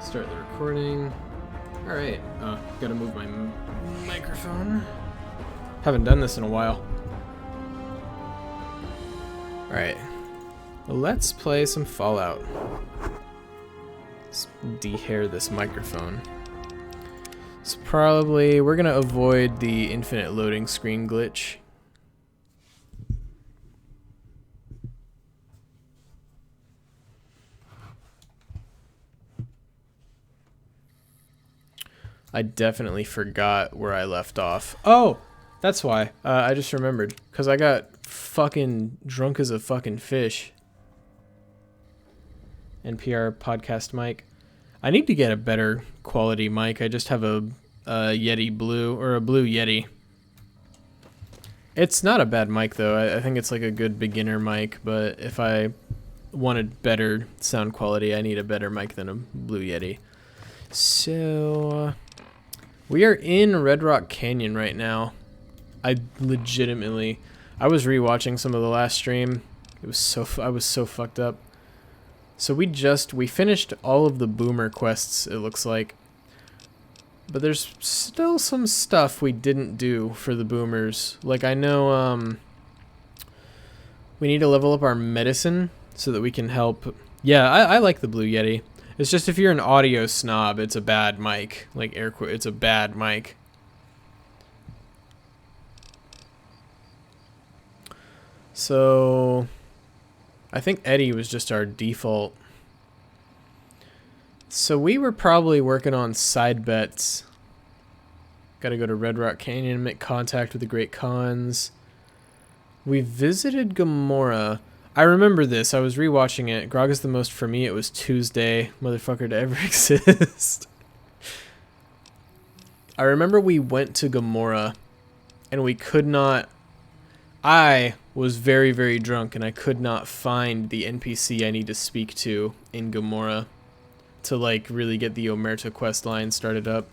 Start the recording. Alright, gotta move my microphone. Haven't done this in a while. Alright, let's play some Fallout. Let's dehair this microphone. So probably, we're gonna avoid the infinite loading screen glitch. I definitely forgot where I left off. Oh, that's why. I just remembered. Because I got fucking drunk as a fucking fish. NPR podcast mic. I need to get a better quality mic. I just have a Yeti Blue, or a Blue Yeti. It's not a bad mic though. I think it's like a good beginner mic, but if I wanted better sound quality, I need a better mic than a Blue Yeti. So... we are in Red Rock Canyon right now. I was rewatching some of the last stream. I was so fucked up. So we finished all of the boomer quests, it looks like. But there's still some stuff we didn't do for the boomers. Like I know we need to level up our medicine so that we can help. Yeah, I like the Blue Yeti. It's just if you're an audio snob, it's a bad mic. Like air quote, it's a bad mic. So, I think Eddie was just our default. So we were probably working on side bets. Gotta go to Red Rock Canyon and make contact with the Great Khans. We visited Gomorrah. I remember this. I was rewatching it. Grog is the most for me. It was Tuesday, motherfucker, to ever exist. I remember we went to Gomorrah and we could not. I was very, very drunk and I could not find the NPC I need to speak to in Gomorrah to like really get the Omerta quest line started up.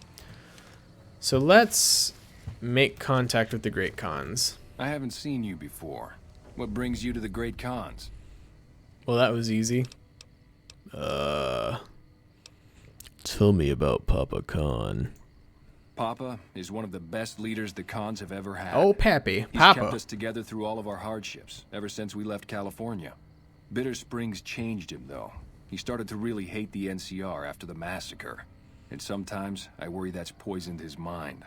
So let's make contact with the Great Khans. I haven't seen you before. What brings you to the Great Khans? Well, that was easy. Tell me about Papa Khan. Papa is one of the best leaders the Khans have ever had. Oh, Pappy. He's Papa. kept us together through all of our hardships, ever since we left California. Bitter Springs changed him, though. He started to really hate the NCR after the massacre. And sometimes, I worry that's poisoned his mind.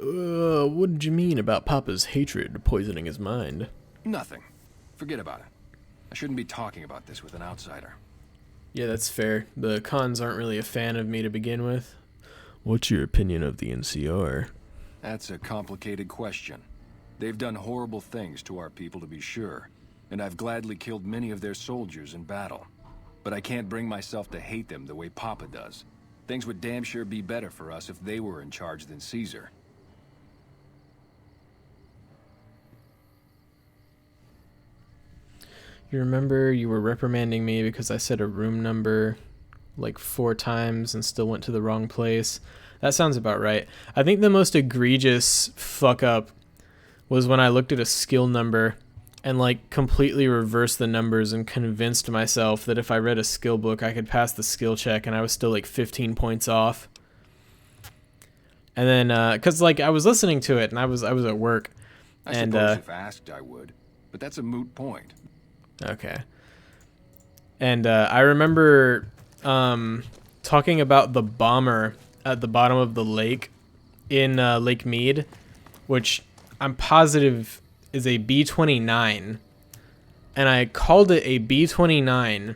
What did you mean about Papa's hatred poisoning his mind? Nothing. Forget about it. I shouldn't be talking about this with an outsider. Yeah, that's fair. The Khans aren't really a fan of me to begin with. What's your opinion of the NCR? That's a complicated question. They've done horrible things to our people, to be sure, and I've gladly killed many of their soldiers in battle. But I can't bring myself to hate them the way Papa does. Things would damn sure be better for us if they were in charge than Caesar. You remember you were reprimanding me because I said a room number like 4 times and still went to the wrong place. That sounds about right. I think the most egregious fuck up was when I looked at a skill number and like completely reversed the numbers and convinced myself that if I read a skill book I could pass the skill check, and I was still like 15 points off. And then cuz like I was listening to it and I was at work. I suppose if asked I would, but that's a moot point. Okay. And I remember talking about the bomber at the bottom of the lake in Lake Mead, which I'm positive is a B-29. And I called it a B-29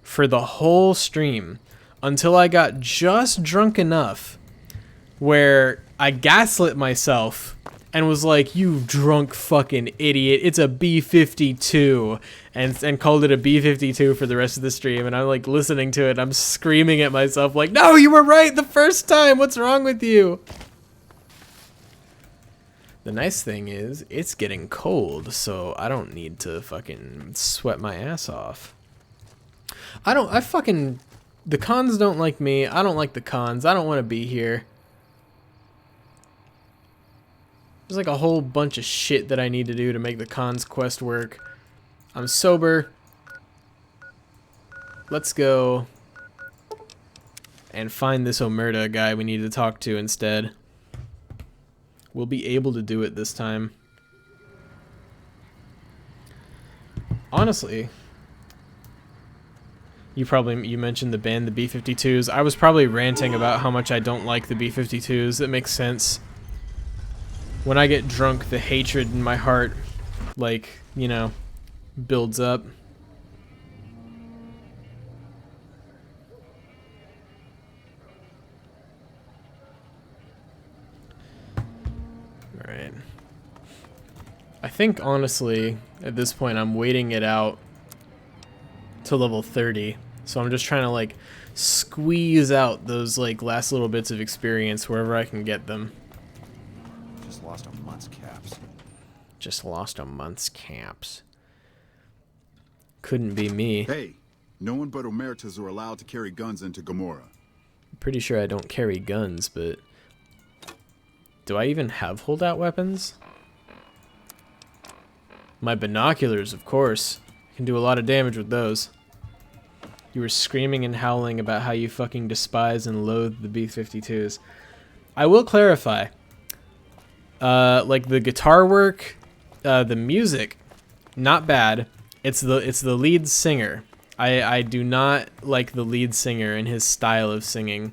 for the whole stream until I got just drunk enough where I gaslit myself and was like, you drunk fucking idiot, it's a B-52, and called it a B-52 for the rest of the stream. And I'm like listening to it, I'm screaming at myself like, no, you were right the first time, what's wrong with you? The nice thing is, it's getting cold, so I don't need to fucking sweat my ass off. The Khans don't like me, I don't like the Khans, I don't want to be here. There's like a whole bunch of shit that I need to do to make the Khan's quest work. I'm sober. Let's go and find this Omerta guy we need to talk to instead. We'll be able to do it this time. Honestly, you mentioned the band, the B-52s. I was probably ranting about how much I don't like the B-52s. That makes sense. When I get drunk, the hatred in my heart, like, you know, builds up. Alright. I think, honestly, at this point, I'm waiting it out to level 30. So I'm just trying to, like, squeeze out those, like, last little bits of experience wherever I can get them. Just lost a month's caps. Just lost a month's caps. Couldn't be me. Hey, no one but Omertas are allowed to carry guns into Gomorrah. Pretty sure I don't carry guns, but... do I even have holdout weapons? My binoculars, of course. I can do a lot of damage with those. You were screaming and howling about how you fucking despise and loathe the B-52s. I will clarify. Like the guitar work, the music, not bad. It's the lead singer. I do not like the lead singer and his style of singing.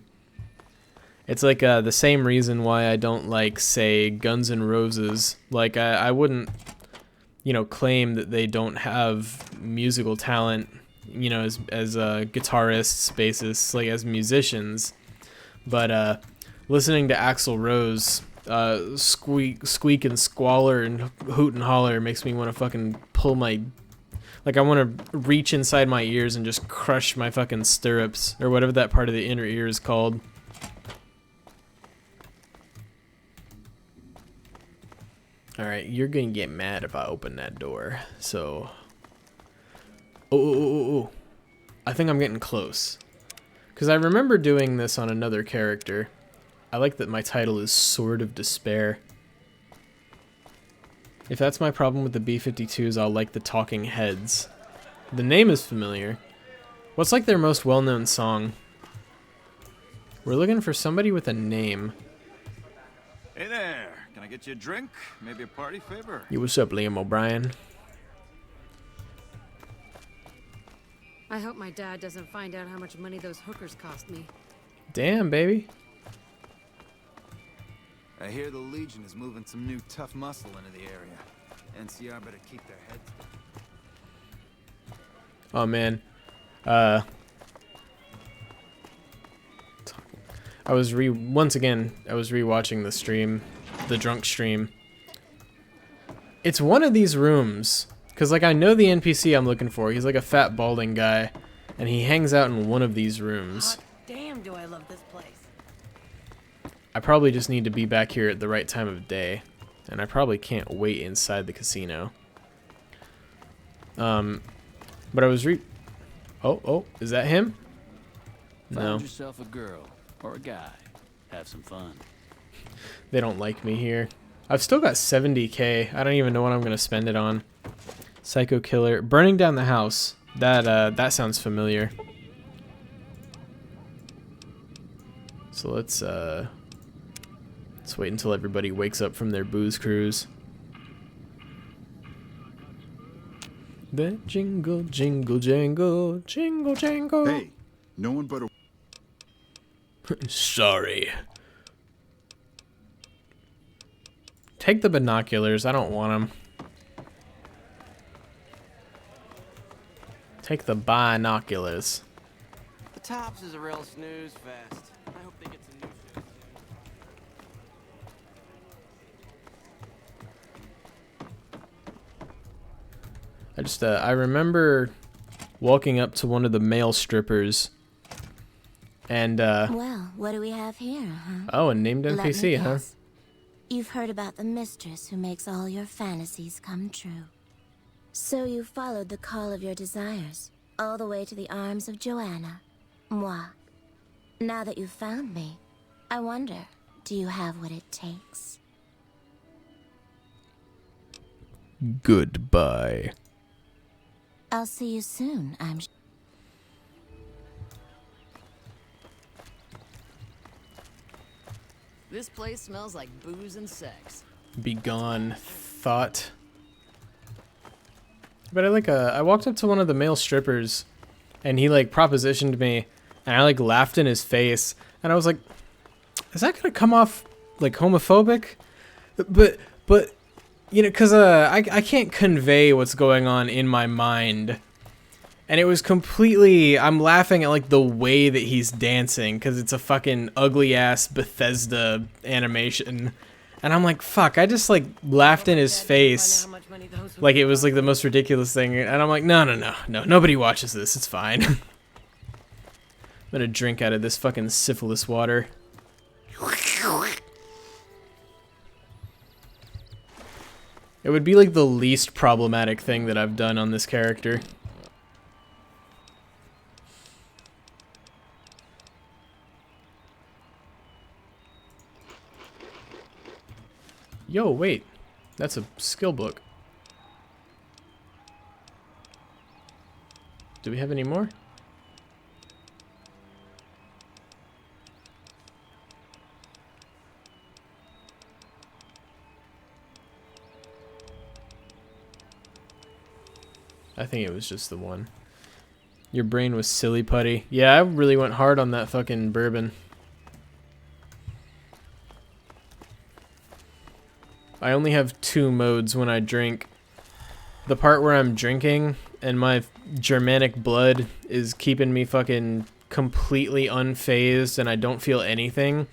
It's like the same reason why I don't like, say, Guns N' Roses. Like I wouldn't, you know, claim that they don't have musical talent, you know, as guitarists, bassists, like as musicians. But listening to Axl Rose squeak and squalor and hoot and holler makes me want to fucking pull my... like, I want to reach inside my ears and just crush my fucking stirrups, or whatever that part of the inner ear is called. Alright, you're gonna get mad if I open that door, so... Oh. I think I'm getting close. Because I remember doing this on another character. I like that my title is Sword of Despair. If that's my problem with the B-52s, I'll like the Talking Heads. The name is familiar. What's like their most well-known song? We're looking for somebody with a name. Hey there. Can I get you a drink? Maybe a party favor? Yo, what's up, Liam O'Brien? I hope my dad doesn't find out how much money those hookers cost me. Damn, baby. I hear the Legion is moving some new tough muscle into the area. NCR better keep their heads down. Oh, man. I was rewatching the stream, the drunk stream. It's one of these rooms, because like I know the NPC I'm looking for. He's like a fat balding guy, and he hangs out in one of these rooms. Hot damn, do I love this place. I probably just need to be back here at the right time of day, and I probably can't wait inside the casino. But I was Oh, is that him? No. Find yourself a girl or a guy. Have some fun. They don't like me here. I've still got 70k. I don't even know what I'm gonna spend it on. Psycho killer. Burning down the house. That sounds familiar. So let's wait until everybody wakes up from their booze cruise. The jingle, jingle, jangle, jingle, jangle. Hey, no one but Sorry. Take the binoculars. I don't want them. Take the binoculars. The Tops is a real snooze fest. I hope they get some new shows soon. I remember walking up to one of the male strippers and Well, what do we have here, huh? oh, a named Let me NPC, huh? guess. You've heard about the mistress who makes all your fantasies come true. So you followed the call of your desires, all the way to the arms of Joanna, moi. Now that you've found me, I wonder, do you have what it takes? Goodbye. I'll see you soon, This place smells like booze and sex. Begone, thought. But I walked up to one of the male strippers, and he like propositioned me, and I like laughed in his face, and I was like, is that gonna come off like homophobic? But you know, cause I can't convey what's going on in my mind. And it was completely, I'm laughing at like the way that he's dancing, cause it's a fucking ugly ass Bethesda animation. And I'm like, fuck, I just like laughed in his face like it was like the most ridiculous thing. And I'm like, no, nobody watches this, it's fine. I'm gonna drink out of this fucking syphilis water. It would be like the least problematic thing that I've done on this character. Yo, wait. That's a skill book. Do we have any more? I think it was just the one. Your brain was silly putty. Yeah, I really went hard on that fucking bourbon. I only have 2 modes when I drink. The part where I'm drinking and my Germanic blood is keeping me fucking completely unfazed and I don't feel anything.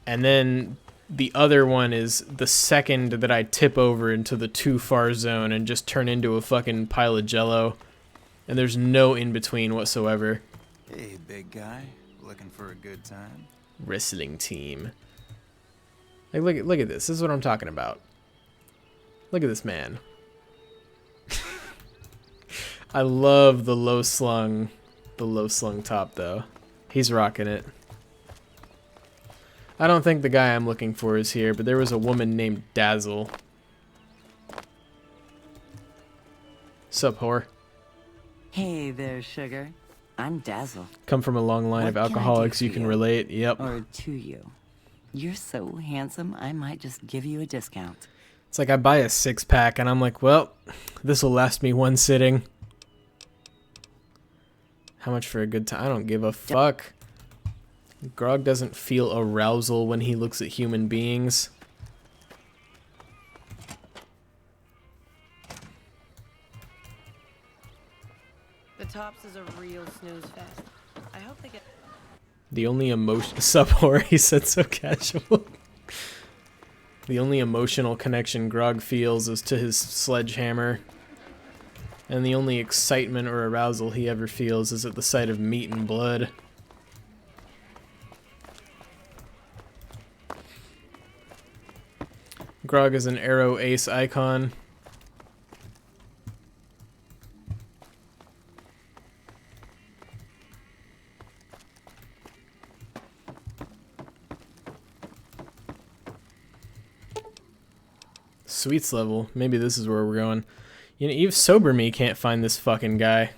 And then the other one is the second that I tip over into the too far zone and just turn into a fucking pile of jello. And there's no in between whatsoever. Hey, big guy. Looking for a good time? Wrestling team. Like, look at this. This is what I'm talking about. Look at this man. I love the low slung top though. He's rocking it. I don't think the guy I'm looking for is here, but there was a woman named Dazzle. Sup, whore? Hey there, sugar. I'm Dazzle. Come from a long line of alcoholics, you can relate. Yep. Or to you. You're so handsome, I might just give you a discount. It's like I buy a 6-pack and I'm like, well, this will last me one sitting. How much for a good time? I don't give a fuck. Grog doesn't feel arousal when he looks at human beings. The Tops is a real snooze fest. I hope they get... The only emotion... Sup, whore, he said so casual. The only emotional connection Grog feels is to his sledgehammer. And the only excitement or arousal he ever feels is at the sight of meat and blood. Grog is an arrow ace icon. Sweets level. Maybe this is where we're going. You know, even sober me can't find this fucking guy.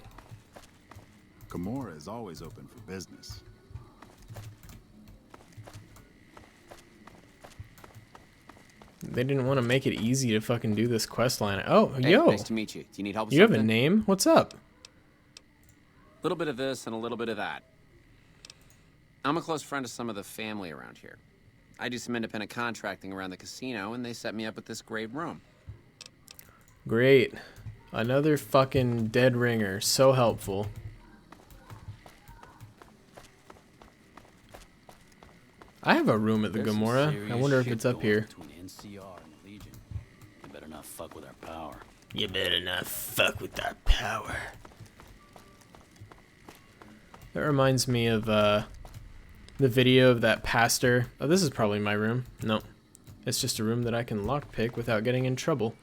Gamora is always open for business. They didn't want to make it easy to fucking do this quest line. Oh, Hey, yo. nice to meet you. Do you need help with You have a something? name? What's up? A little bit of this and a little bit of that. I'm a close friend of some of the family around here. I do some independent contracting around the casino, and they set me up with this great room. Great. Another fucking dead ringer. So helpful. I have a room at the There's some Gamora. I serious wonder if shit it's up going here. Between NCR and the Legion. You better not fuck with our power. You better not fuck with our power. That reminds me of the video of that pastor. Oh, this is probably my room. No. It's just a room that I can lockpick without getting in trouble.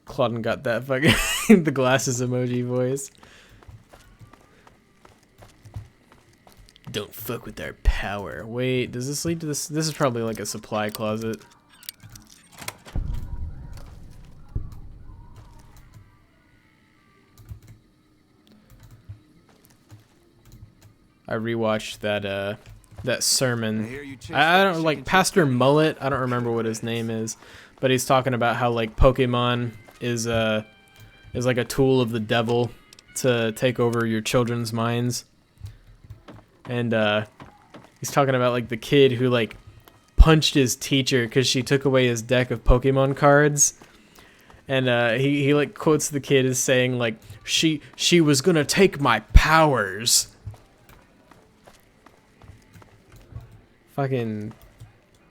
Claudin got that fucking the glasses emoji voice. Don't fuck with our power. Wait, does this lead to this? This is probably like a supply closet. I rewatched that sermon. I hear you chased I that don't like chicken Pastor Mullet. I don't remember what his name is, but he's talking about how like Pokemon is like a tool of the devil to take over your children's minds. And he's talking about like the kid who like punched his teacher because she took away his deck of Pokemon cards. And he like quotes the kid as saying like she was gonna take my powers. Fucking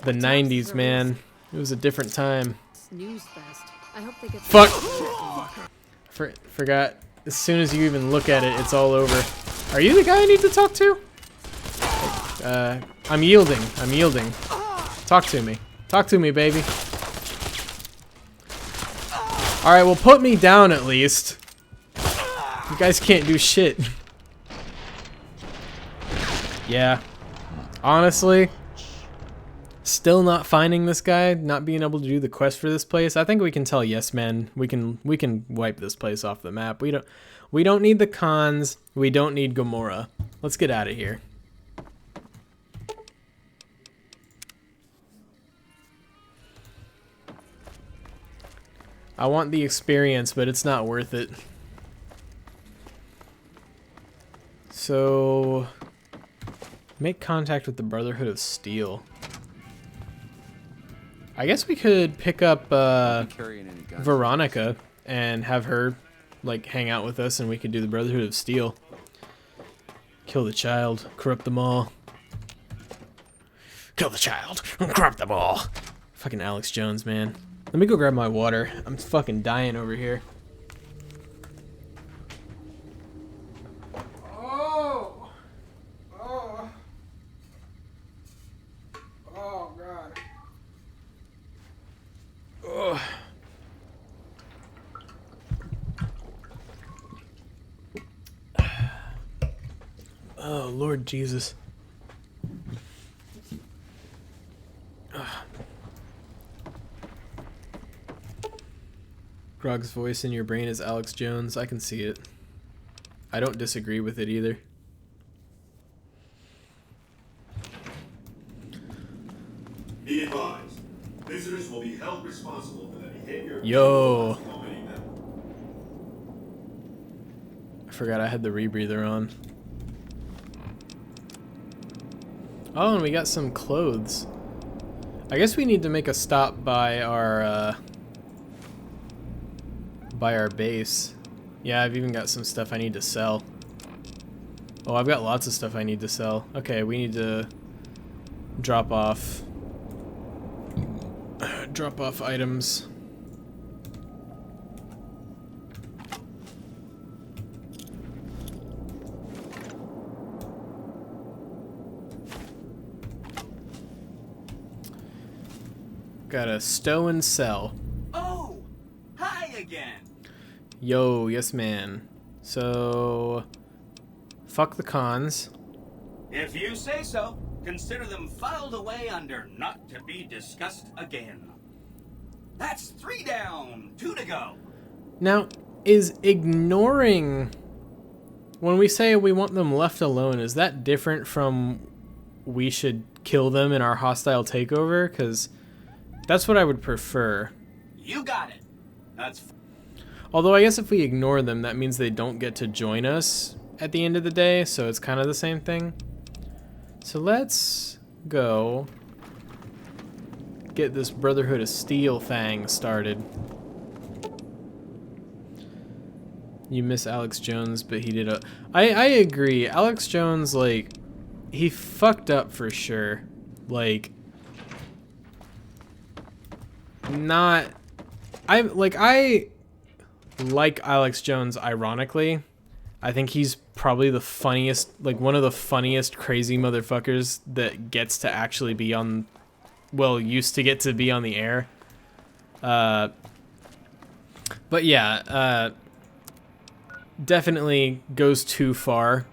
the 90s, man. It was a different time. Snooze fest. I hope they get. Fuck. Forgot. As soon as you even look at it, it's all over. Are you the guy I need to talk to? I'm yielding. I'm yielding. Talk to me. Talk to me, baby. Alright, well, put me down at least. You guys can't do shit. Yeah. Honestly, still not finding this guy, not being able to do the quest for this place. I think we can tell yes, man. We can wipe this place off the map. We don't need the cons. We don't need Gamora. Let's get out of here. I want the experience, but it's not worth it. So, make contact with the Brotherhood of Steel. I guess we could pick up Veronica and have her like hang out with us, and we could do the Brotherhood of Steel. Kill the child, corrupt them all. Kill the child, corrupt them all. Fucking Alex Jones, man. Let me go grab my water. I'm fucking dying over here. Oh! Oh! Oh, God. Oh. Oh, Lord Jesus. Grog's voice in your brain is Alex Jones. I can see it. I don't disagree with it either. Be advised, visitors will be held responsible for the behavior of Yo. accompanying them. I forgot I had the rebreather on. Oh, and we got some clothes. I guess we need to make a stop by our base. Yeah, I've even got some stuff I need to sell. Oh, I've got lots of stuff I need to sell. Okay, we need to drop off items. Got a stow and sell. Oh, hi again. Yo, yes man. So, fuck the cons. If you say so, consider them filed away under not to be discussed again. That's 3 down, 2 to go. Now, is ignoring, when we say we want them left alone, is that different from we should kill them in our hostile takeover? Because that's what I would prefer. You got it. That's... Although I guess if we ignore them, that means they don't get to join us at the end of the day, so it's kind of the same thing. So let's go get this Brotherhood of Steel thing started. You miss Alex Jones, but he did a... I agree. Alex Jones, like, he fucked up for sure. Like, not... I like Alex Jones ironically. I think he's probably the funniest, like one of the funniest crazy motherfuckers that gets to actually be on, well, used to get to be on the air. But yeah, definitely goes too far.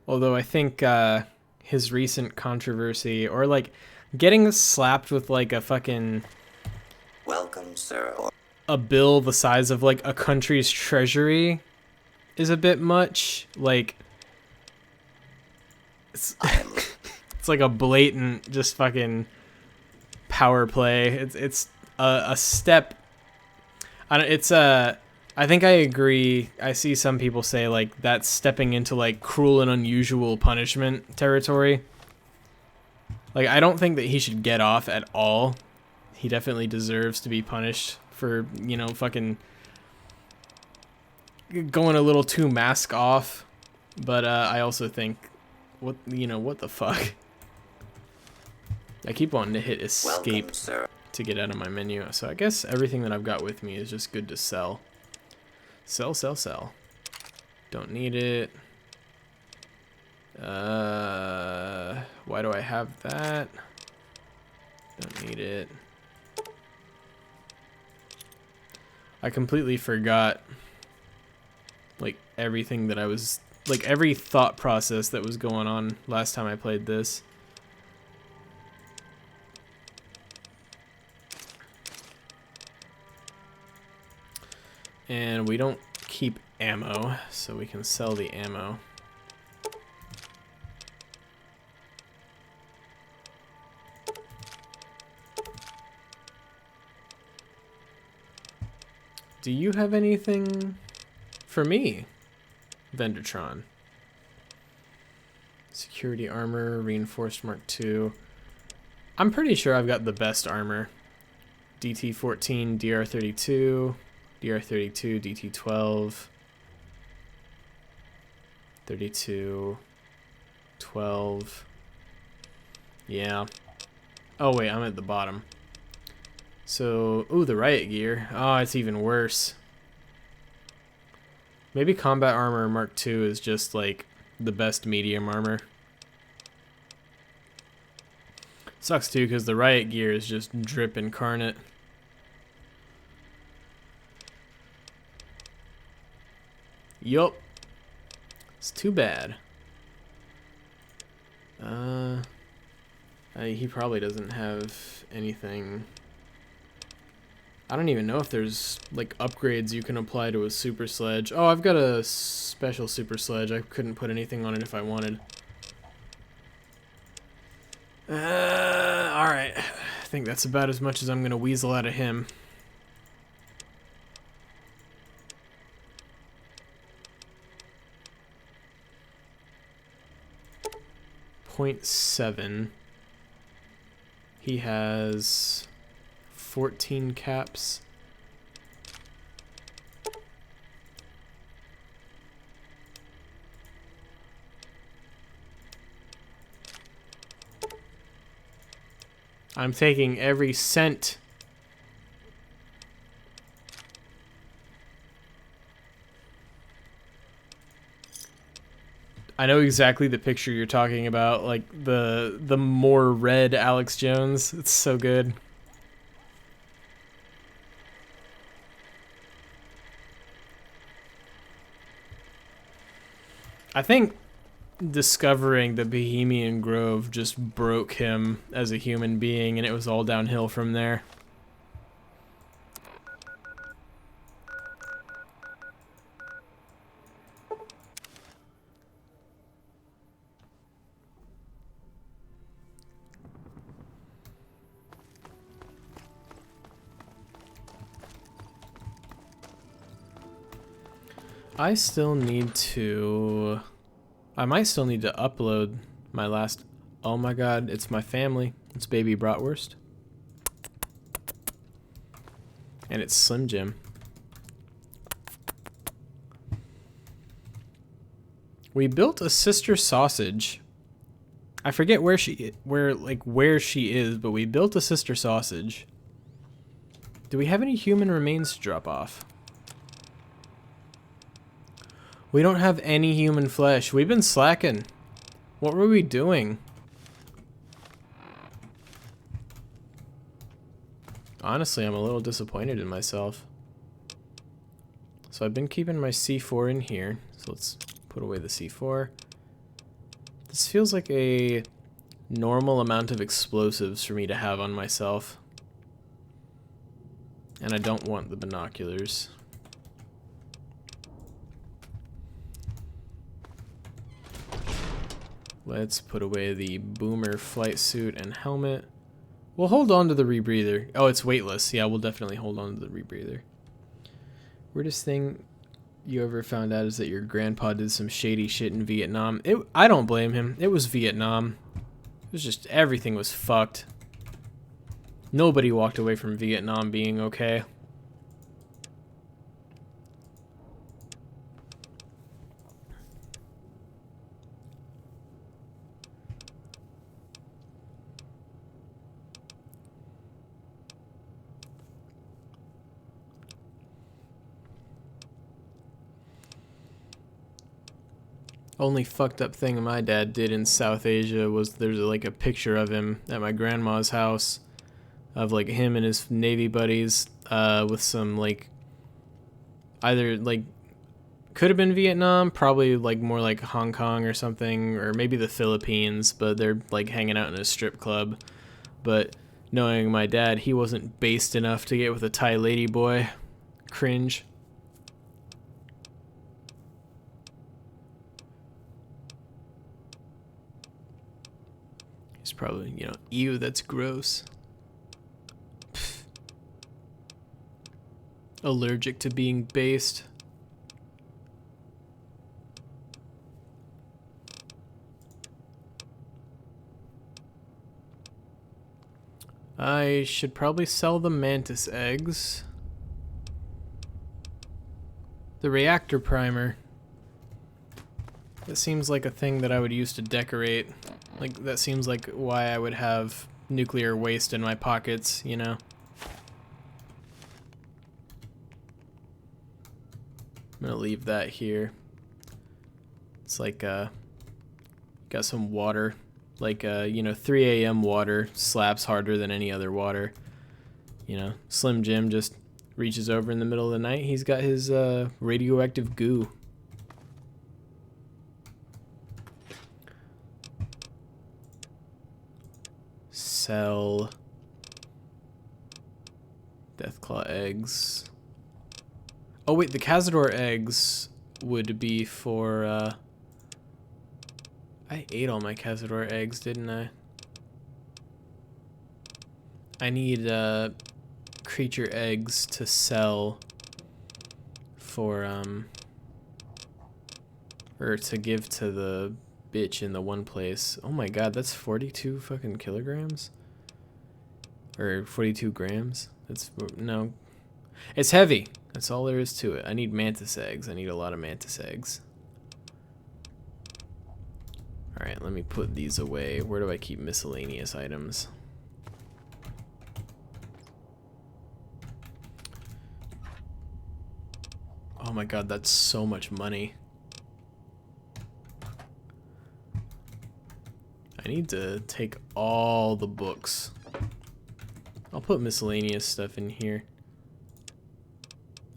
Although I think his recent controversy, or like getting slapped with like a fucking... Welcome, sir. A bill the size of like a country's treasury is a bit much. Like, It's like a blatant just fucking power play. It's a step. I think I agree. I see some people say like that's stepping into like cruel and unusual punishment territory. Like, I don't think that he should get off at all. He definitely deserves to be punished for, you know, fucking going a little too mask off. But I also think, what the fuck? I keep wanting to hit escape to get out of my menu. So I guess everything that I've got with me is just good to sell. Sell, sell, sell. Don't need it. Why do I have that? Don't need it. I completely forgot like everything that I was like every thought process that was going on last time I played this. And we don't keep ammo, so we can sell the ammo. Do you have anything for me, Vendertron? Security armor, reinforced Mark II. I'm pretty sure I've got the best armor. DT-14, DR-32, DR-32, DT-12, 32, 12. Yeah. Oh wait, I'm at the bottom. So, ooh, the riot gear. Oh, it's even worse. Maybe combat armor Mark II is just like the best medium armor. Sucks too, because the riot gear is just drip incarnate. Yup. It's too bad. He probably doesn't have anything. I don't even know if there's like upgrades you can apply to a super sledge. Oh, I've got a special super sledge. I couldn't put anything on it if I wanted. Alright. I think that's about as much as I'm gonna weasel out of him. .7. He has 14 caps. I'm taking every cent. I know exactly the picture you're talking about, like the more red Alex Jones. It's so good. I think discovering the Bohemian Grove just broke him as a human being, and it was all downhill from there. I still need to... I might still need to upload my last... Oh my god, it's my family. It's baby bratwurst. And it's Slim Jim. We built a sister sausage. I forget where she is, but we built a sister sausage. Do we have any human remains to drop off? We don't have any human flesh. We've been slacking. What were we doing? Honestly, I'm a little disappointed in myself. So I've been keeping my C4 in here. So let's put away the C4. This feels like a normal amount of explosives for me to have on myself. And I don't want the binoculars. Let's put away the boomer flight suit and helmet. We'll hold on to the rebreather. Oh, it's weightless. Yeah, we'll definitely hold on to the rebreather. Weirdest thing you ever found out is that your grandpa did some shady shit in Vietnam. I don't blame him. It was Vietnam. It was just, everything was fucked. Nobody walked away from Vietnam being okay. Only fucked up thing my dad did in South Asia was there's like a picture of him at my grandma's house of like him and his Navy buddies with some like either like could have been Vietnam, probably like more like Hong Kong or something, or maybe the Philippines, but they're like hanging out in a strip club. But knowing my dad, he wasn't based enough to get with a Thai lady boy. Cringe. He's probably, you know, ew, that's gross. Pfft. Allergic to being based. I should probably sell the mantis eggs. The reactor primer. That seems like a thing that I would use to decorate. Like, that seems like why I would have nuclear waste in my pockets, you know? I'm gonna leave that here. It's like, got some water. Like, you know, 3 a.m. water slaps harder than any other water. You know, Slim Jim just reaches over in the middle of the night. He's got his radioactive goo. Sell Deathclaw eggs. Oh wait, the Cazador eggs would be for I ate all my Cazador eggs, didn't I? I need creature eggs to sell for or to give to the bitch in the one place. Oh my god, that's 42 fucking kilograms? Or 42 grams? That's, no. It's heavy. That's all there is to it. I need mantis eggs. I need a lot of mantis eggs. Alright, let me put these away. Where do I keep miscellaneous items? Oh my god, that's so much money. I need to take all the books. I'll put miscellaneous stuff in here.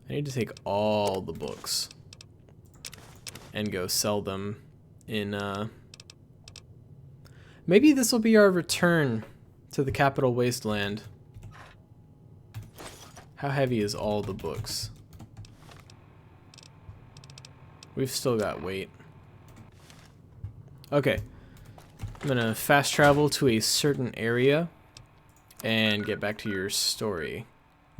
I need to take all the books and go sell them in, maybe this will be our return to the Capital Wasteland. How heavy is all the books? We've still got weight. Okay. I'm gonna fast travel to a certain area and get back to your story.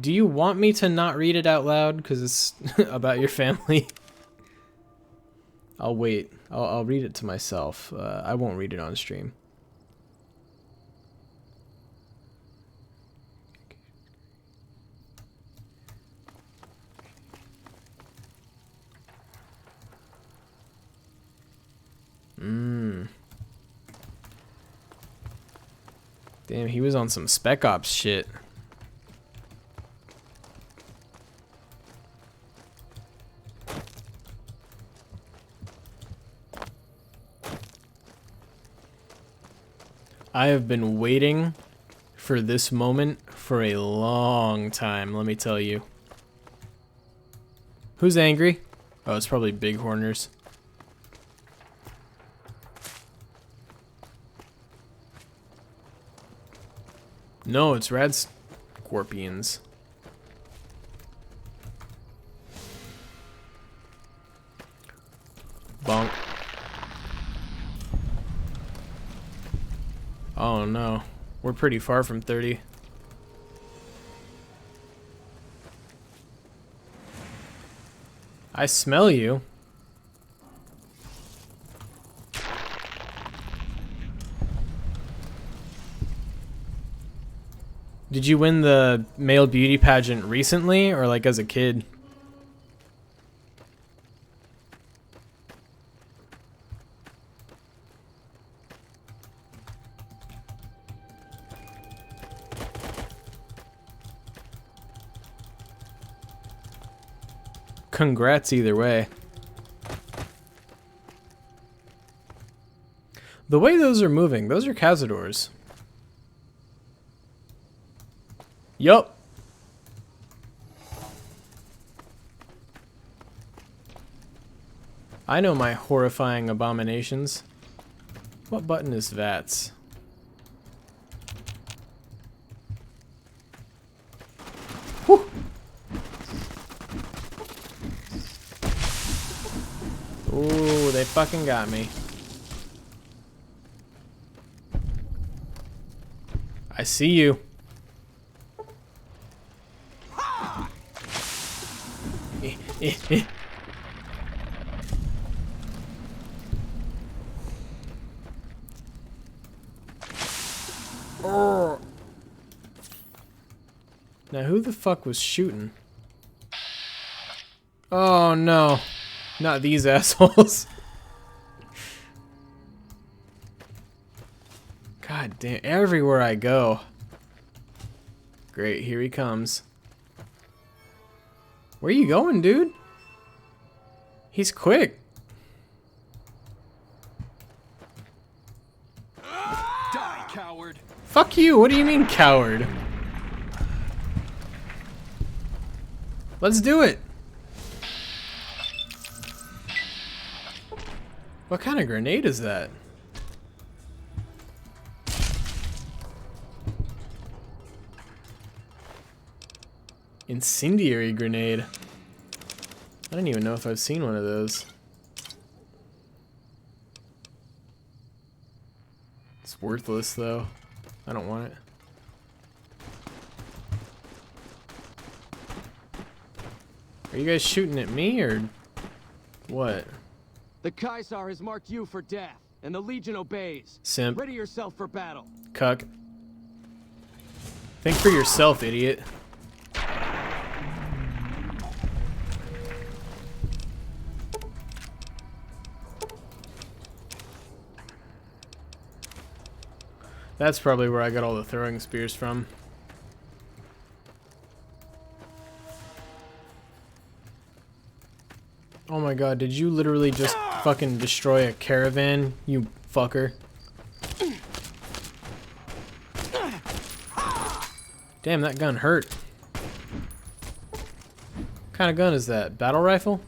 Do you want me to not read it out loud because it's about your family? I'll wait. I'll read it to myself. I won't read it on stream. Damn, he was on some Spec Ops shit. I have been waiting for this moment for a long time, let me tell you. Who's angry? Oh, it's probably Bighorners. No, it's Rad Scorpions. Bonk. Oh no. We're pretty far from 30. I smell you. Did you win the male beauty pageant recently or like as a kid? Congrats either way. The way those are moving, those are cazadors. Yup. I know my horrifying abominations. What button is VATS? Whew. Ooh, they fucking got me. I see you. Now who the fuck was shooting? Oh no. Not these assholes. God damn, everywhere I go. Great, here he comes. Where you going, dude? He's quick. Die, coward. Fuck you, what do you mean, coward? Let's do it. What kind of grenade is that? Incendiary grenade. I don't even know if I've seen one of those. It's worthless though. I don't want it. Are you guys shooting at me or what? The Kaisar has marked you for death, and the Legion obeys. Simp. Ready yourself for battle. Cuck. Think for yourself, idiot. That's probably where I got all the throwing spears from. Oh my god, did you literally just fucking destroy a caravan, you fucker? Damn, that gun hurt. What kind of gun is that? Battle rifle?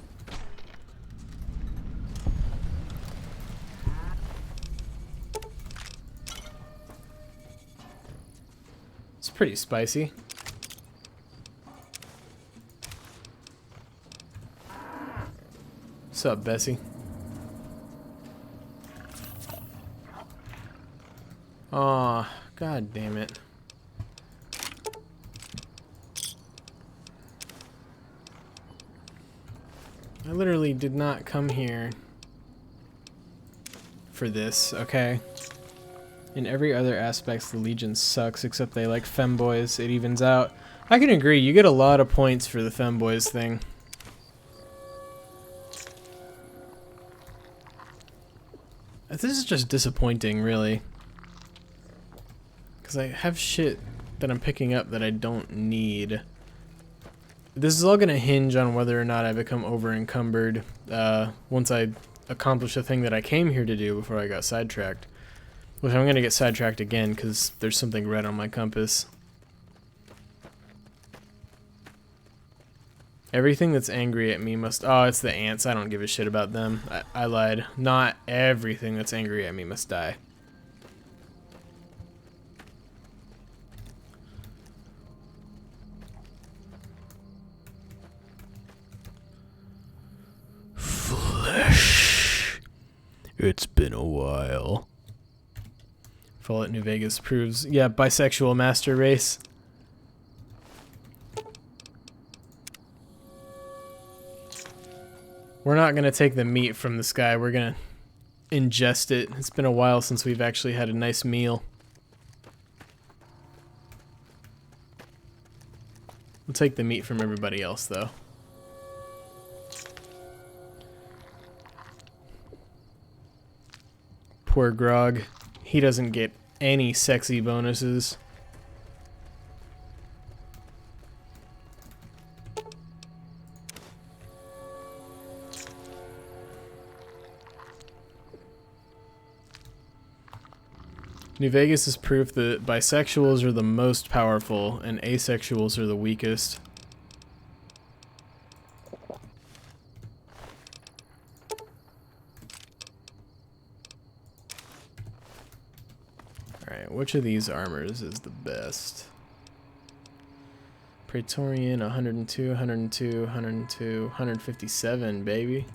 It's pretty spicy. What's up, Bessie? Aw, god damn it. I literally did not come here for this, okay? In every other aspect, the Legion sucks, except they like femboys. It evens out. I can agree, you get a lot of points for the femboys thing. This is just disappointing, really. Because I have shit that I'm picking up that I don't need. This is all going to hinge on whether or not I become over-encumbered once I accomplish the thing that I came here to do before I got sidetracked. Which I'm going to get sidetracked again because there's something red on my compass. Everything that's angry at me must... Oh, it's the ants. I don't give a shit about them. I lied. Not everything that's angry at me must die. Flesh. It's been a while. Fallout New Vegas proves, yeah, bisexual master race. We're not gonna take the meat from this guy, we're gonna ingest it. It's been a while since we've actually had a nice meal. We'll take the meat from everybody else, though. Poor Grog. He doesn't get any sexy bonuses. New Vegas is proof that bisexuals are the most powerful and asexuals are the weakest. Alright, which of these armors is the best? Praetorian, 102, 102, 102, 157, baby.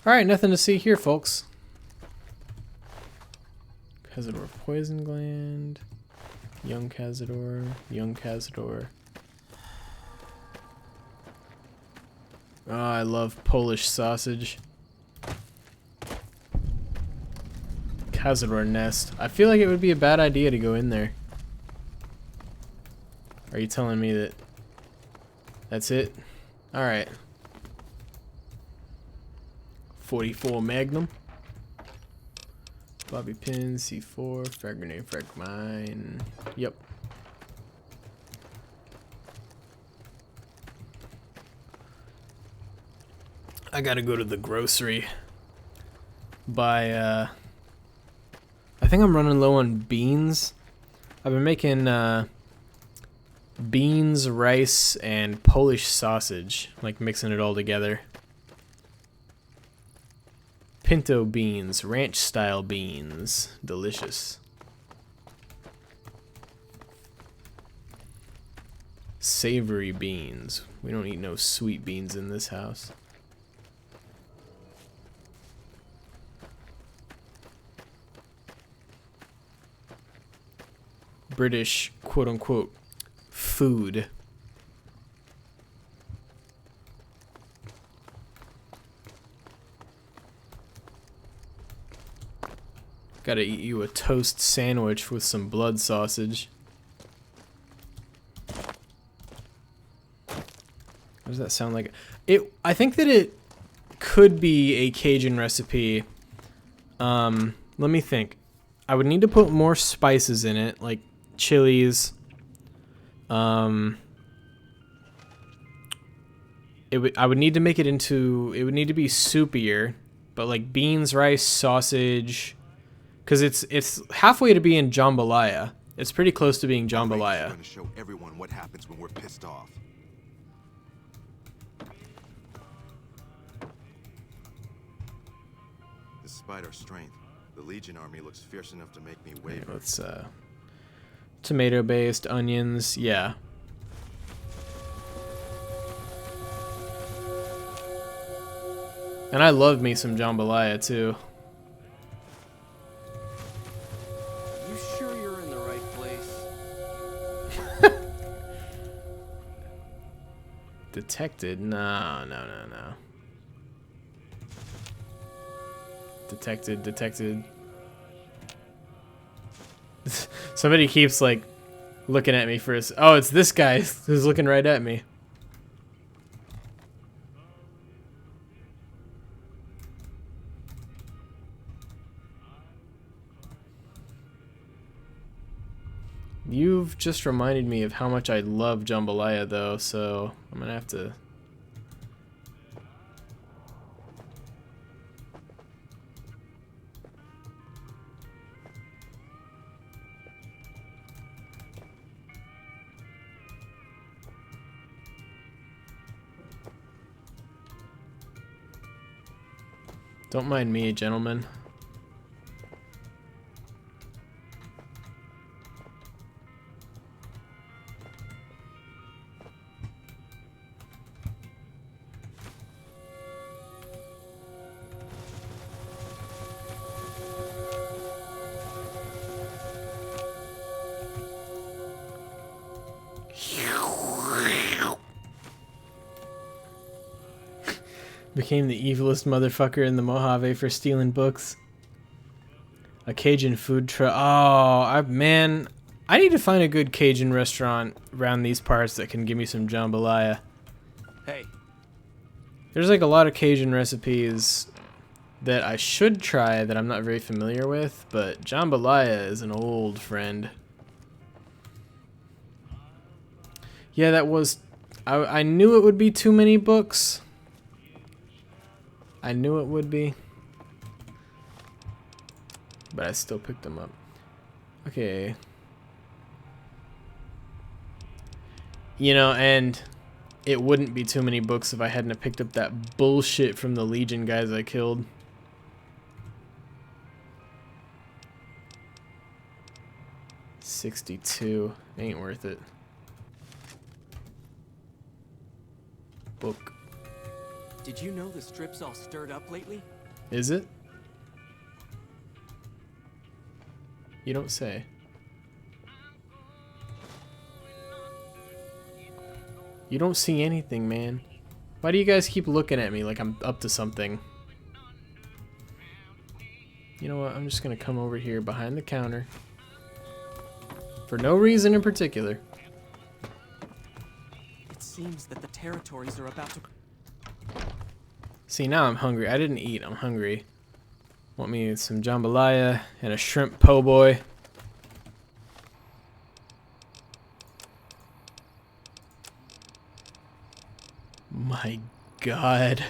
Alright, nothing to see here, folks. Cazador Poison Gland. Young Cazador. Young Cazador. Oh, I love Polish sausage. Cazador Nest. I feel like it would be a bad idea to go in there. Are you telling me that that's it? Alright. 44 Magnum. Bobby Pin, C4, frag grenade, frag mine. Yep. I gotta go to the grocery. Buy, I think I'm running low on beans. I've been making, beans, rice, and Polish sausage. Like mixing it all together. Pinto beans, ranch style beans, delicious. Savory beans. We don't eat no sweet beans in this house. British quote unquote food. Gotta eat you a toast sandwich with some blood sausage. What does that sound like? I think that it could be a Cajun recipe. Let me think. I would need to put more spices in it, like chilies. I would need to make it into, it would need to be soupier, but like beans, rice, sausage. Because it's halfway to being jambalaya. It's pretty close to being jambalaya. Going to show everyone what happens when we're pissed off. Despite our strength, the Legion army looks fierce enough to make me waver. Yeah, let's tomato-based onions, yeah. And I love me some jambalaya too. Detected? No. Detected. Somebody keeps like looking at me for his. Oh, it's this guy who's looking right at me. You've just reminded me of how much I love jambalaya, though, so I'm gonna have to. Don't mind me, gentlemen. Became the evilest motherfucker in the Mojave for stealing books. A Cajun food truck. Oh, man, I need to find a good Cajun restaurant around these parts that can give me some jambalaya. Hey. There's like a lot of Cajun recipes that I should try that I'm not very familiar with, but jambalaya is an old friend. Yeah, that was... I knew it would be too many books. I knew it would be. But I still picked them up. Okay. You know, and it wouldn't be too many books if I hadn't have picked up that bullshit from the Legion guys I killed. $62. Ain't worth it. Book. Did you know the strip's all stirred up lately? Is it? You don't say. You don't see anything, man. Why do you guys keep looking at me like I'm up to something? You know what? I'm just gonna come over here behind the counter. For no reason in particular. It seems that the territories are about to... See, now I'm hungry. I didn't eat. I'm hungry. Want me some jambalaya and a shrimp po' boy. My God.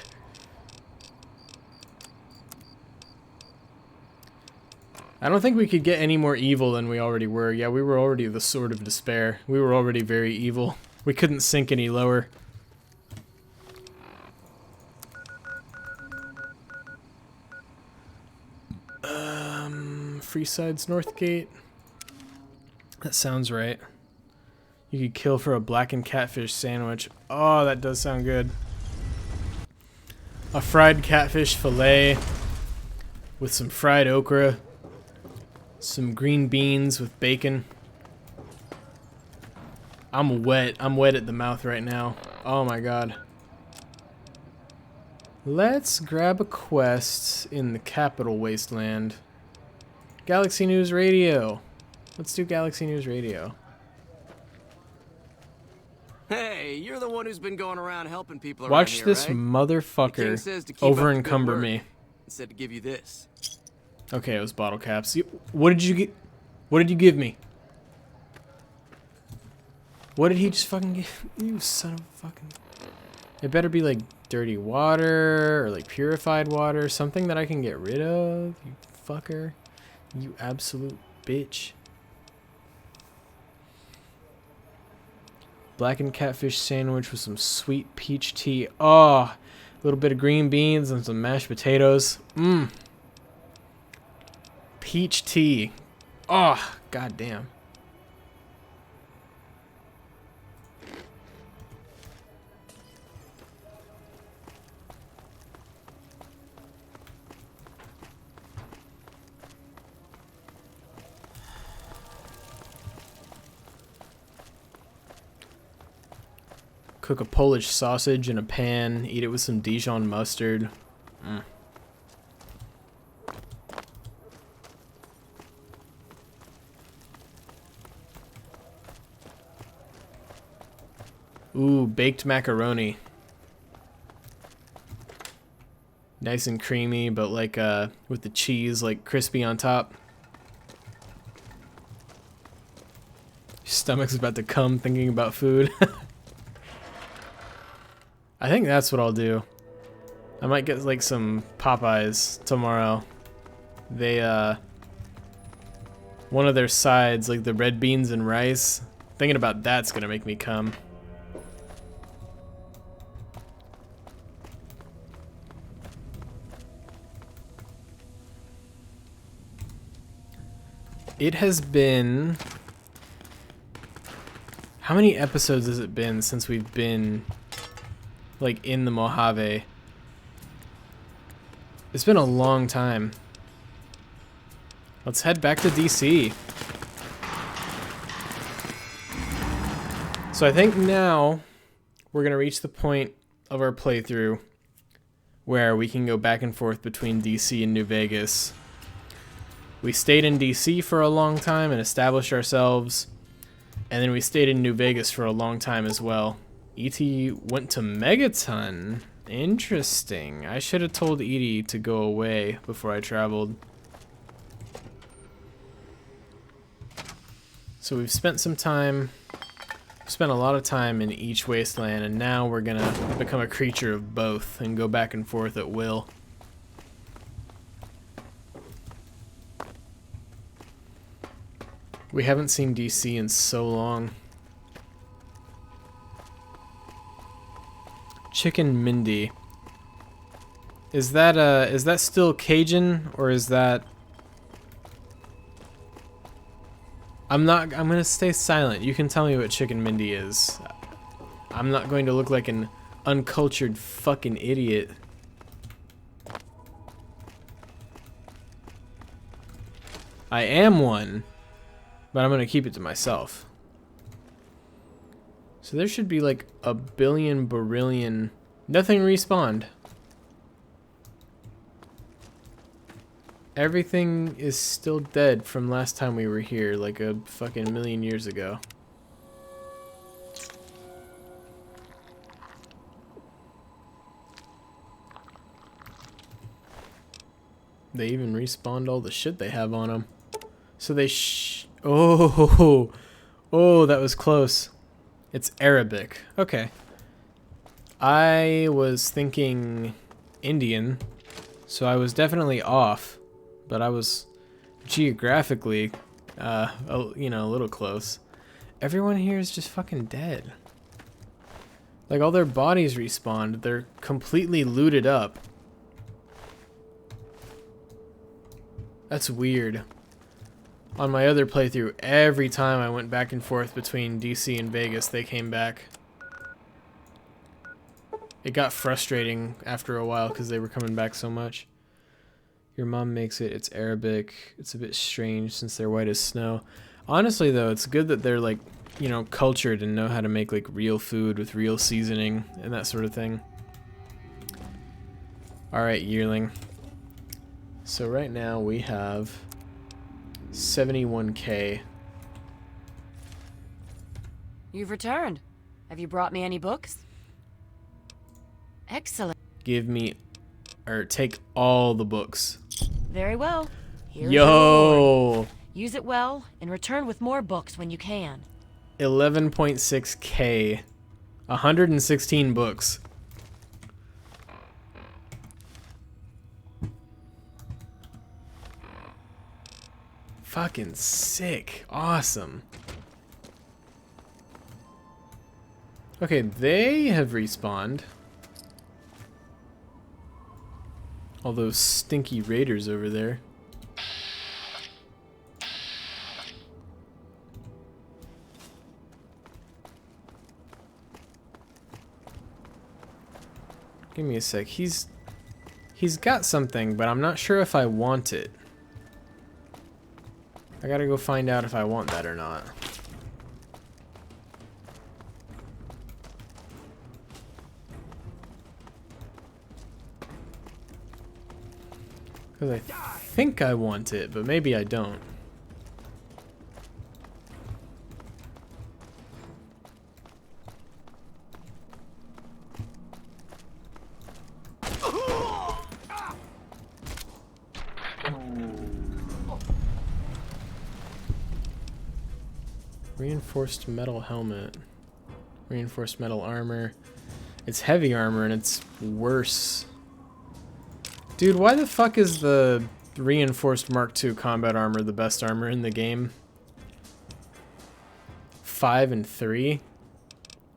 I don't think we could get any more evil than we already were. Yeah, we were already the Sword of Despair. We were already very evil. We couldn't sink any lower. Freeside's Northgate. That sounds right. You could kill for a blackened catfish sandwich. Oh, that does sound good. A fried catfish fillet with some fried okra, some green beans with bacon. I'm wet. I'm wet at the mouth right now. Oh my God. Let's grab a quest in the capital wasteland. Galaxy News Radio. Let's do Galaxy News Radio. Hey, you're the one who's been going around helping people around Watch here, this right? motherfucker over encumber me. Instead to give you this. Okay, it was bottle caps. What did you get? What did you give me? What did he just fucking give? You son of a fucking... It better be like dirty water or like purified water, something that I can get rid of. You fucker. You absolute bitch. Blackened catfish sandwich with some sweet peach tea. Oh, a little bit of green beans and some mashed potatoes. Mmm. Peach tea. Oh, goddamn. Cook a Polish sausage in a pan. Eat it with some Dijon mustard. Mm. Ooh, baked macaroni. Nice and creamy, but like with the cheese like crispy on top. Your stomach's about to come thinking about food. I think that's what I'll do. I might get like some Popeyes tomorrow. They one of their sides, like the red beans and rice. Thinking about that's gonna make me come. It has been... How many episodes has it been since we've been like in the Mojave? It's been a long time. Let's head back to DC. So I think now we're gonna reach the point of our playthrough where we can go back and forth between DC and New Vegas. We stayed in DC for a long time and established ourselves, and then we stayed in New Vegas for a long time as well. E.T. went to Megaton. Interesting. I should have told Edie to go away before I traveled. So we've spent some time, spent a lot of time in each wasteland, and now we're gonna become a creature of both and go back and forth at will. We haven't seen DC in so long. Chicken Mindy. Is that still Cajun, or is that... I'm gonna stay silent. You can tell me what Chicken Mindy is. I'm not going to look like an uncultured fucking idiot. I am one, but I'm gonna keep it to myself. So there should be like a billion barillion... Nothing respawned. Everything is still dead from last time we were here, like a fucking million years ago. They even respawned all the shit they have on them. So they oh, that was close. It's Arabic. Okay. I was thinking Indian, so I was definitely off, but I was geographically, you know, a little close. Everyone here is just fucking dead. Like, all their bodies respawned. They're completely looted up. That's weird. On my other playthrough, every time I went back and forth between DC and Vegas, they came back. It got frustrating after a while because they were coming back so much. Your mom makes it. It's Arabic. It's a bit strange since they're white as snow. Honestly, though, it's good that they're, like, you know, cultured and know how to make, like, real food with real seasoning and that sort of thing. Alright, yearling. So right now we have 71k. You've returned. Have you brought me any books? Excellent. Give me, or take all the books. Very well. Here's Yo! your reward. Use it well and return with more books when you can. 11.6k. 116 books. Fucking sick. Awesome. Okay, they have respawned. All those stinky raiders over there. Give me a sec. He's got something, but I'm not sure if I want it. I gotta go find out if I want that or not. Because I think I want it, but maybe I don't. Reinforced metal helmet. Reinforced metal armor. It's heavy armor and it's worse. Dude, why the fuck is the reinforced Mark II combat armor the best armor in the game? 5 and 3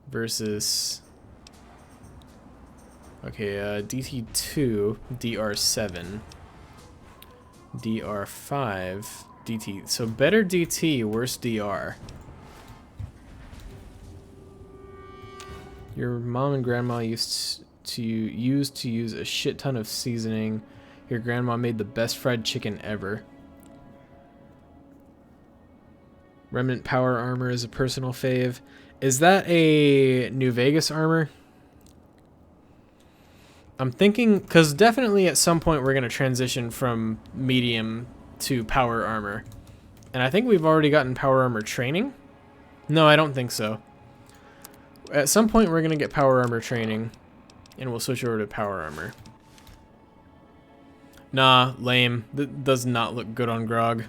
versus... Okay, DT2, DR7, DR5, DT. So better DT, worse DR. Your mom and grandma used to use a shit ton of seasoning. Your grandma made the best fried chicken ever. Remnant power armor is a personal fave. Is that a New Vegas armor? I'm thinking, because definitely at some point we're going to transition from medium to power armor. And I think we've already gotten power armor training. No, I don't think so. At some point we're going to get power armor training, and we'll switch over to power armor. Nah, lame. That does not look good on Grog.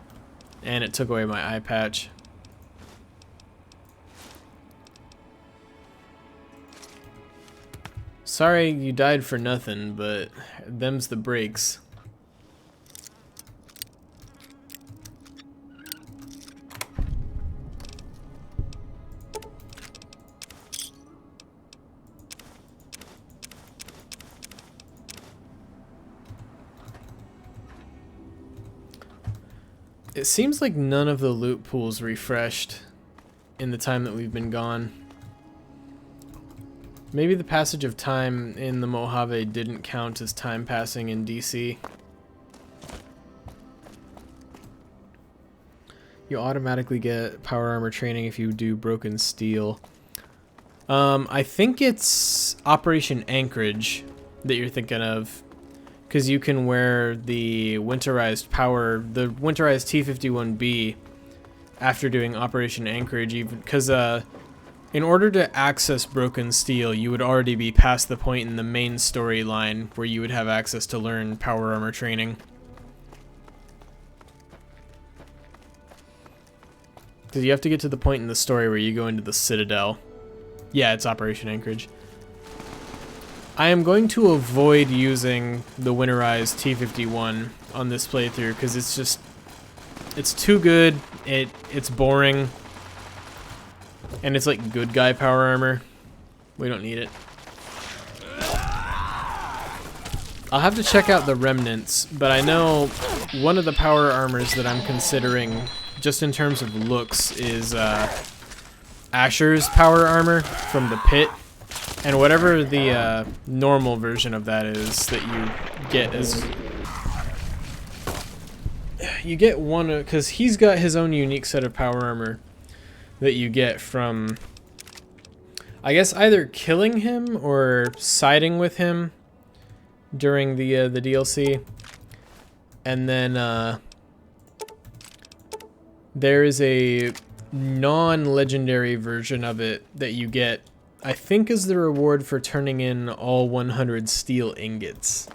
And it took away my eye patch. Sorry you died for nothing, but them's the breaks. It seems like none of the loot pools refreshed in the time that we've been gone. Maybe the passage of time in the Mojave didn't count as time passing in DC. You automatically get power armor training if you do broken steel. I think it's Operation Anchorage that you're thinking of. Because you can wear the winterized T-51B after doing Operation Anchorage, even because in order to access broken steel, you would already be past the point in the main storyline where you would have access to learn power armor training. Because you have to get to the point in the story where you go into the Citadel. Yeah, it's Operation Anchorage. I am going to avoid using the winterized T-51 on this playthrough because it's too good, it's boring, and it's like good guy power armor. We don't need it. I'll have to check out the remnants, but I know one of the power armors that I'm considering, just in terms of looks, is Asher's power armor from the pit. And whatever the normal version of that is that you get is... You get one, because he's got his own unique set of power armor that you get from, I guess, either killing him or siding with him during the DLC. And then there is a non-legendary version of it that you get, I think, is the reward for turning in all 100 steel ingots.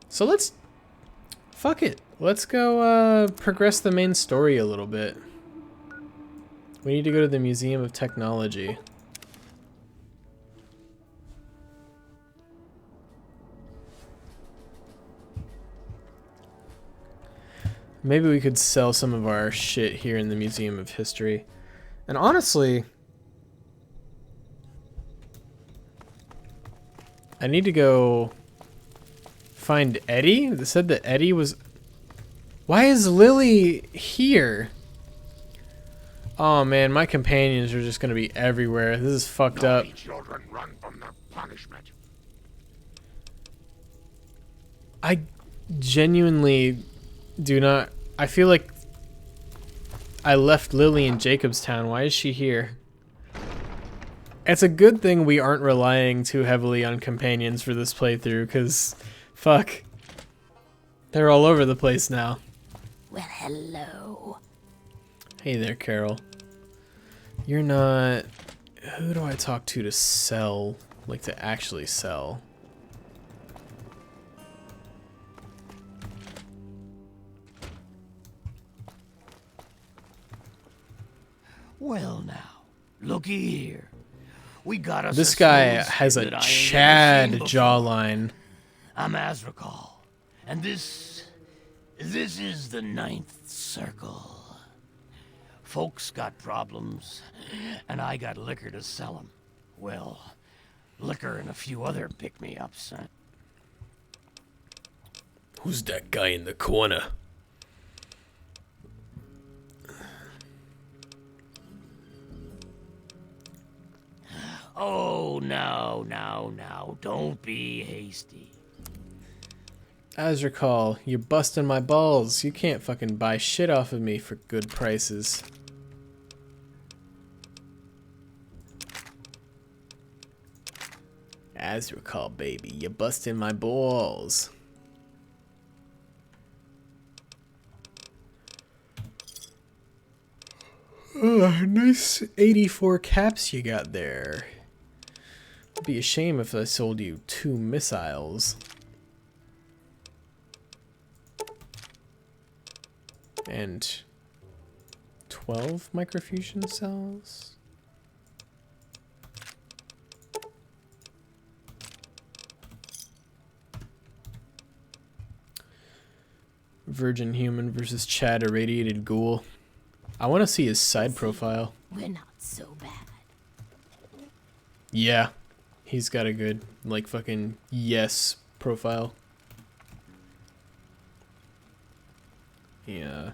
So let's... Fuck it. Let's go progress the main story a little bit. We need to go to the Museum of Technology. Maybe we could sell some of our shit here in the Museum of History. And honestly, I need to go find Eddie. It said that Eddie was... Why is Lily here? Oh man, my companions are just gonna be everywhere. This is fucked up. Children run from the punishment. I genuinely do not... I feel like I left Lily in Jacobstown. Why is she here? It's a good thing we aren't relying too heavily on companions for this playthrough, because, fuck, they're all over the place now. Well, hello. Hey there, Carol. You're not... Who do I talk to sell? Like, to actually sell? Well now, looky here. We got us. This guy has a Chad jawline. I'm Azrakal, and this is the 9th Circle. Folks got problems, and I got liquor to sell them. Well, liquor and a few other pick-me-ups. Who's that guy in the corner? Oh, no, don't be hasty. Azrakal, you're busting my balls. You can't fucking buy shit off of me for good prices. Azrakal, baby. You busting my balls. Nice 84 caps you got there. It'd be a shame if I sold you 2 missiles. And 12 microfusion cells? Virgin human versus Chad irradiated ghoul. I want to see his side profile. We're not so bad. Yeah, he's got a good, like, fucking yes profile. Yeah.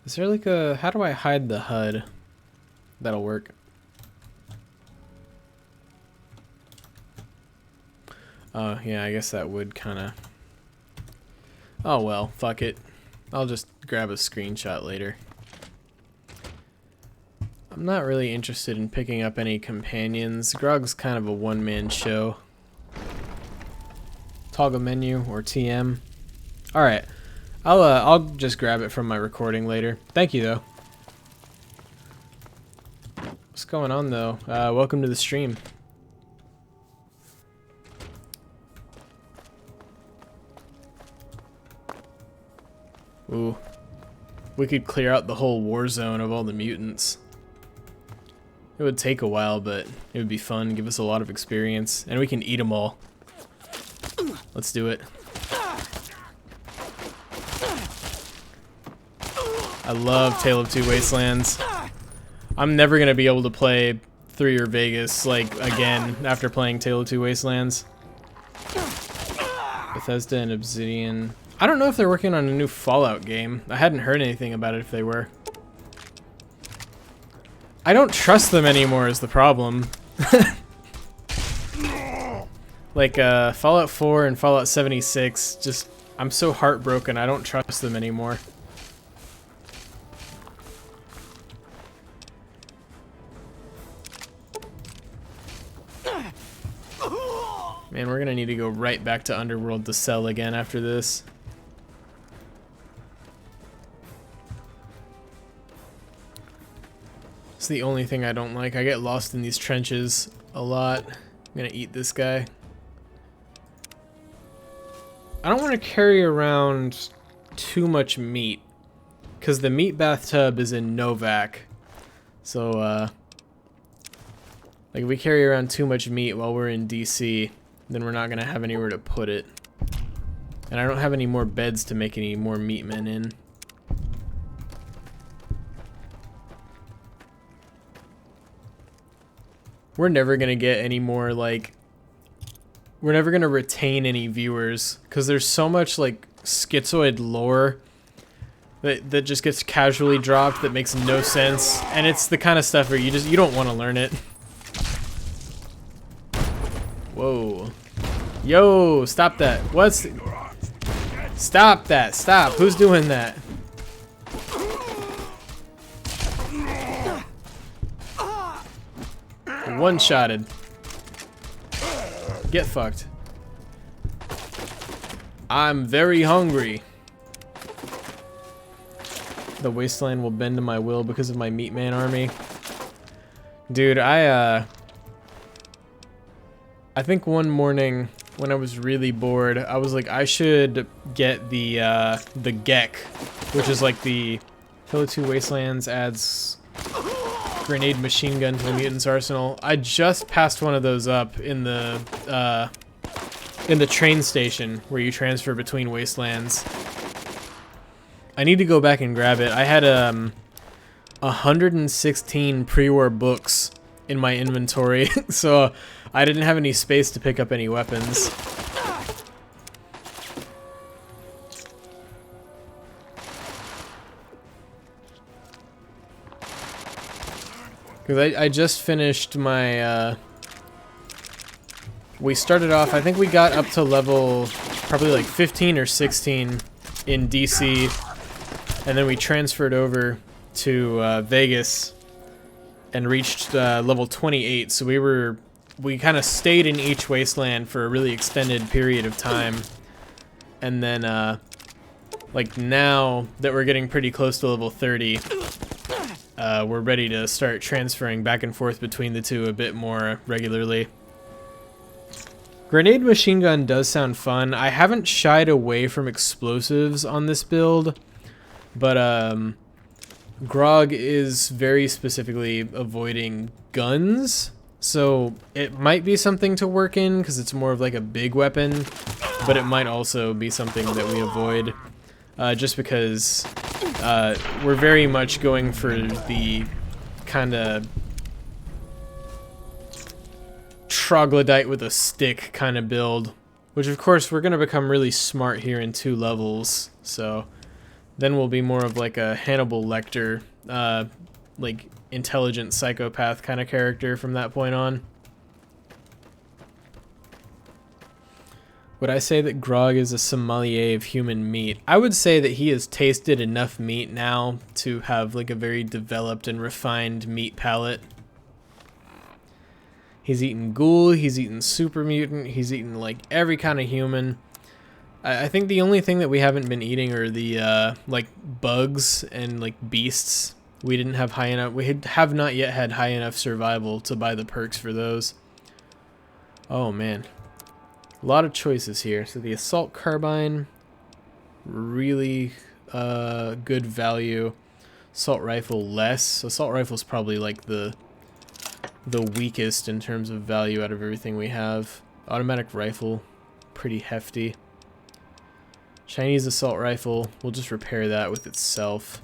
Is there like a... How do I hide the HUD? That'll work. Oh, yeah, I guess that would kind of... Oh, well, fuck it. I'll just grab a screenshot later. I'm not really interested in picking up any companions. Grog's kind of a one-man show. Toggle menu or TM. Alright. I'll just grab it from my recording later. Thank you, though. What's going on, though? Welcome to the stream. Ooh. We could clear out the whole war zone of all the mutants. It would take a while, but it would be fun, give us a lot of experience, and we can eat them all. Let's do it. I love Tale of Two Wastelands. I'm never gonna be able to play 3 or Vegas, like, again, after playing Tale of Two Wastelands. Bethesda and Obsidian. I don't know if they're working on a new Fallout game. I hadn't heard anything about it if they were. I don't trust them anymore is the problem. Like, Fallout 4 and Fallout 76, just, I'm so heartbroken, I don't trust them anymore. Man, we're gonna need to go right back to Underworld to sell again after this. It's the only thing I don't like. I get lost in these trenches a lot. I'm gonna eat this guy. I don't want to carry around too much meat, because the meat bathtub is in Novak. So, like, if we carry around too much meat while we're in DC, then we're not gonna have anywhere to put it. And I don't have any more beds to make any more meat men in. We're never gonna get any more, like, we're never gonna retain any viewers, because there's so much, like, schizoid lore that just gets casually dropped that makes no sense, and it's the kind of stuff where you don't want to learn it. Whoa. Yo, stop that. What's... Stop that. Stop. Who's doing that? One-shotted. Get fucked. I'm very hungry. The wasteland will bend to my will because of my meat man army. Dude, I think one morning when I was really bored, I was like, I should get the Gek, which is like the Tale of Two Wastelands adds grenade machine gun to the mutant's arsenal. I just passed one of those up in the train station where you transfer between wastelands. I need to go back and grab it. I had 116 pre-war books in my inventory, so I didn't have any space to pick up any weapons. Because I just finished my, we started off, I think we got up to level probably like 15 or 16 in DC, and then we transferred over to Vegas and reached level 28, so we were we kind of stayed in each wasteland for a really extended period of time, and then like now that we're getting pretty close to level 30, we're ready to start transferring back and forth between the two a bit more regularly. Grenade machine gun does sound fun. I haven't shied away from explosives on this build, but Grog is very specifically avoiding guns, so it might be something to work in because it's more of like a big weapon, but it might also be something that we avoid just because we're very much going for the kind of troglodyte with a stick kind of build, which of course we're going to become really smart here in 2 levels, so then we'll be more of like a Hannibal Lecter, like intelligent psychopath kind of character from that point on. Would I say that Grog is a sommelier of human meat? I would say that he has tasted enough meat now to have like a very developed and refined meat palate. He's eaten ghoul, he's eaten super mutant, he's eaten like every kind of human. I think the only thing that we haven't been eating are the like bugs and like beasts. We didn't have high enough, we have not yet had high enough survival to buy the perks for those. Oh man. A lot of choices here. So the assault carbine, really good value. Assault rifle less. Assault rifle's probably like the weakest in terms of value out of everything we have. Automatic rifle, pretty hefty. Chinese assault rifle, we'll just repair that with itself.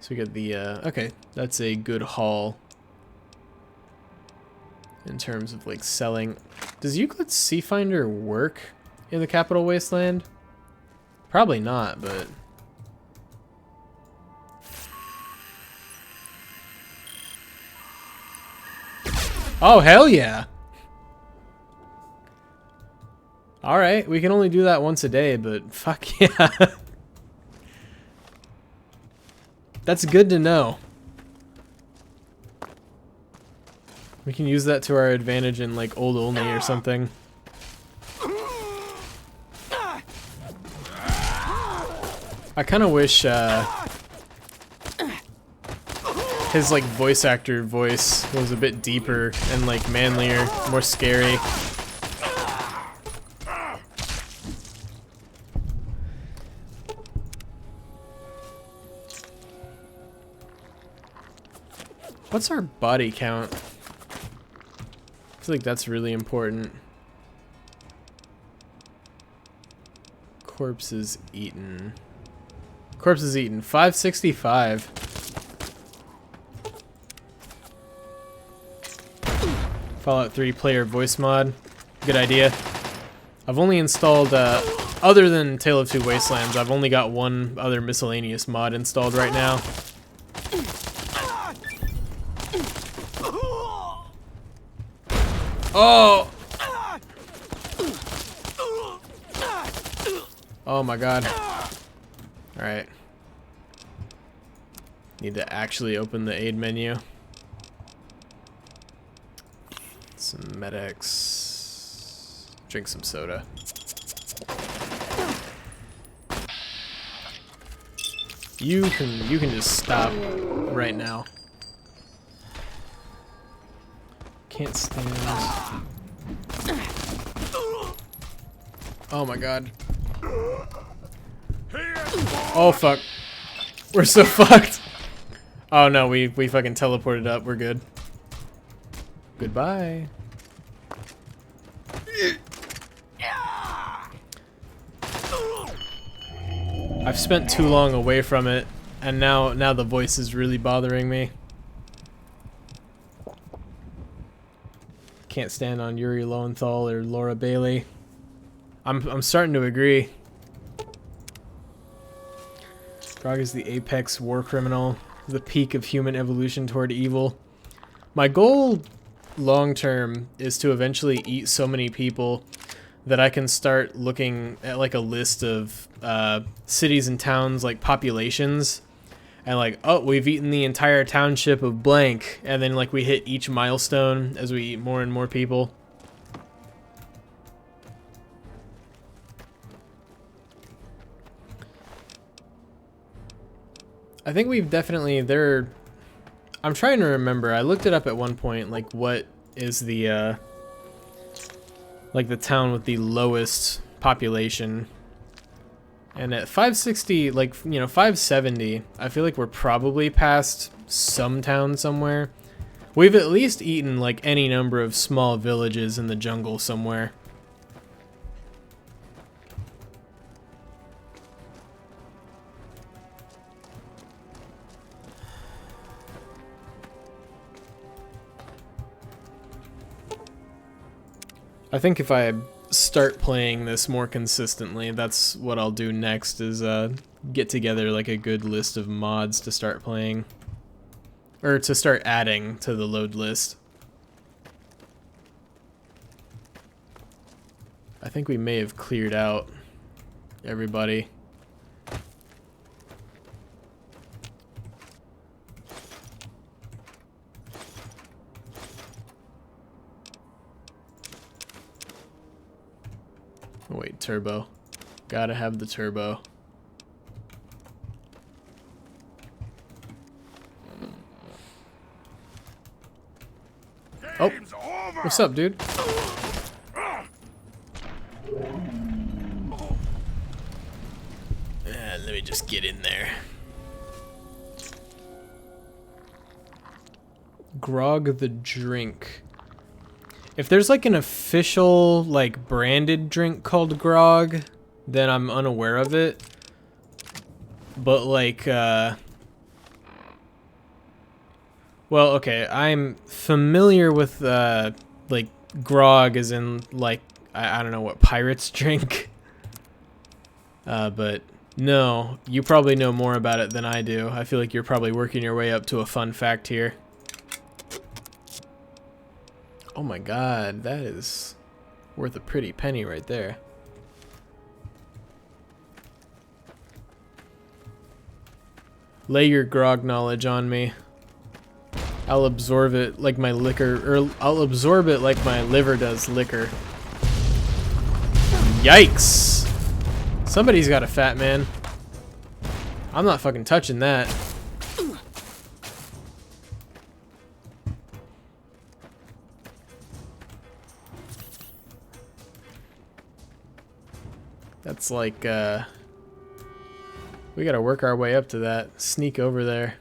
So we get the, okay, that's a good haul in terms of like selling. Does Euclid's Sea Finder work in the Capital Wasteland? Probably not, but... Oh, hell yeah! Alright, we can only do that once a day, but fuck yeah. That's good to know. We can use that to our advantage in like Old Olney or something. I kind of wish his like voice actor voice was a bit deeper and like manlier, more scary. What's our body count? I feel like that's really important. Corpses eaten. Corpses eaten. 565. Fallout 3 player voice mod. Good idea. I've only installed, other than Tale of Two Wastelands, I've only got one other miscellaneous mod installed right now. Oh! Oh my god. Alright. Need to actually open the aid menu. Some medics. Drink some soda. You can just stop right now. Can't stand. Oh my god. Oh fuck. We're so fucked. Oh no, we fucking teleported up. We're good. Goodbye. I've spent too long away from it, and now the voice is really bothering me. Can't stand on Yuri Lowenthal or Laura Bailey. I'm starting to agree. Grog is the apex war criminal, the peak of human evolution toward evil. My goal long term is to eventually eat so many people that I can start looking at like a list of cities and towns, like populations, and like, oh, we've eaten the entire township of blank, and then like we hit each milestone as we eat more and more people. I think we've definitely I'm trying to remember. I looked it up at one point, like what is the like the town with the lowest population. And at 560, like, you know, 570, I feel like we're probably past some town somewhere. We've at least eaten, like, any number of small villages in the jungle somewhere. I think if I start playing this more consistently, that's what I'll do next, is get together like a good list of mods to start playing, or to start adding to the load list. I think we may have cleared out everybody. Oh, wait, turbo. Gotta have the turbo. Oh, what's up, dude? Let me just get in there. Grog the drink. If there's like an official, like, branded drink called Grog, then I'm unaware of it. But like, well, okay, I'm familiar with, like, grog as in, like, I don't know what pirates drink. But no, you probably know more about it than I do. I feel like you're probably working your way up to a fun fact here. Oh my god, that is worth a pretty penny right there. Lay your grog knowledge on me. I'll absorb it like my liquor, or I'll absorb it like my liver does liquor. Yikes! Somebody's got a fat man. I'm not fucking touching that. That's like, we gotta work our way up to that. Sneak over there.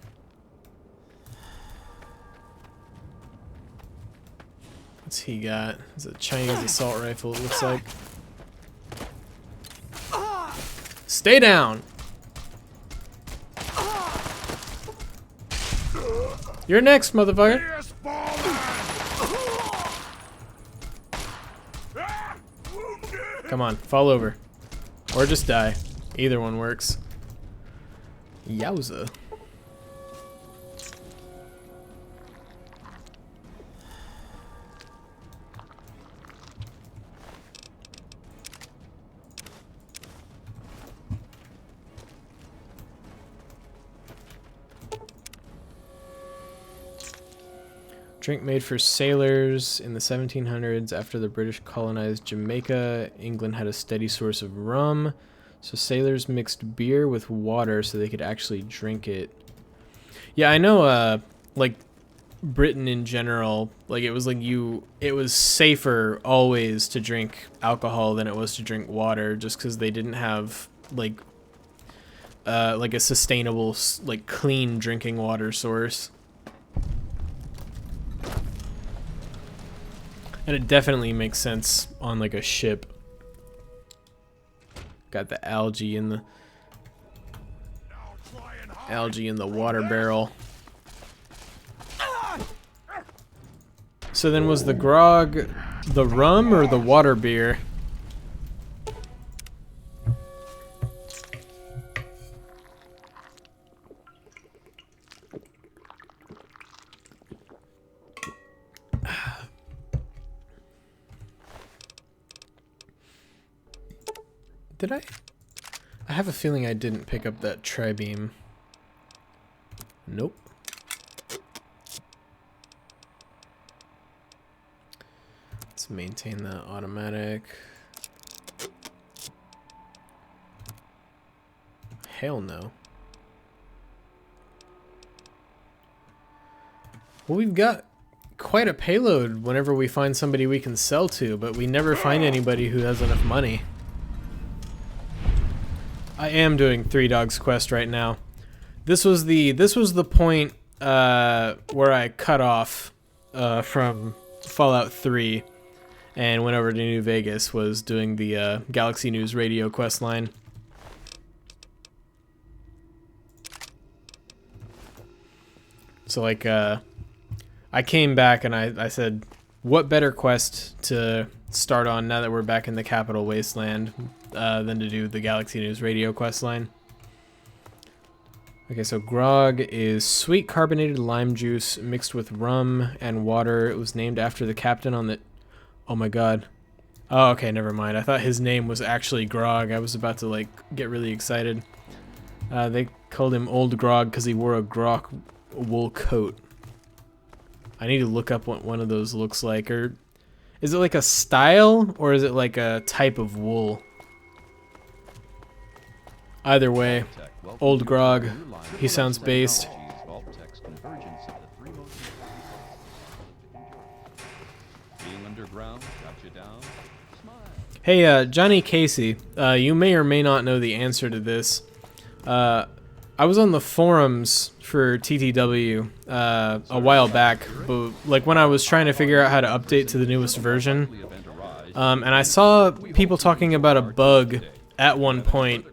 What's he got? It's a Chinese assault rifle, it looks like. Stay down! You're next, motherfucker! Come on, fall over. Or just die. Either one works. Yowza. Drink made for sailors in the 1700s. After the British colonized Jamaica, England had a steady source of rum. So sailors mixed beer with water so they could actually drink it. Yeah, I know, like, Britain in general, like, it was like it was safer always to drink alcohol than it was to drink water, just because they didn't have, like a sustainable, like, clean drinking water source. And it definitely makes sense on, like, a ship. Got the algae in the water barrel. So then was the grog the rum or the water beer? Did I have a feeling I didn't pick up that tri-beam. Nope. Let's maintain that automatic. Hell no. Well, we've got quite a payload whenever we find somebody we can sell to, but we never find anybody who has enough money. I am doing Three Dogs Quest right now. This was the point where I cut off from Fallout 3 and went over to New Vegas, was doing the Galaxy News radio quest line. So like I came back and I said, what better quest to start on now that we're back in the Capital Wasteland than to do the Galaxy News radio quest line. Okay, so Grog is sweet carbonated lime juice mixed with rum and water. It was named after the captain on the... Oh my god. Oh, okay, never mind. I thought his name was actually Grog. I was about to, like, get really excited. They called him Old Grog because he wore a Grog wool coat. I need to look up what one of those looks like. Or is it like a style or is it like a type of wool? Either way, Old Grog, he sounds based. Hey, Johnny Casey, you may or may not know the answer to this. I was on the forums for TTW a while back, but like when I was trying to figure out how to update to the newest version, and I saw people talking about a bug at one point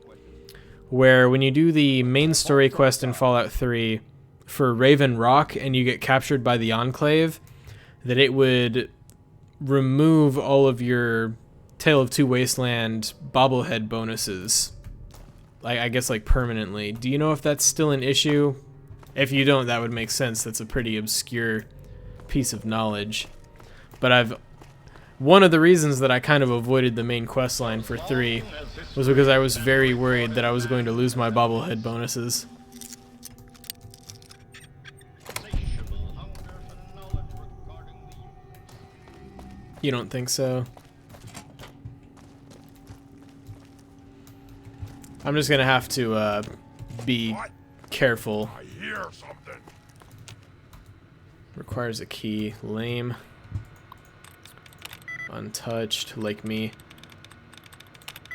where when you do the main story quest in Fallout 3 for Raven Rock and you get captured by the Enclave, that it would remove all of your Tale of Two Wasteland bobblehead bonuses. Like, I guess like permanently. Do you know if that's still an issue? If you don't, that would make sense. That's a pretty obscure piece of knowledge. But one of the reasons that I kind of avoided the main quest line for 3 was because I was very worried that I was going to lose my bobblehead bonuses. You don't think so? I'm just gonna have to be careful. I hear something. Requires a key. Lame. Untouched, like me.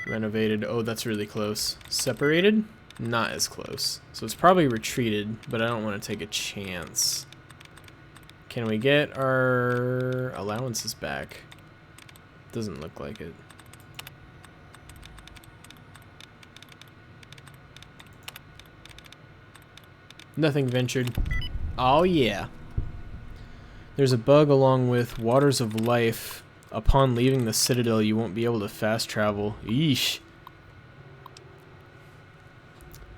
Renovated. Oh, that's really close. Separated? Not as close. So it's probably retreated, but I don't want to take a chance. Can we get our allowances back? Doesn't look like it. Nothing ventured. Oh yeah. There's a bug along with Waters of Life. Upon leaving the Citadel, you won't be able to fast travel. Yeesh.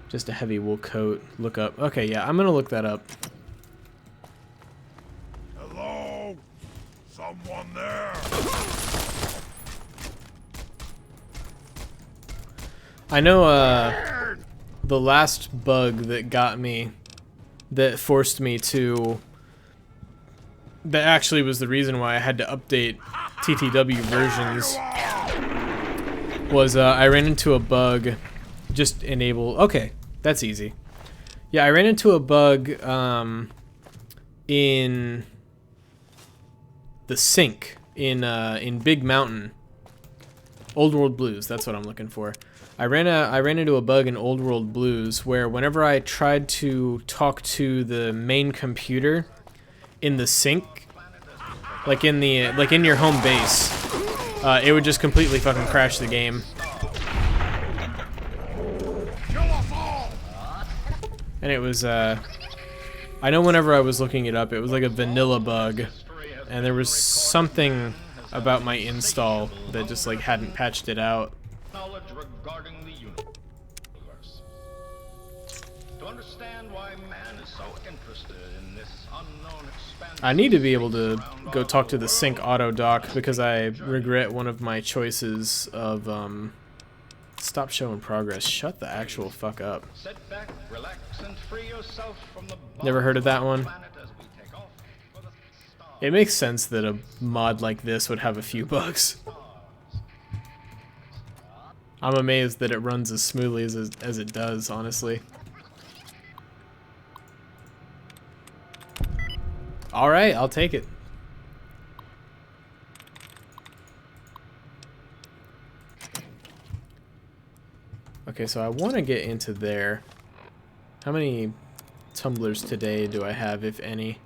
Just a heavy wool coat. Look up. Okay, yeah, I'm gonna look that up. Hello? Someone there? I know, the last bug that got me, that forced me to... That actually was the reason why I had to update TTW versions, was I ran into a bug, just enable... Okay, that's easy. Yeah, I ran into a bug in the sink in Big Mountain. Old World Blues, that's what I'm looking for. I ran into a bug in Old World Blues where whenever I tried to talk to the main computer in the sink, like in your home base, it would just completely fucking crash the game. And it was I know whenever I was looking it up, it was like a vanilla bug, and there was something about my install that just like hadn't patched it out. Regarding the universe. To understand why man is so interested in this unknown expanse. I need to be able to go talk to the sync auto doc because I regret one of my choices of Stop showing progress. Shut the actual fuck up. Sit back, relax, and free yourself from the Never heard of that one? It makes sense that a mod like this would have a few bugs. I'm amazed that it runs as smoothly as it does, honestly. Alright, I'll take it. Okay, so I want to get into there. How many tumblers today do I have, if any?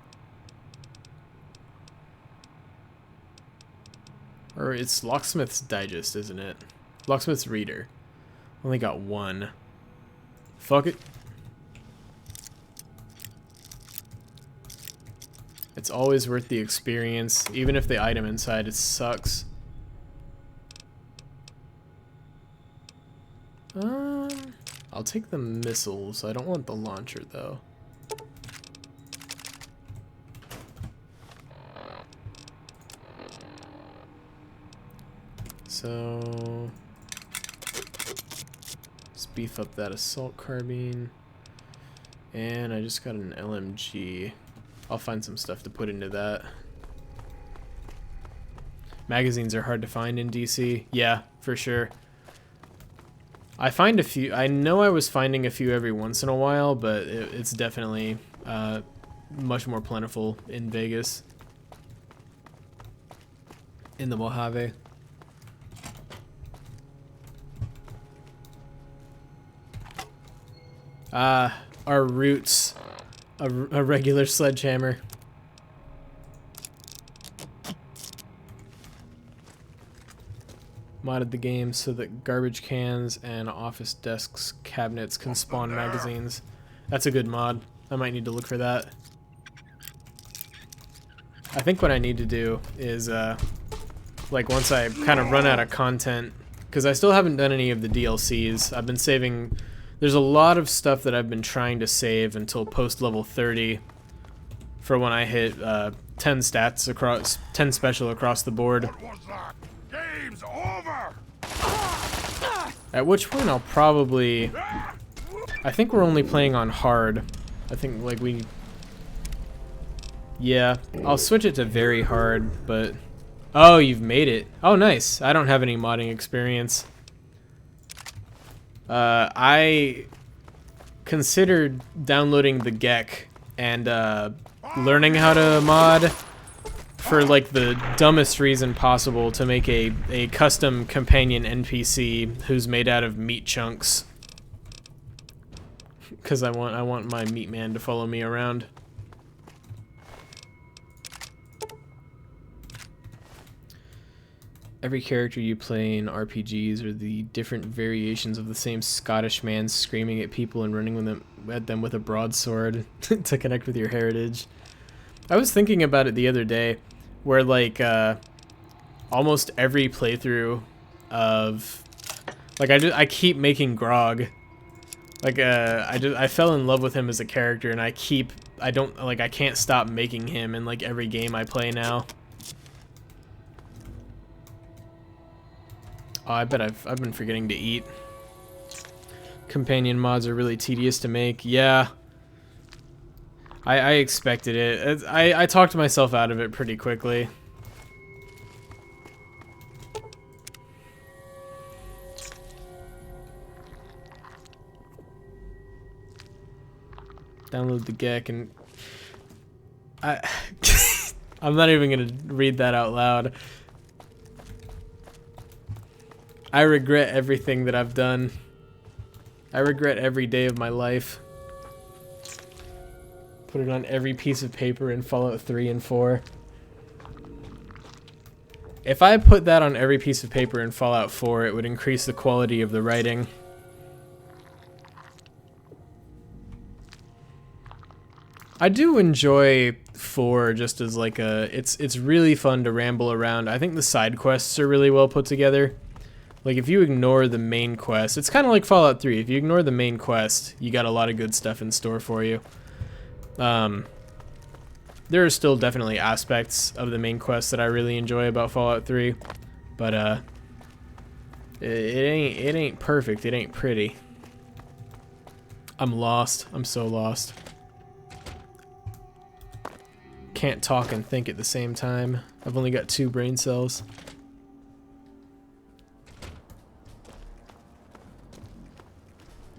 Or it's Locksmith's Digest, isn't it? Locksmith's Reader. Only got one. Fuck it. It's always worth the experience, even if the item inside it sucks. I'll take the missiles. I don't want the launcher though. So let's beef up that assault carbine. And I just got an LMG. I'll find some stuff to put into that. Magazines are hard to find in DC. Yeah, for sure. I find a few. I know I was finding a few every once in a while, but it's definitely much more plentiful in Vegas. In the Mojave. Our roots. A regular sledgehammer. Modded the game so that garbage cans and office desks cabinets can spawn magazines. That's a good mod. I might need to look for that. I think what I need to do is like once I kind of run out of content, because I still haven't done any of the DLCs. I've been saving. There's a lot of stuff that I've been trying to save until post level 30 for when I hit 10 stats across 10 special across the board. Game's over. At which point I'll probably, I think we're only playing on hard. I think like yeah, I'll switch it to very hard, but oh, you've made it. Oh, nice. I don't have any modding experience. I considered downloading the GEC and learning how to mod for like the dumbest reason possible, to make a custom companion NPC who's made out of meat chunks. Because I want my meat man to follow me around. Every character you play in RPGs are the different variations of the same Scottish man screaming at people and running at them with a broadsword to connect with your heritage. I was thinking about it the other day, where like almost every playthrough of like I keep making Grog. Like I fell in love with him as a character, and I can't stop making him in like every game I play now. Oh, I bet I've been forgetting to eat. Companion mods are really tedious to make. Yeah. I expected it. I talked myself out of it pretty quickly. Download the GEC and I'm not even gonna read that out loud. I regret everything that I've done. I regret every day of my life. Put it on every piece of paper in Fallout 3 and 4. If I put that on every piece of paper in Fallout 4, it would increase the quality of the writing. I do enjoy 4 just as like it's really fun to ramble around. I think the side quests are really well put together. Like if you ignore the main quest, it's kind of like Fallout 3. If you ignore the main quest, you got a lot of good stuff in store for you. There are still definitely aspects of the main quest that I really enjoy about Fallout 3, but It ain't perfect. It ain't pretty. I'm lost. I'm so lost. Can't talk and think at the same time. I've only got 2 brain cells.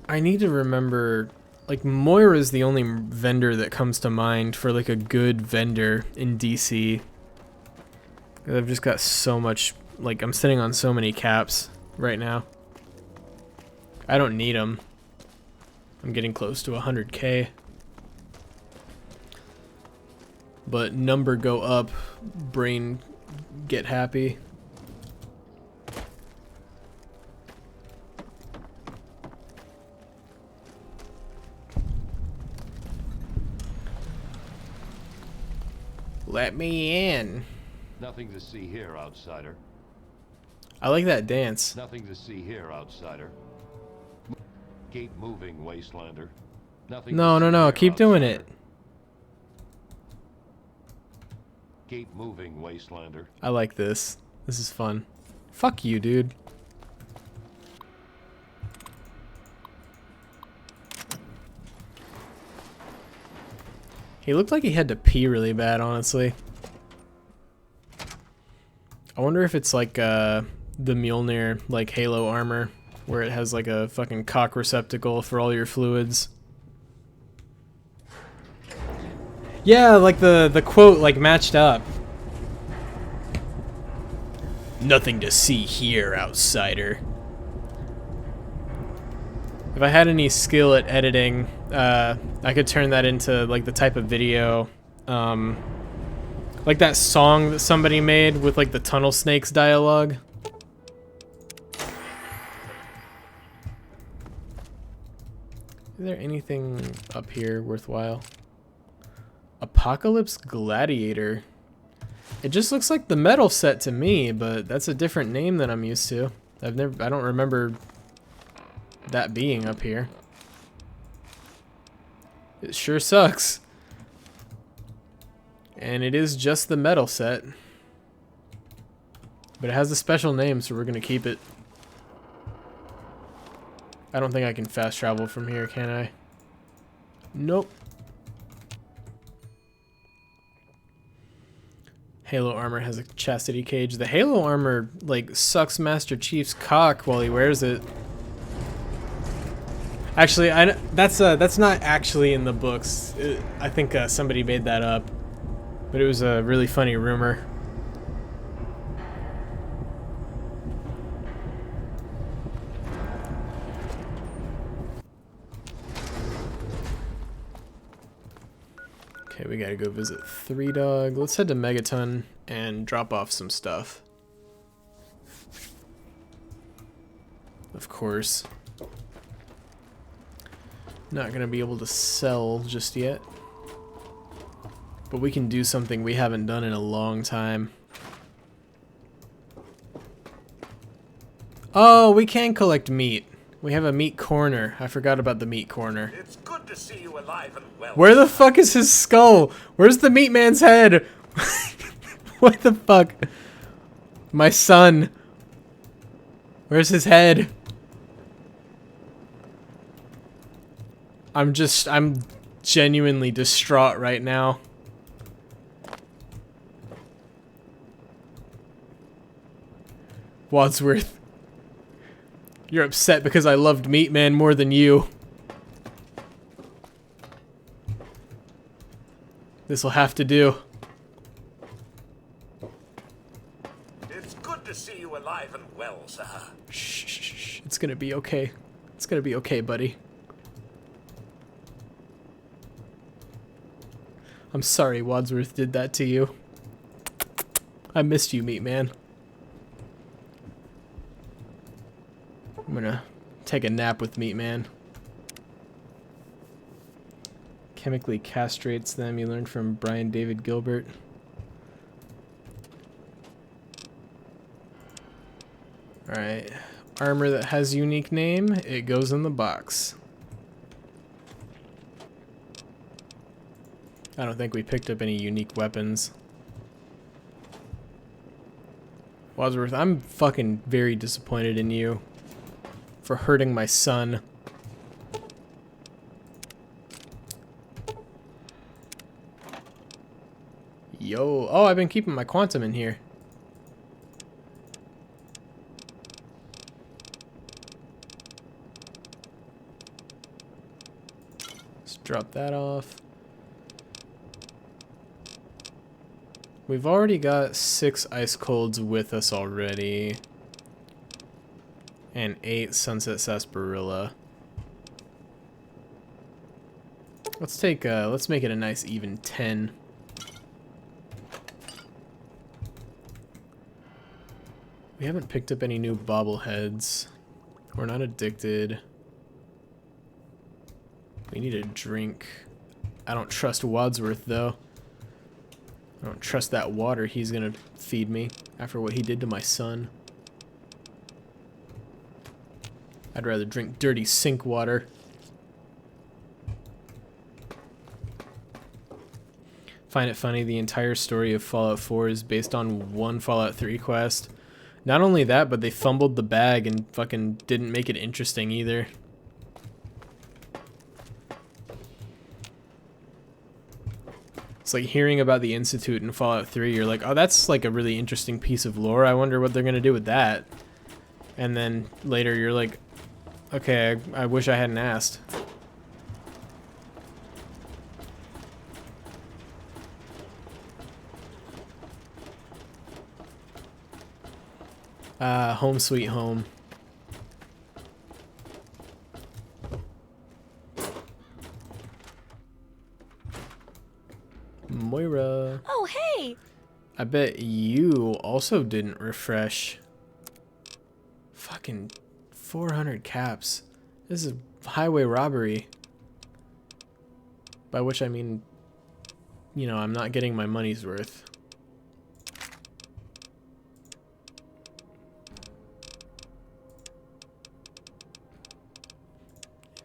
I need to remember, like, Moira's the only vendor that comes to mind for like a good vendor in DC. I've just got so much, like, I'm sitting on so many caps right now. I don't need them. I'm getting close to 100K. But number go up, brain get happy. Let me in. Nothing to see here, outsider. I like that dance. Nothing to see here, outsider. Keep moving, wastelander. Nothing. No, keep doing it. Keep moving, wastelander. I like this. This is fun. Fuck you, dude. He looked like he had to pee really bad, honestly. I wonder if it's like the Mjolnir, like, Halo armor, where it has like a fucking cock receptacle for all your fluids. Yeah, like the quote like matched up. Nothing to see here, outsider. If I had any skill at editing, I could turn that into like the type of video, like that song that somebody made with like the tunnel snakes dialogue. Is there anything up here worthwhile? Apocalypse Gladiator. It just looks like the metal set to me, but that's a different name than I'm used to. I don't remember that being up here. It sure sucks. And it is just the metal set. But it has a special name, so we're gonna keep it. I don't think I can fast travel from here, can I? Nope. Halo armor has a chastity cage. The Halo armor, like, sucks Master Chief's cock while he wears it. Actually, that's not actually in the books. I think somebody made that up. But it was a really funny rumor. Okay, we gotta go visit Three Dog. Let's head to Megaton and drop off some stuff. Of course. Not gonna be able to sell just yet. But we can do something we haven't done in a long time. Oh, we can collect meat. We have a meat corner. I forgot about the meat corner. It's good to see you alive and well. Where the fuck is his skull? Where's the meat man's head? What the fuck? My son. Where's his head? I'm genuinely distraught right now. Wadsworth. You're upset because I loved Meat Man more than you. This'll have to do. It's good to see you alive and well, sir. Shh. It's gonna be okay. It's gonna be okay, buddy. I'm sorry Wadsworth did that to you. I missed you, Meat Man. I'm gonna take a nap with Meat Man. Chemically castrates them. You learned from Brian David Gilbert. Alright. Armor that has unique name. It goes in the box. I don't think we picked up any unique weapons. Wadsworth, I'm fucking very disappointed in you for hurting my son. Yo, oh, I've been keeping my quantum in here. Let's drop that off. We've already got 6 ice colds with us already. And 8 sunset sarsaparilla. Let's make it a nice even 10. We haven't picked up any new bobbleheads. We're not addicted. We need a drink. I don't trust Wadsworth though. I don't trust that water he's gonna feed me after what he did to my son. I'd rather drink dirty sink water. Find it funny, the entire story of Fallout 4 is based on one Fallout 3 quest. Not only that, but they fumbled the bag and fucking didn't make it interesting either. It's like hearing about the Institute in Fallout 3, you're like, oh, that's like a really interesting piece of lore. I wonder what they're gonna do with that. And then later you're like, okay, I wish I hadn't asked. Home sweet home. Moira. Oh, hey! I bet you also didn't refresh. Fucking 400 caps. This is highway robbery. By which I mean, you know, I'm not getting my money's worth.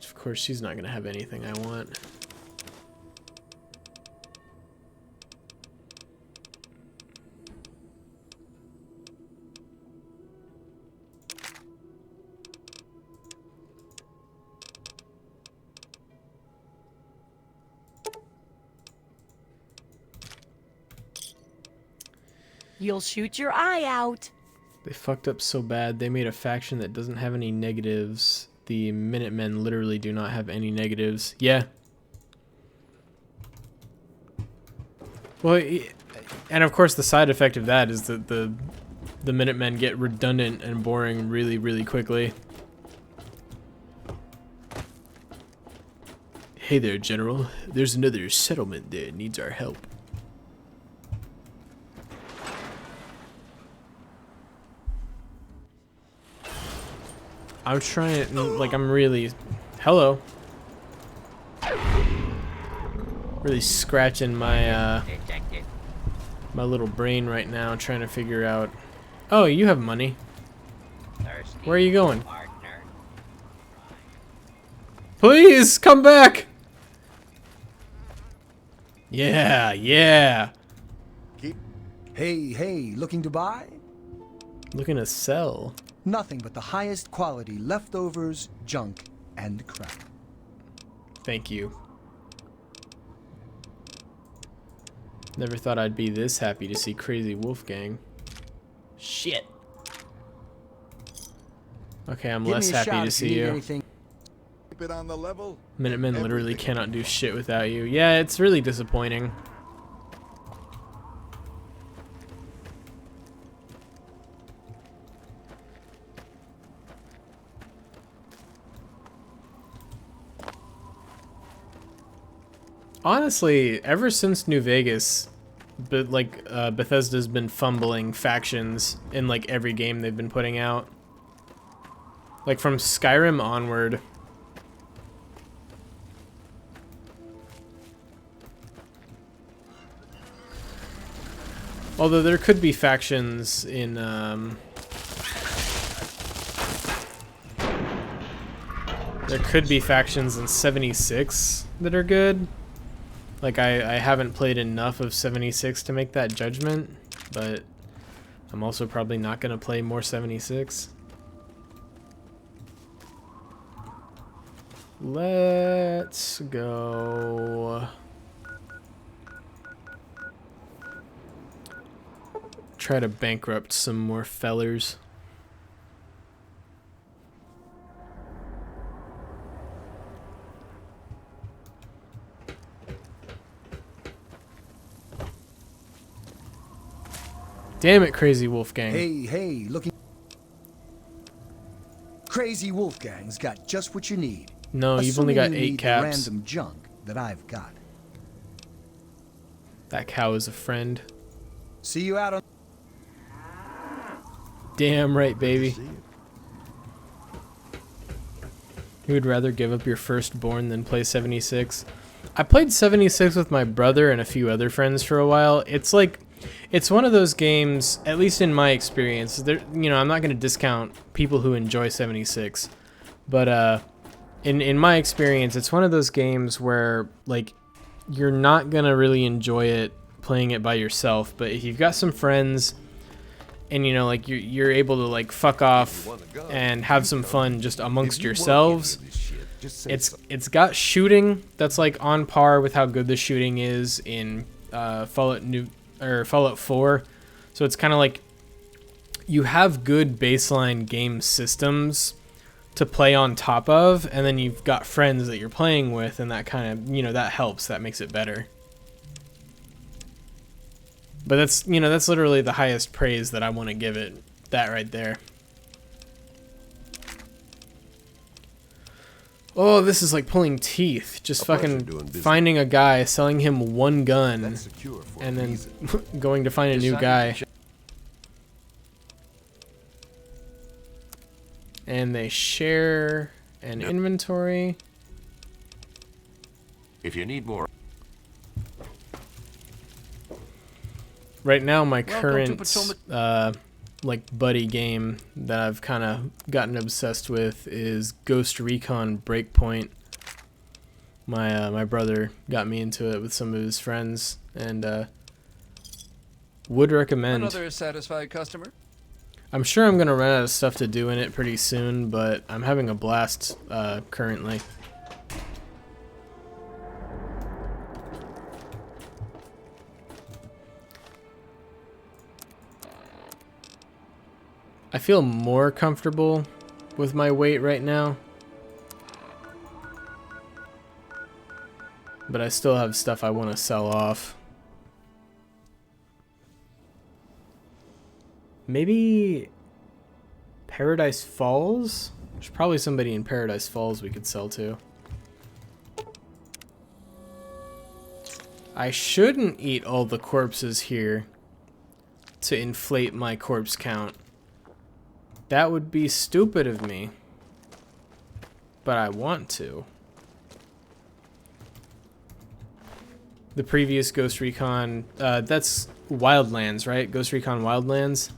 Of course, she's not gonna have anything I want. You'll shoot your eye out. They fucked up so bad, they made a faction that doesn't have any negatives. The Minutemen literally do not have any negatives. Yeah. Well, and of course the side effect of that is that the Minutemen get redundant and boring really, really quickly. Hey there, General. There's another settlement that needs our help. I'm trying, like, I'm really, hello. Really scratching my, my little brain right now, trying to figure out. Oh, you have money. Where are you going? Please, come back! Yeah, yeah. Hey, looking to buy? Looking to sell. Nothing but the highest quality leftovers, junk, and crap. Thank you. Never thought I'd be this happy to see Crazy Wolfgang. Shit. Okay, I'm less happy to see you. Keep it on the level. Minutemen literally cannot do shit without you. Yeah, it's really disappointing. Honestly, ever since New Vegas, but like Bethesda's been fumbling factions in like every game they've been putting out. Like from Skyrim onward. Although there could be factions in there could be factions in 76 that are good. Like, I haven't played enough of 76 to make that judgment, but I'm also probably not going to play more 76. Let's go. Try to bankrupt some more fellers. Damn it, Crazy Wolfgang. Hey, looking. Crazy Wolfgang's got just what you need. No, you've only got Assuming you 8 need the caps. random junk that I've got. That cow is a friend. See you out on. Damn right, baby. You would rather give up your firstborn than play 76? I played 76 with my brother and a few other friends for a while. It's like, it's one of those games, at least in my experience, there, you know, I'm not going to discount people who enjoy 76, but in my experience, it's one of those games where, like, you're not going to really enjoy it playing it by yourself, but if you've got some friends and, you know, like, you're able to, like, fuck off and have some fun just amongst yourselves, it's got shooting that's, like, on par with how good the shooting is in Fallout 4. So it's kind of like you have good baseline game systems to play on top of, and then you've got friends that you're playing with, and that kind of, you know, that helps, that makes it better. But that's, you know, that's literally the highest praise that I want to give it, that right there. Oh, this is like pulling teeth. Just fucking finding a guy, selling him one gun, and then going to find a new guy. And they share an inventory. If you need more. Right now, my current like buddy game that I've kind of gotten obsessed with is Ghost Recon Breakpoint. My brother got me into it with some of his friends, and would recommend. Another satisfied customer. I'm sure I'm gonna run out of stuff to do in it pretty soon, but I'm having a blast currently. I feel more comfortable with my weight right now, but I still have stuff I want to sell off. Maybe Paradise Falls? There's probably somebody in Paradise Falls we could sell to. I shouldn't eat all the corpses here to inflate my corpse count. That would be stupid of me. But I want to. The previous Ghost Recon, that's Wildlands, right? Ghost Recon Wildlands.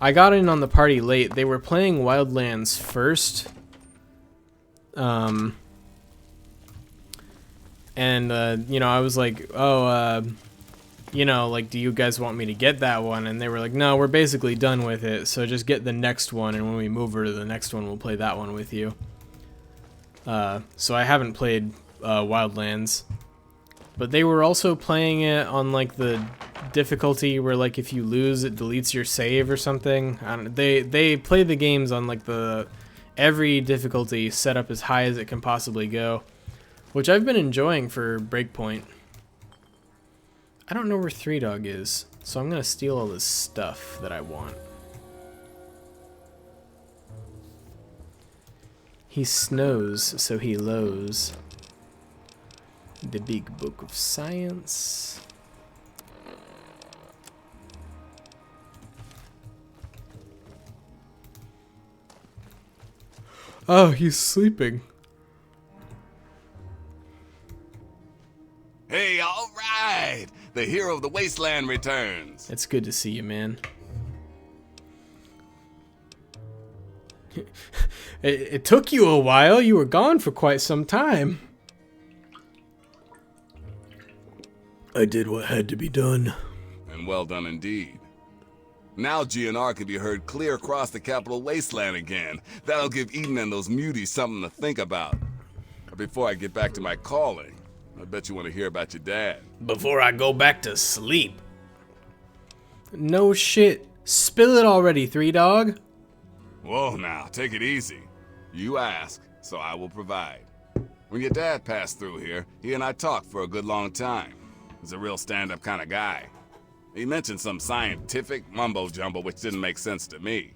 I got in on the party late. They were playing Wildlands first. And, you know, I was like, oh, you know, like, do you guys want me to get that one? And they were like, no, we're basically done with it, so just get the next one, and when we move over to the next one, we'll play that one with you. So I haven't played Wildlands. But they were also playing it on, like, the difficulty where, like, if you lose, it deletes your save or something. I don't, they play the games on, like, every difficulty set up as high as it can possibly go, which I've been enjoying for Breakpoint. I don't know where 3Dog is, so I'm gonna steal all this stuff that I want. He snows, so he lows. The big book of science. Oh, he's sleeping. Hey, all right! The hero of the wasteland returns. It's good to see you, man. It took you a while. You were gone for quite some time. I did what had to be done. and well done indeed. Now GNR can be heard clear across the capital wasteland again. That'll give Eden and those muties something to think about. But before I get back to my calling, I bet you want to hear about your dad. Before I go back to sleep. No shit. Spill it already, Three Dog. Whoa now, take it easy. You ask, so I will provide. When your dad passed through here, he and I talked for a good long time. He's a real stand-up kind of guy. He mentioned some scientific mumbo-jumbo which didn't make sense to me.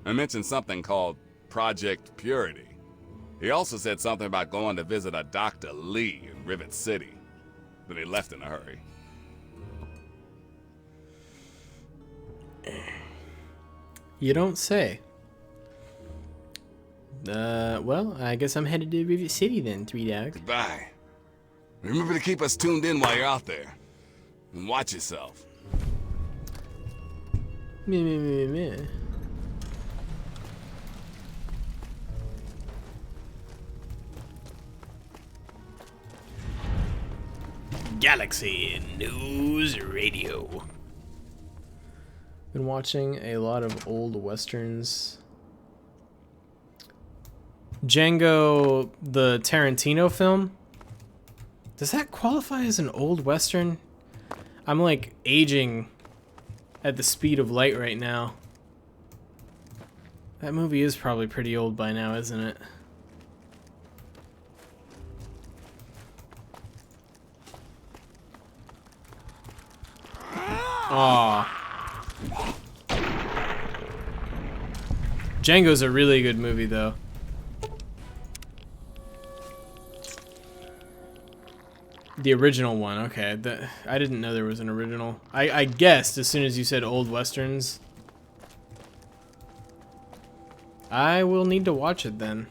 I mentioned something called Project Purity. He also said something about going to visit a Dr. Lee in Rivet City. Then he left in a hurry. You don't say. Well, I guess I'm headed to Rivet City then, Three Dog. Goodbye. Remember to keep us tuned in while you're out there. And watch yourself. Meh. Galaxy News Radio. Been watching a lot of old westerns. Django, the Tarantino film. Does that qualify as an old western? I'm like aging at the speed of light right now. That movie is probably pretty old by now, isn't it? Aww. Django's a really good movie, though. The original one, okay. I didn't know there was an original. I guessed as soon as you said old westerns. I will need to watch it then.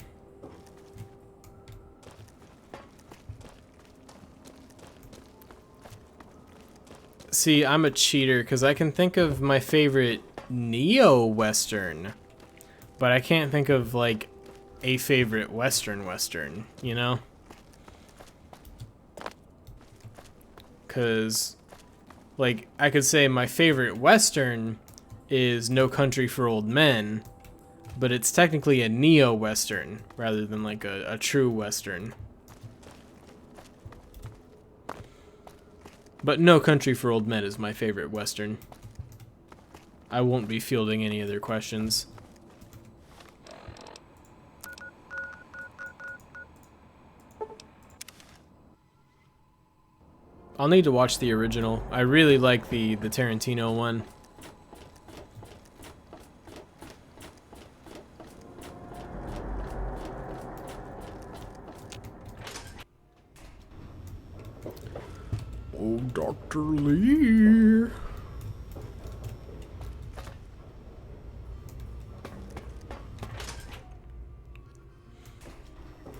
See, I'm a cheater because I can think of my favorite neo-western, but I can't think of like a favorite western, you know? Because, like, I could say my favorite western is No Country for Old Men, but it's technically a neo-western rather than like a true western. But No Country for Old Men is my favorite western. I won't be fielding any other questions. I'll need to watch the original. I really like the Tarantino one. Oh, Dr. Lee.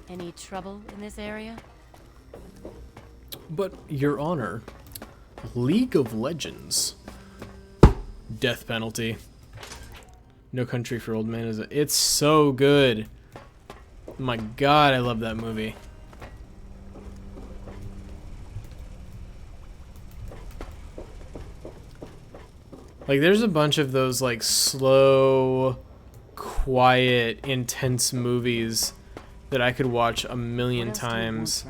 Any trouble in this area? But, Your Honor, League of Legends. Death penalty. No Country for Old Men it's so good. My God, I love that movie. Like, there's a bunch of those, like, slow, quiet, intense movies that I could watch a million times.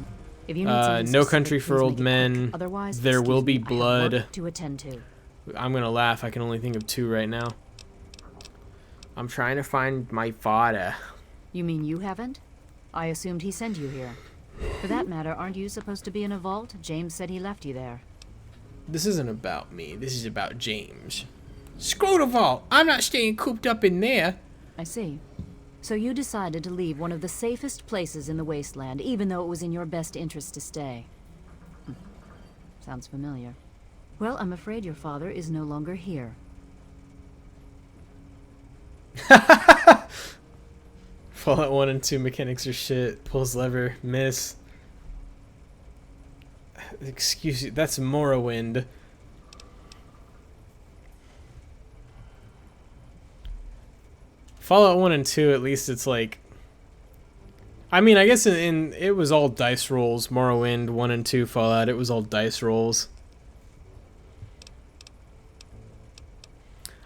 No Country for Old Men, There Will Be Blood. To attend to. I'm gonna laugh, I can only think of two right now. I'm trying to find my father. You mean you haven't? I assumed he sent you here. For that matter, aren't you supposed to be in a vault? James said he left you there. This isn't about me, this is about James. Screw the vault! I'm not staying cooped up in there! I see. So you decided to leave one of the safest places in the wasteland, even though it was in your best interest to stay. Sounds familiar. Well, I'm afraid your father is no longer here. Fallout 1 and 2 mechanics are shit. Pulls lever, miss. Excuse you, that's Morrowind. Fallout 1 and 2, at least it's like... I mean, I guess it was all dice rolls. Morrowind, 1 and 2, Fallout, it was all dice rolls.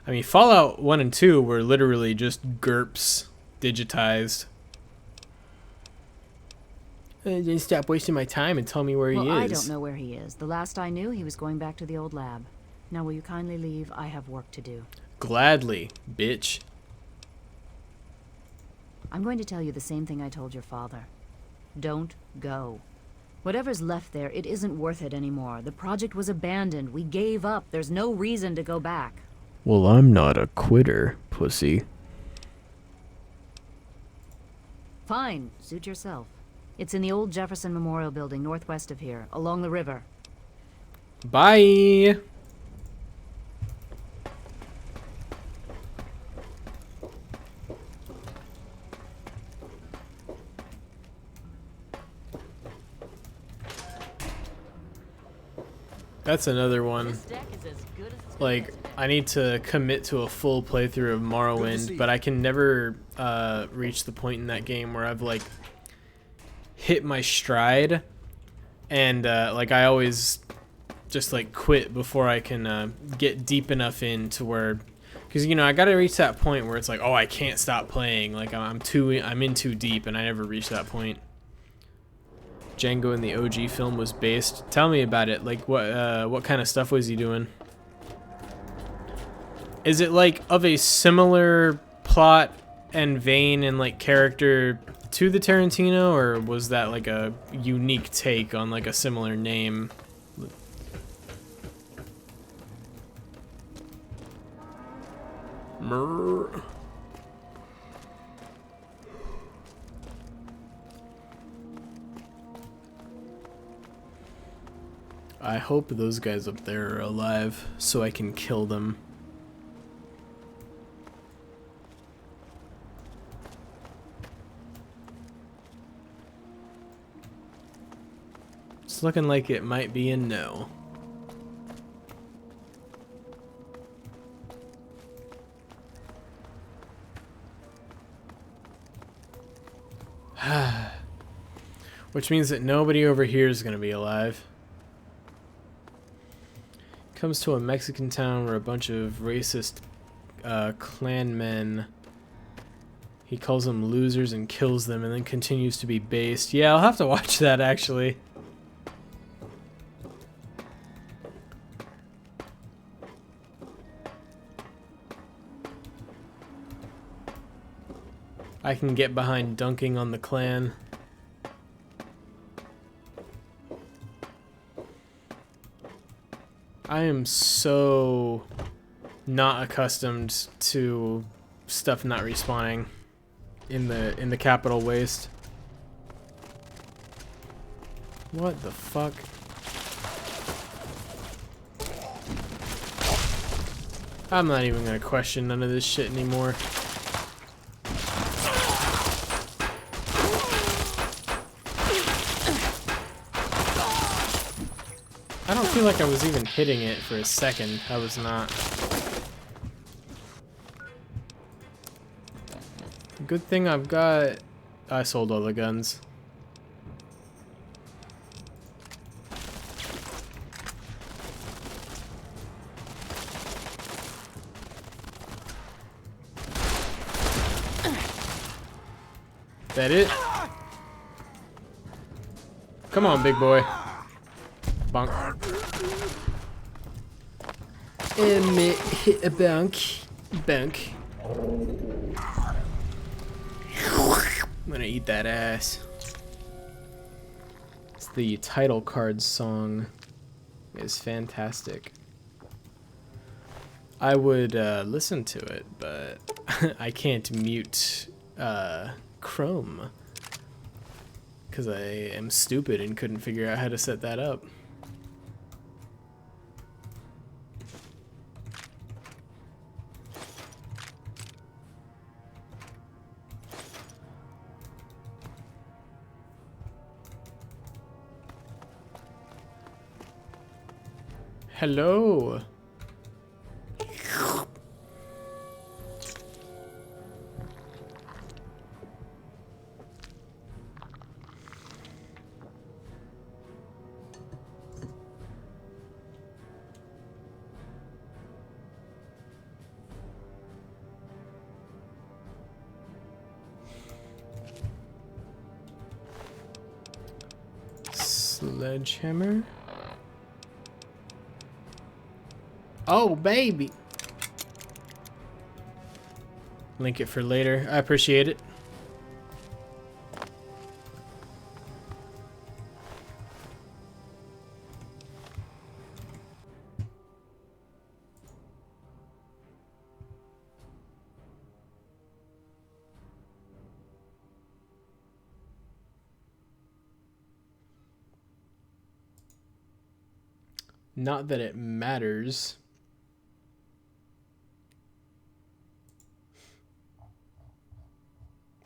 I mean, Fallout 1 and 2 were literally just GURPS digitized. Just stop wasting my time and tell me where he is. I don't know where he is. The last I knew, he was going back to the old lab. Now, will you kindly leave? I have work to do. Gladly, bitch. I'm going to tell you the same thing I told your father. Don't go. Whatever's left there, it isn't worth it anymore. The project was abandoned. We gave up. There's no reason to go back. Well, I'm not a quitter, pussy. Fine. Suit yourself. It's in the old Jefferson Memorial Building northwest of here, along the river. Bye! That's another one. Like, I need to commit to a full playthrough of Morrowind, but I can never reach the point in that game where I've, like, hit my stride, and, like, I always just, like, quit before I can get deep enough in to where... Because, you know, I gotta reach that point where it's like, oh, I can't stop playing. Like, I'm in too deep, and I never reach that point. Django in the OG film was based. Tell me about it. Like, what kind of stuff was he doing? Is it like of a similar plot and vein and like character to the Tarantino, or was that like a unique take on like a similar name? Murr. I hope those guys up there are alive so I can kill them. It's looking like it might be a no. Which means that nobody over here is going to be alive. Comes to a Mexican town where a bunch of racist clan men, he calls them losers and kills them, and then continues to be based. Yeah, I'll have to watch that actually. I can get behind dunking on the clan. I am so not accustomed to stuff not respawning in the capital waste. What the fuck? I'm not even gonna question none of this shit anymore. I don't feel like I was even hitting it for a second. I was not. Good thing I've got... I sold all the guns. That it? Come on, big boy. Bonk. Hit a bonk. Bonk. I'm gonna eat that ass. It's the title card song. It's fantastic. I would listen to it, but I can't mute Chrome because I am stupid and couldn't figure out how to set that up. Hello. Sledgehammer. Oh, baby. Link it for later. I appreciate it. Not that it matters.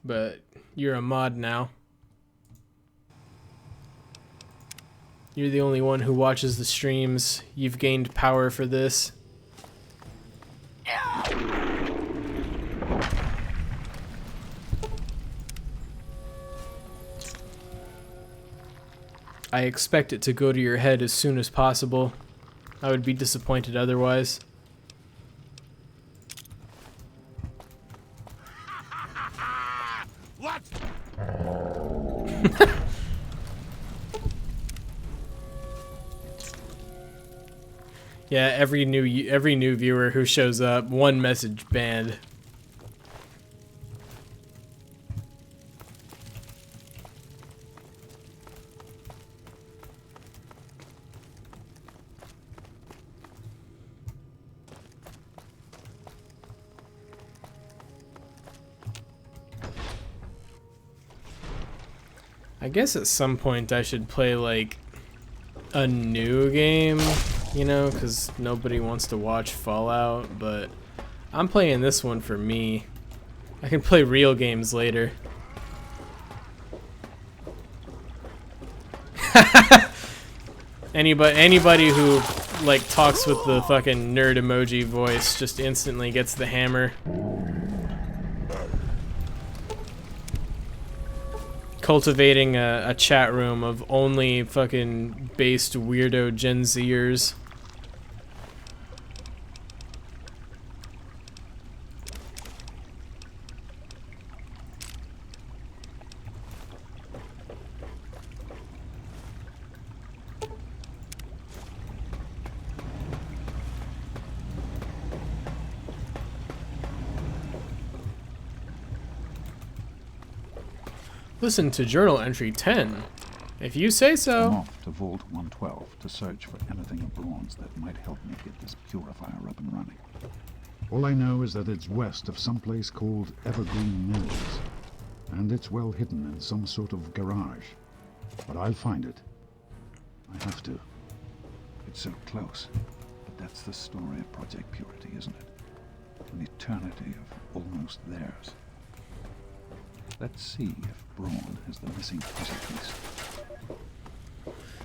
But you're a mod now. You're the only one who watches the streams. You've gained power for this. I expect it to go to your head as soon as possible. I would be disappointed otherwise. What? Yeah, every new viewer who shows up, one message banned. I guess at some point I should play like a new game, you know, because nobody wants to watch Fallout, but I'm playing this one for me. I can play real games later. Anybody who like talks with the fucking nerd emoji voice just instantly gets the hammer. Cultivating a chat room of only fucking based weirdo Gen Zers. Listen to journal entry 10. If you say so. I'm off to Vault 112 to search for anything of bronze that might help me get this purifier up and running. All I know is that it's west of some place called Evergreen Mills, and it's well hidden in some sort of garage. But I'll find it. I have to. It's so close. But that's the story of Project Purity, isn't it? An eternity of almost theirs. Let's see if Braun has the missing puzzle piece.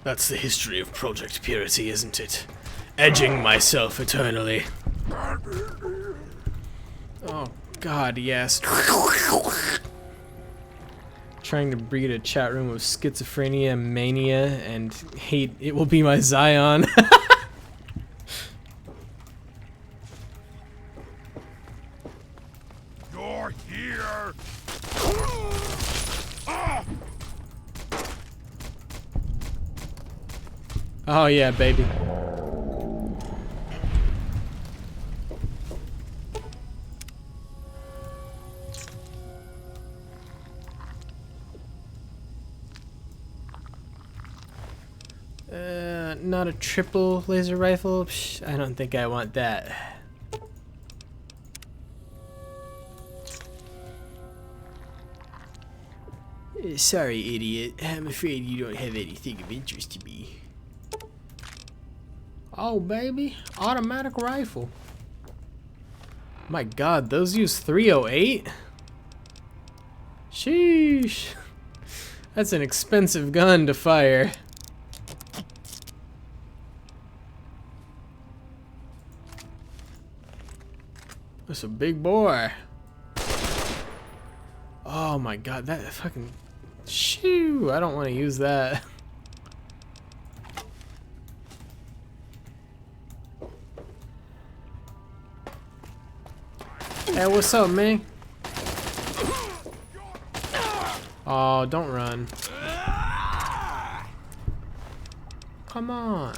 That's the history of Project Purity, isn't it? Edging myself eternally. Oh, God, yes. Trying to breed a chat room of schizophrenia, mania, and hate it will be my Zion. You're here! Oh yeah, baby. Not a triple laser rifle? Psh, I don't think I want that. Sorry, idiot. I'm afraid you don't have anything of interest to me. Oh, baby. Automatic rifle. My God, those use 308? Sheesh. That's an expensive gun to fire. That's a big boy. Oh my God, that fucking... Shoo! I don't want to use that. Hey, what's up, man? Oh, don't run. Come on.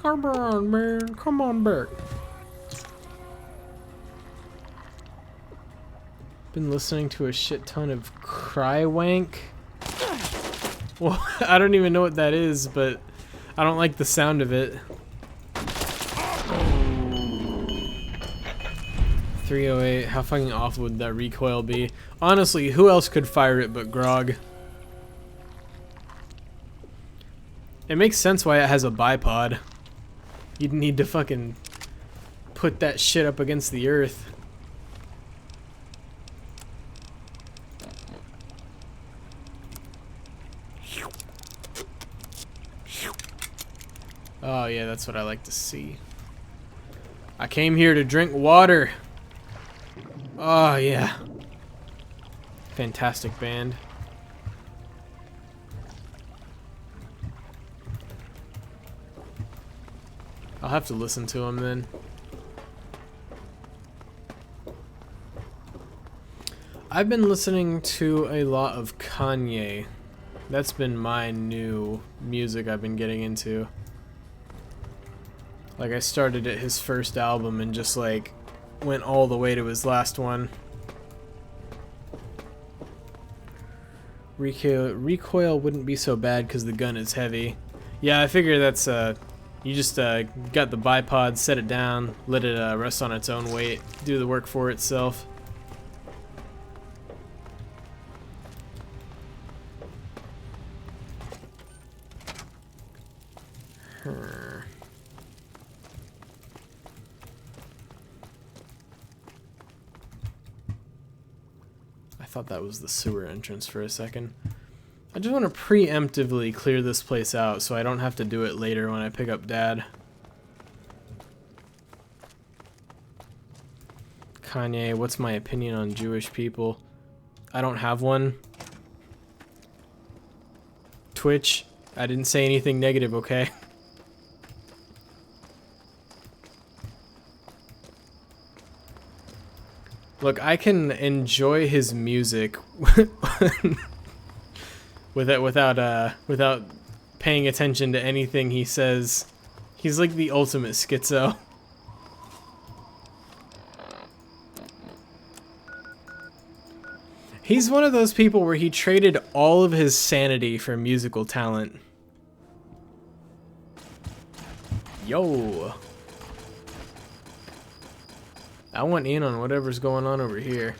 Come on, man. Come on back. Been listening to a shit ton of cry wank. Well, I don't even know what that is, but I don't like the sound of it. 308, how fucking awful would that recoil be? Honestly, who else could fire it but Grog? It makes sense why it has a bipod. You'd need to fucking put that shit up against the earth. Oh yeah, that's what I like to see. I came here to drink water. Oh yeah. Fantastic band. I'll have to listen to them then. I've been listening to a lot of Kanye. That's been my new music I've been getting into. Like, I started at his first album and just like went all the way to his last one. Recoil wouldn't be so bad because the gun is heavy. Yeah, I figure that's you just got the bipod, set it down, let it rest on its own weight, do the work for itself. I thought that was the sewer entrance for a second. I just want to preemptively clear this place out so I don't have to do it later when I pick up Dad. Kanye, what's my opinion on Jewish people? I don't have one. Twitch, I didn't say anything negative, okay? Look, I can enjoy his music without paying attention to anything he says. He's like the ultimate schizo. He's one of those people where he traded all of his sanity for musical talent. Yo. I want in on whatever's going on over here.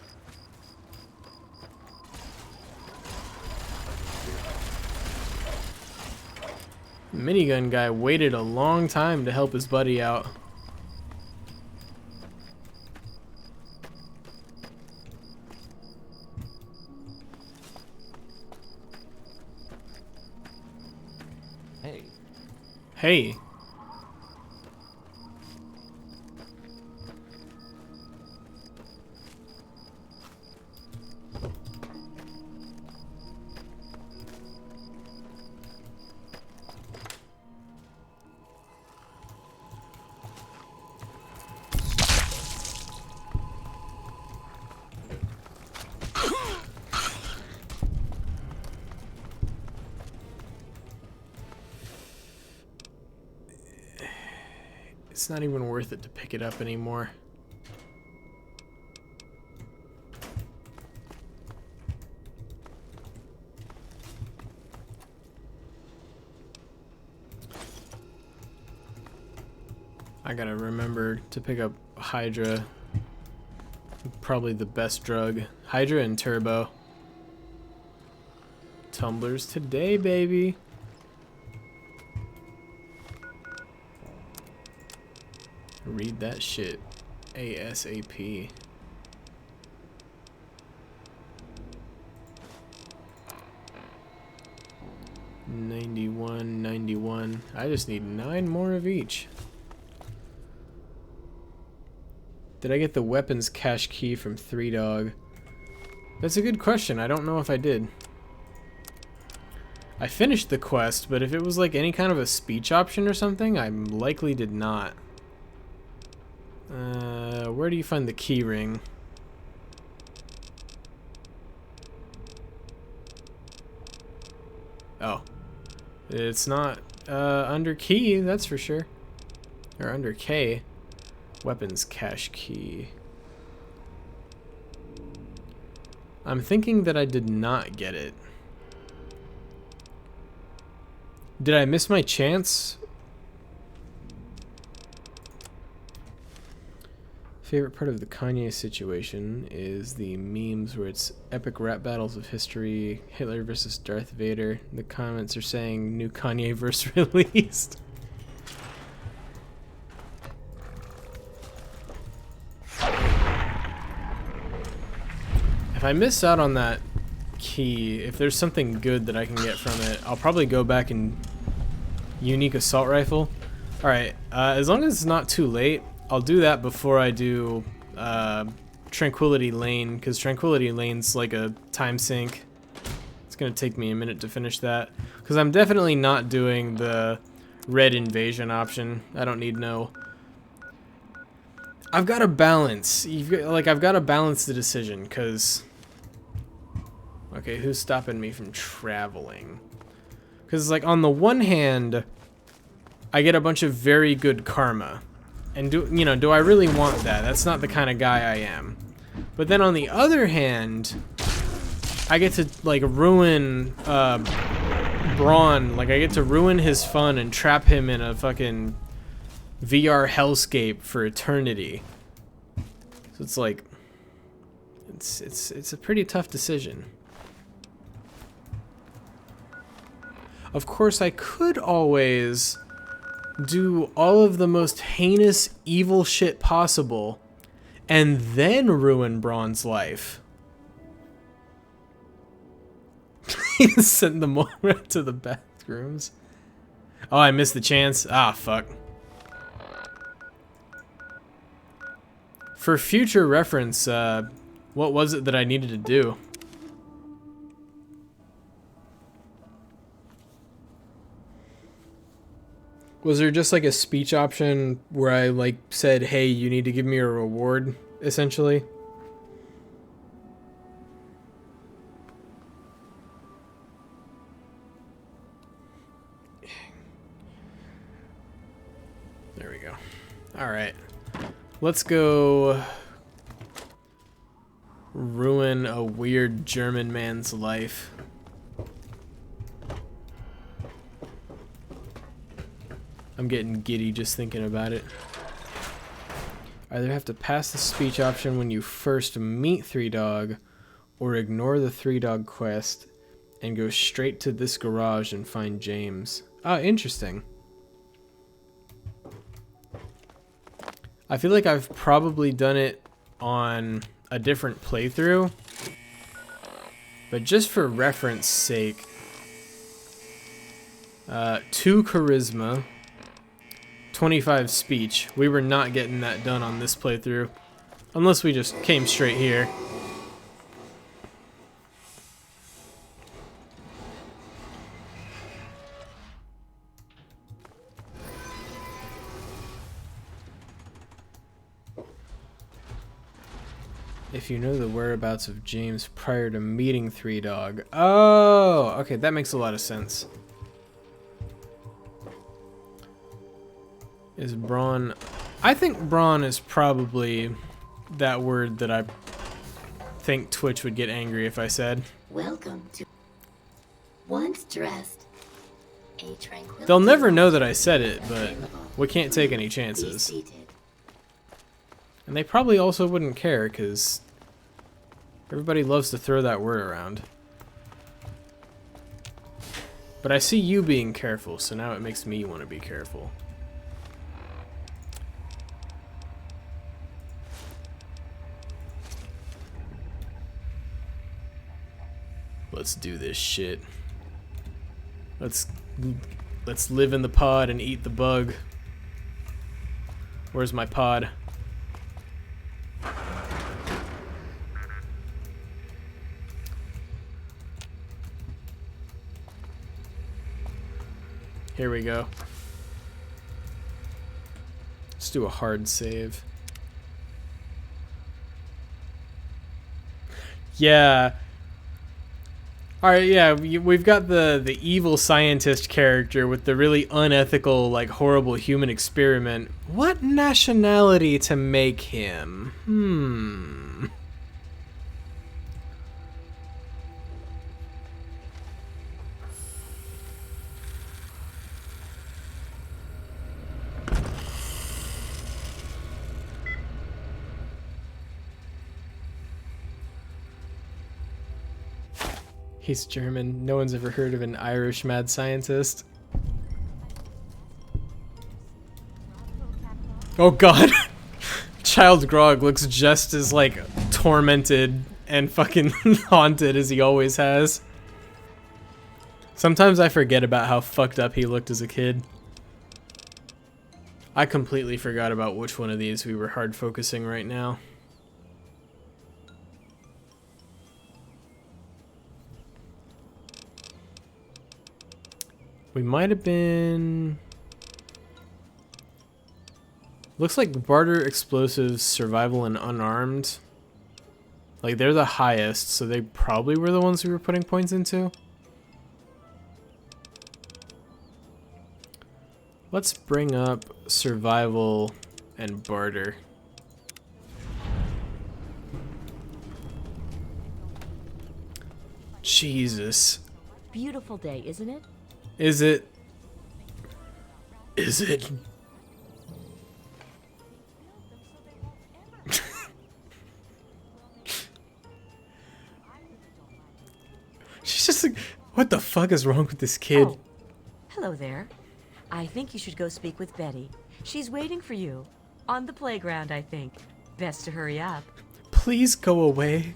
Minigun guy waited a long time to help his buddy out. Hey. Hey. It's not even worth it to pick it up anymore. I gotta remember to pick up Hydra. Probably the best drug. Hydra and Turbo. Tumblers today, baby. Read that shit ASAP. $91.91. I just need 9 more of each. Did I get the weapons cache key from 3Dog? That's a good question. I don't know if I did. I finished the quest, but if it was like any kind of a speech option or something, I likely did not. Where do you find the key ring? Oh. It's not under key, that's for sure. Or under K. Weapons cache key. I'm thinking that I did not get it. Did I miss my chance? Favorite part of the Kanye situation is the memes where it's epic rap battles of history, Hitler versus Darth Vader. The comments are saying new Kanye verse released. If I miss out on that key, if there's something good that I can get from it, I'll probably go back and unique assault rifle. Alright, as long as it's not too late, I'll do that before I do Tranquility Lane, because Tranquility Lane's like a time sink. It's gonna take me a minute to finish that, because I'm definitely not doing the red invasion option. I don't need no... I've got to balance. I've got to balance the decision, because... Okay, who's stopping me from traveling? Because, like, on the one hand, I get a bunch of very good karma. And, do I really want that? That's not the kind of guy I am. But then on the other hand, I get to, like, ruin Braun. Like, I get to ruin his fun and trap him in a fucking VR hellscape for eternity. So it's like... It's a pretty tough decision. Of course, I could always do all of the most heinous, evil shit possible and then ruin Braun's life. Send them all right to the bathrooms. Oh, I missed the chance. Ah, fuck. For future reference, what was it that I needed to do? Was there just like a speech option where I like said, hey, you need to give me a reward, essentially? There we go. Alright. Let's go ruin a weird German man's life. I'm getting giddy just thinking about it. Either have to pass the speech option when you first meet Three Dog, or ignore the Three Dog quest and go straight to this garage and find James. Oh, interesting. I feel like I've probably done it on a different playthrough, but just for reference sake, 2 charisma, 25 speech. We were not getting that done on this playthrough. Unless we just came straight here. If you know the whereabouts of James prior to meeting Three Dog. Oh, okay, that makes a lot of sense. Is Braun... I think Braun is probably that word that I think Twitch would get angry if I said. Welcome to... Once dressed, a tranquility... They'll never know that I said it, but we can't take any chances. And they probably also wouldn't care, because everybody loves to throw that word around. But I see you being careful, so now it makes me want to be careful. Let's do this shit. Let's live in the pod and eat the bug. Where's my pod? Here we go. Let's do a hard save. Yeah. All right, yeah, we've got the evil scientist character with the really unethical, like, horrible human experiment. What nationality to make him? He's German. No one's ever heard of an Irish mad scientist. Oh god. Child Grog looks just as, like, tormented and fucking haunted as he always has. Sometimes I forget about how fucked up he looked as a kid. I completely forgot about which one of these we were hard focusing right now. We might have been... Looks like barter, explosives, survival, and unarmed. Like, they're the highest, so they probably were the ones we were putting points into. Let's bring up survival and barter. Jesus. Beautiful day, isn't it? Is it? Is it? She's just like, what the fuck is wrong with this kid? Oh, hello there. I think you should go speak with Betty. She's waiting for you. On the playground, I think. Best to hurry up. Please go away.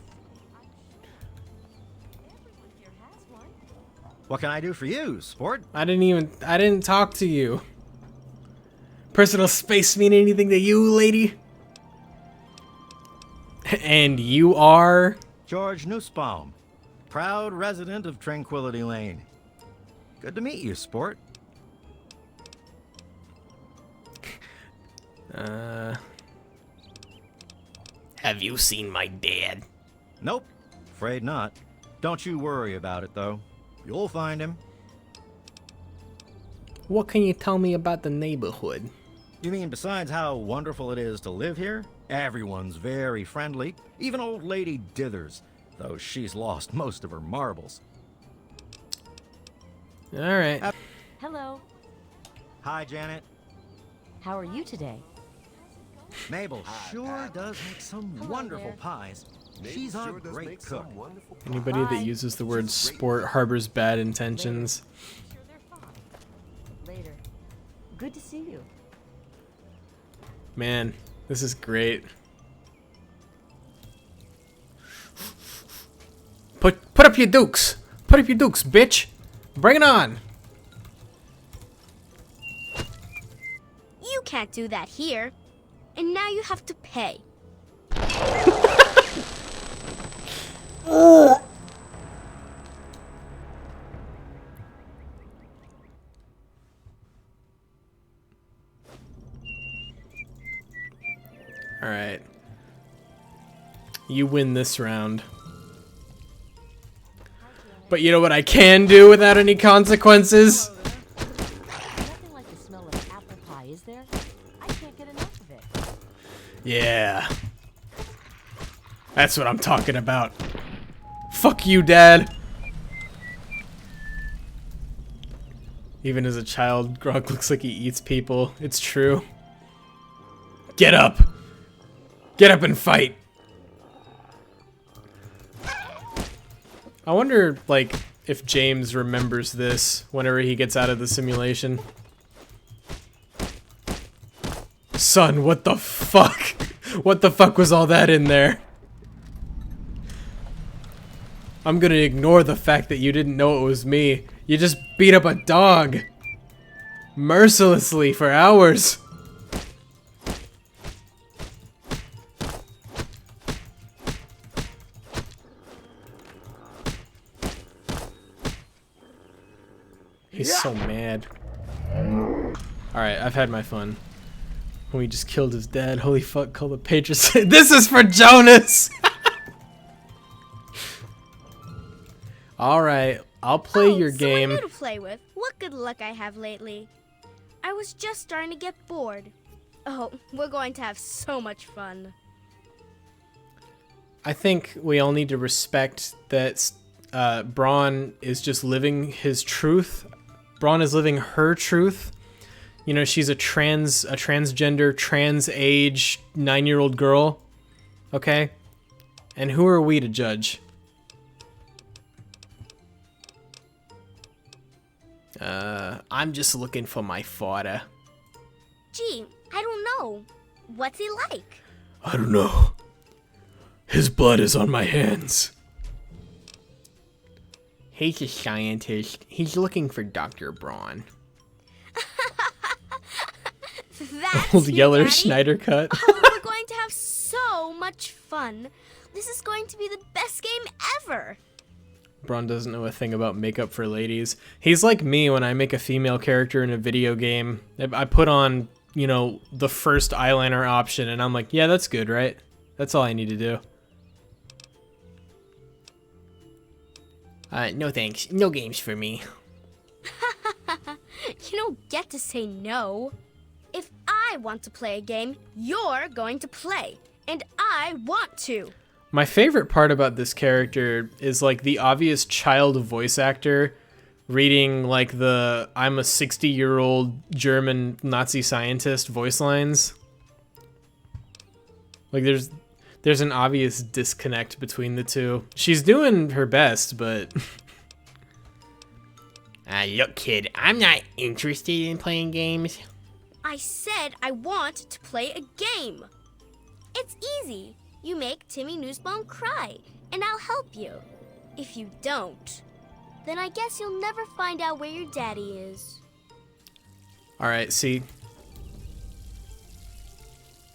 What can I do for you, sport? I didn't talk to you. Personal space mean anything to you, lady? And you are? George Nussbaum, proud resident of Tranquility Lane. Good to meet you, sport. Have you seen my dad? Nope, afraid not. Don't you worry about it, though. You'll find him. What can you tell me about the neighborhood? You mean besides how wonderful it is to live here? Everyone's very friendly. Even old lady Dithers, though she's lost most of her marbles. Alright. Hello. Hi, Janet. How are you today? Mabel sure does make some wonderful pies. She's a great cook. Anybody that uses the word sport harbors bad intentions. Later. Good to see you. Man, this is great. Put up your dukes. Put up your dukes, bitch. Bring it on. You can't do that here. And now you have to pay. Alright. You win this round. But you know what I can do without any consequences? Nothing like the smell of apple pie, is there? I can't get enough of it. Yeah. That's what I'm talking about. Fuck you, Dad. Even as a child, Grog looks like he eats people. It's true. Get up. Get up and fight. I wonder, like, if James remembers this whenever he gets out of the simulation. Son, what the fuck? What the fuck was all that in there? I'm gonna ignore the fact that you didn't know it was me. You just beat up a dog. Mercilessly for hours. He's so mad. Alright, I've had my fun. We just killed his dad. Holy fuck, call the patrons. This is for Jonas! Alright, I'll play your game. Someone new to play with. What good luck I have lately. I was just starting to get bored. Oh, we're going to have so much fun. I think we all need to respect that Braun is just living his truth. Braun is living her truth. You know, she's a transgender, trans-age, 9-year-old girl. Okay? And who are we to judge? I'm just looking for my father. Gee, I don't know. What's he like? I don't know. His blood is on my hands. He's a scientist. He's looking for Dr. Braun. That's Old you, Yeller Daddy. Schneider cut. Oh, we're going to have so much fun. This is going to be the best game ever. Braun doesn't know a thing about makeup for ladies. He's like me when I make a female character in a video game. I put on, you know, the first eyeliner option, and I'm like, yeah, that's good, right? That's all I need to do. No thanks. No games for me. You don't get to say no. If I want to play a game, you're going to play. And I want to. My favorite part about this character is like the obvious child voice actor reading like the I'm a 60-year-old German Nazi scientist voice lines. Like there's an obvious disconnect between the two. She's doing her best, but look, kid, I'm not interested in playing games. I said I want to play a game. It's easy. You make Timmy Newsbaum cry, and I'll help you. If you don't, then I guess you'll never find out where your daddy is. alright, see.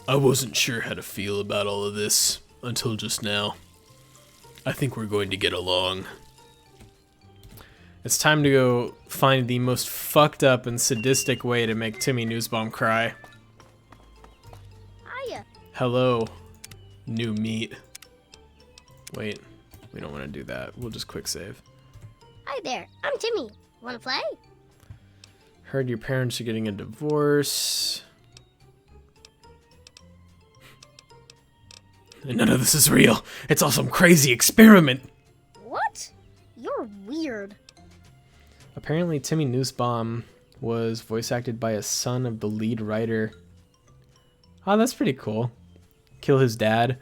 I wasn't sure how to feel about all of this until just now. I think we're going to get along. It's time to go find the most fucked up and sadistic way to make Timmy Newsbaum cry. Hiya. Hello, new meat. Wait, we don't want to do that. We'll just quick save. Hi there, I'm Timmy. Wanna play? Heard your parents are getting a divorce. And none of this is real. It's all some crazy experiment. What? You're weird. Apparently, Timmy Newsbaum was voice acted by a son of the lead writer. Oh, that's pretty cool. Kill his dad.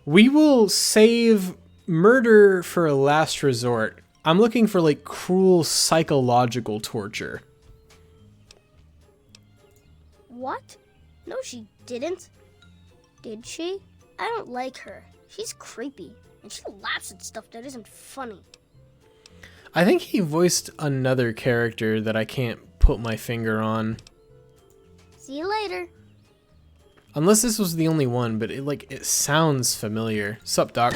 We will save murder for a last resort. I'm looking for like cruel psychological torture. What? No, she didn't. Did she? I don't like her. She's creepy, and she laughs at stuff that isn't funny. I think he voiced another character that I can't put my finger on. See you later. Unless this was the only one, but it sounds familiar. Sup, Doc?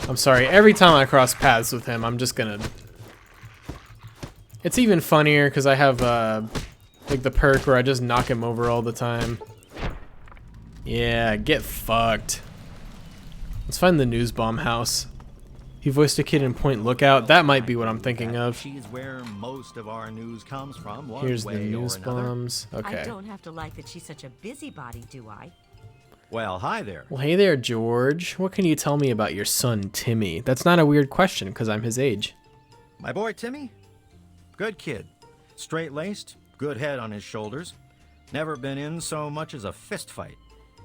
I'm sorry, every time I cross paths with him, I'm just gonna... It's even funnier because I have like the perk where I just knock him over all the time. Yeah, get fucked. Let's find the Newsbaum house. He voiced a kid in Point Lookout. That might be what I'm thinking of. She's where most of our news comes from, one Here's the way or Newsbaums. Okay. I don't have to like that she's such a busybody, do I? Well, hi there. Well, hey there, George. What can you tell me about your son, Timmy? That's not a weird question, because I'm his age. My boy Timmy? Good kid. Straight-laced, good head on his shoulders. Never been in so much as a fist fight.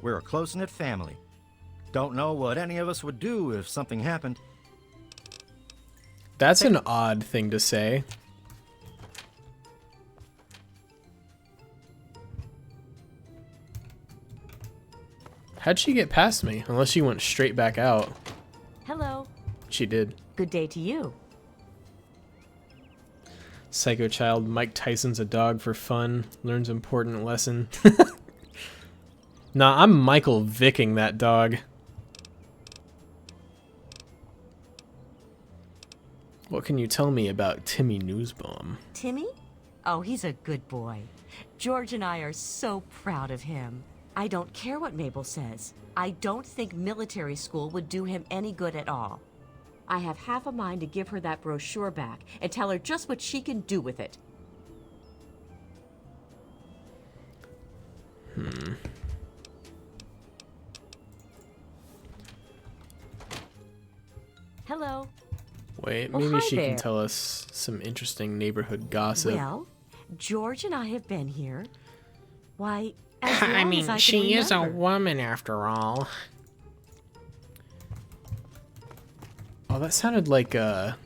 We're a close-knit family. Don't know what any of us would do if something happened. That's an odd thing to say. How'd she get past me? Unless she went straight back out. Hello. She did. Good day to you. Psycho child Mike Tyson's a dog for fun. Learns important lesson. Nah, I'm Michael Vicking that dog. What can you tell me about Timmy Newsbaum? Timmy? Oh, he's a good boy. George and I are so proud of him. I don't care what Mabel says. I don't think military school would do him any good at all. I have half a mind to give her that brochure back and tell her just what she can do with it. Hello. Wait, Oh, maybe hi she there. can tell us some interesting neighborhood gossip. Well, George and I have been here. Why, as long I mean, as I can she is a remember. woman after all. Oh, that sounded like a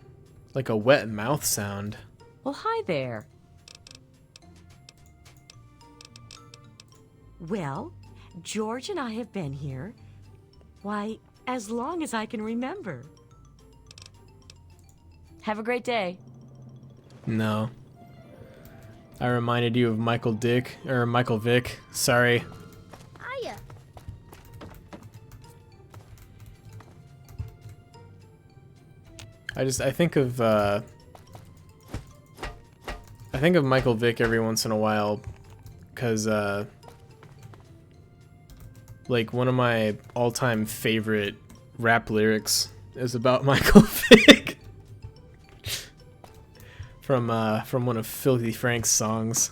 wet mouth sound. Well, hi there. Well, George and I have been here. Why, as long as I can remember. Have a great day. No. I reminded you of Michael Vick. Sorry. Hiya. I think of Michael Vick every once in a while, cause like one of my all-time favorite rap lyrics is about Michael Vick from one of Filthy Frank's songs.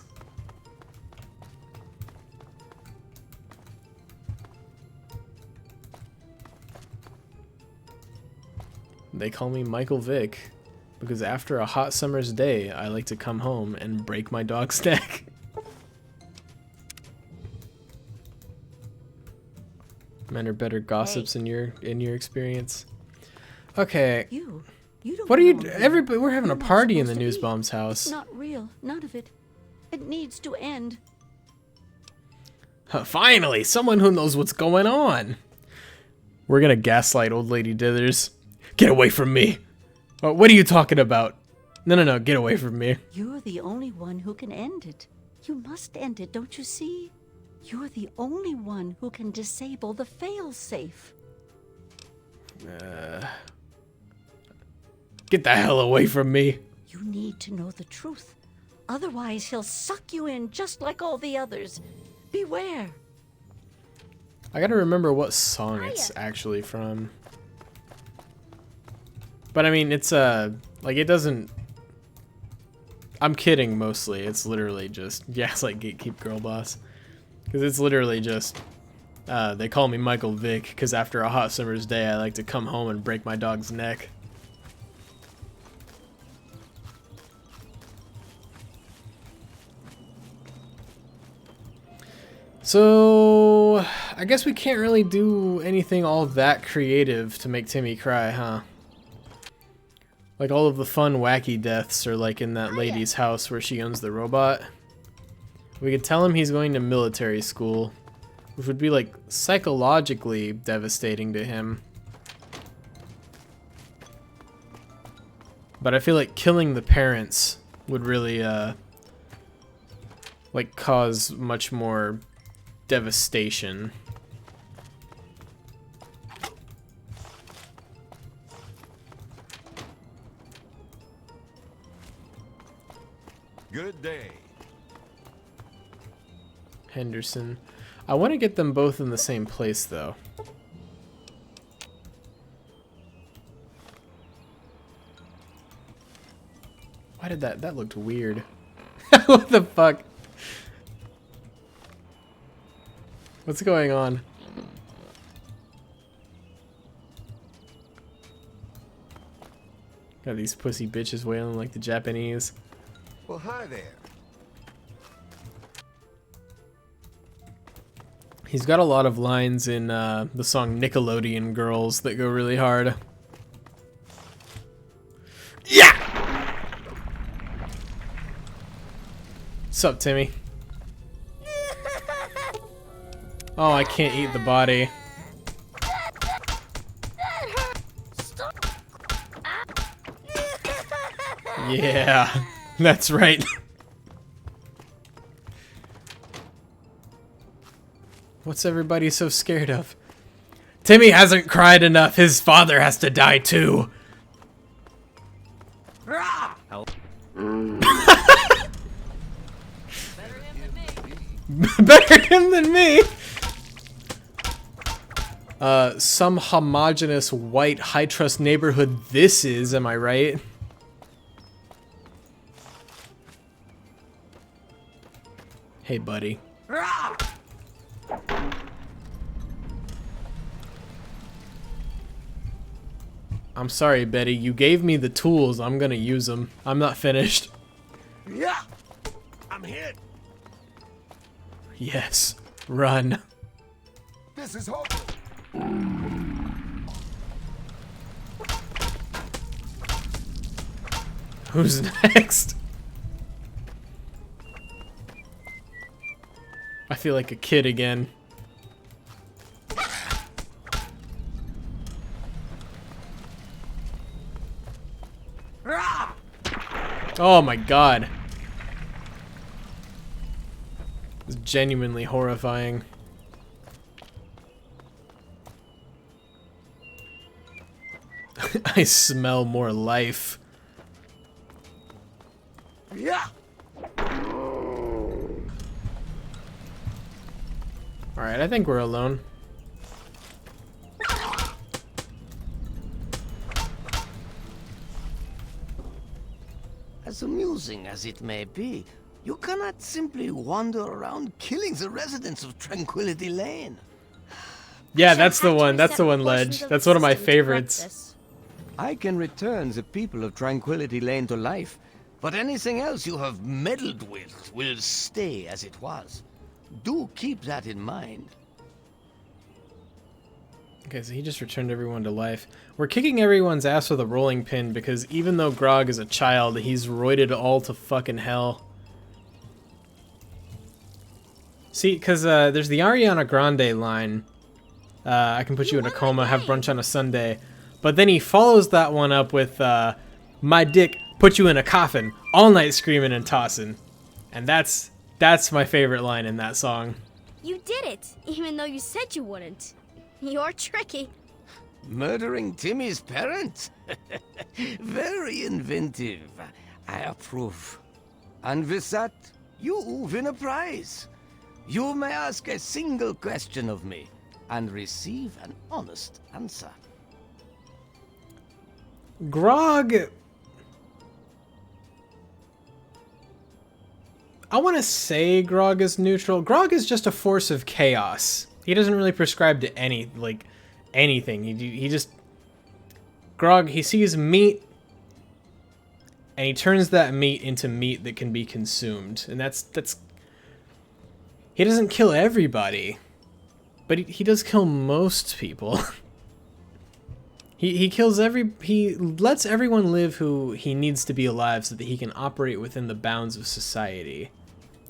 They call me Michael Vick because after a hot summer's day, I like to come home and break my dog's neck. Men are better gossips in your experience. Okay. You don't What are you? belong here. Everybody, we're having a You're not party in the supposed to be. Newsbomb's house. It's not real. None of it. It needs to end. Finally, someone who knows what's going on. We're gonna gaslight old lady Dithers. Get away from me. Oh, what are you talking about? No, get away from me. You're the only one who can end it. You must end it, don't you see? You're the only one who can disable the failsafe. Get the hell away from me. You need to know the truth. Otherwise, he'll suck you in just like all the others. Beware. I gotta remember what song it's actually from. But I mean, it's like it doesn't. I'm kidding mostly. It's literally just it's like Gatekeep Girl Boss, because it's literally just they call me Michael Vick because after a hot summer's day, I like to come home and break my dog's neck. So I guess we can't really do anything all that creative to make Timmy cry, huh? Like all of the fun wacky deaths are like in that lady's house where she owns the robot. We could tell him he's going to military school, which would be like psychologically devastating to him. But I feel like killing the parents would really like cause much more devastation. Good day. Henderson. I want to get them both in the same place though. Why did that looked weird. What the fuck? What's going on? Got these pussy bitches wailing like the Japanese. Well, hi there. He's got a lot of lines in the song Nickelodeon Girls that go really hard. Yeah! What's up, Timmy? Oh, I can't eat the body. Yeah, that's right. What's everybody so scared of? Timmy hasn't cried enough. His father has to die too. Better him than me. some homogenous white high-trust neighborhood this is, am I right? Hey, buddy. I'm sorry, Betty. You gave me the tools. I'm gonna use them. I'm not finished. Yeah, I'm hit. Yes. Run. This is hopeless. Who's next? I feel like a kid again. Oh my god. It's genuinely horrifying. I smell more life. Yeah. Alright, I think we're alone. As amusing as it may be, you cannot simply wander around killing the residents of Tranquility Lane. Yeah, that's the one. That's the one, Ledge. That's one of my favorites. I can return the people of Tranquility Lane to life, but anything else you have meddled with will stay as it was. Do keep that in mind. Okay, so he just returned everyone to life. We're kicking everyone's ass with a rolling pin because even though Grog is a child, he's roided all to fucking hell. See, because there's the Ariana Grande line. I can put you in a coma, have brunch on a Sunday. But then he follows that one up with my dick put you in a coffin, all night screaming and tossing. And that's my favorite line in that song. You did it, even though you said you wouldn't. You're tricky. Murdering Timmy's parents? Very inventive. I approve. And with that, you win a prize. You may ask a single question of me and receive an honest answer. Grog... I want to say Grog is neutral. Grog is just a force of chaos. He doesn't really prescribe to anything. He just... Grog, he sees meat, and he turns that meat into meat that can be consumed. And that's... He doesn't kill everybody, but he does kill most people. He kills he lets everyone live who he needs to be alive so that he can operate within the bounds of society.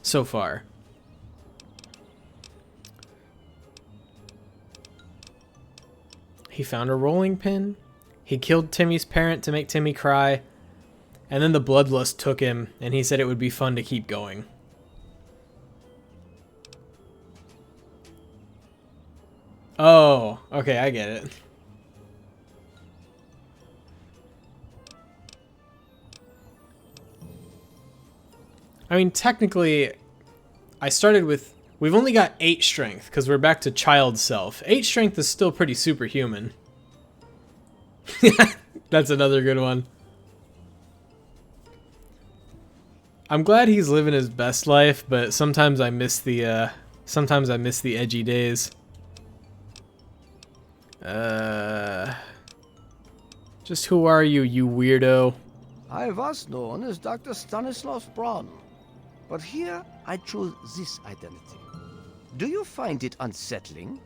So far. He found a rolling pin. He killed Timmy's parent to make Timmy cry. And then the bloodlust took him, and he said it would be fun to keep going. Oh, okay, I get it. I mean, technically, I started with... We've only got 8 strength, because we're back to child self. 8 strength is still pretty superhuman. That's another good one. I'm glad he's living his best life, but sometimes I miss the edgy days. Just who are you, you weirdo? I was known as Dr. Stanislav Braun, but here I choose this identity. Do you find it unsettling?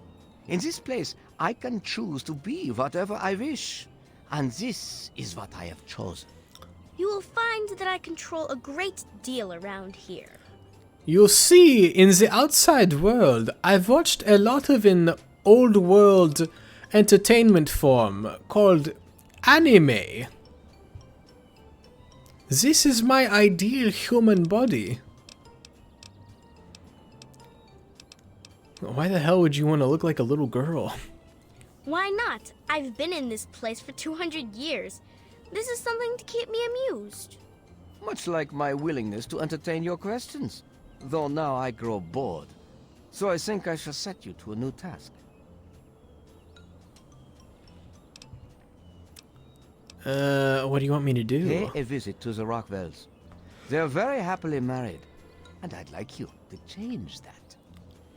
In this place, I can choose to be whatever I wish, and this is what I have chosen. You will find that I control a great deal around here. You see, in the outside world, I've watched a lot of an old world entertainment form called anime. This is my ideal human body. Why the hell would you want to look like a little girl? Why not? I've been in this place for 200 years. This is something to keep me amused. Much like my willingness to entertain your questions. Though now I grow bored. So I think I shall set you to a new task. What do you want me to do? Pay a visit to the Rockwells. They're very happily married, and I'd like you to change that.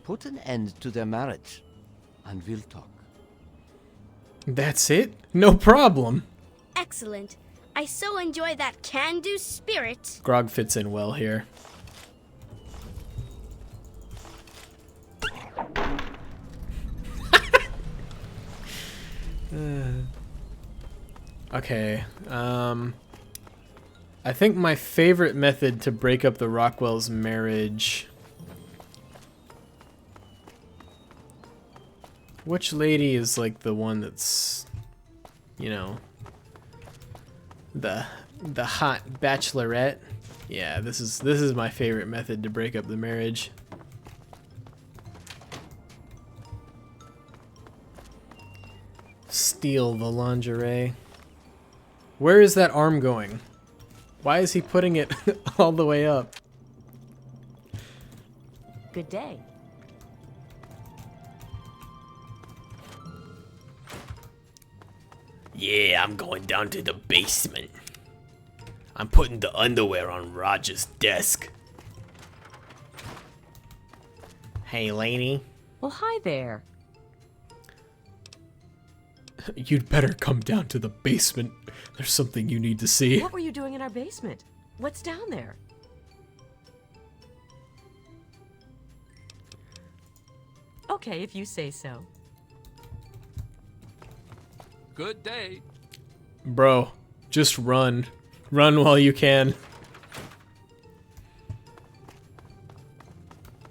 Put an end to their marriage, and we'll talk. That's it? No problem. Excellent. I so enjoy that can-do spirit. Grog fits in well here. Okay, I think my favorite method to break up the Rockwell's marriage... Which lady is like the one that's, you know, the hot bachelorette? Yeah, this is my favorite method to break up the marriage. Steal the lingerie. Where is that arm going? Why is he putting it all the way up? Good day. Yeah, I'm going down to the basement. I'm putting the underwear on Roger's desk. Hey, lady. Well, hi there. You'd better come down to the basement. There's something you need to see. What were you doing in our basement? What's down there? Okay, if you say so. Good day. Bro, just run. Run while you can.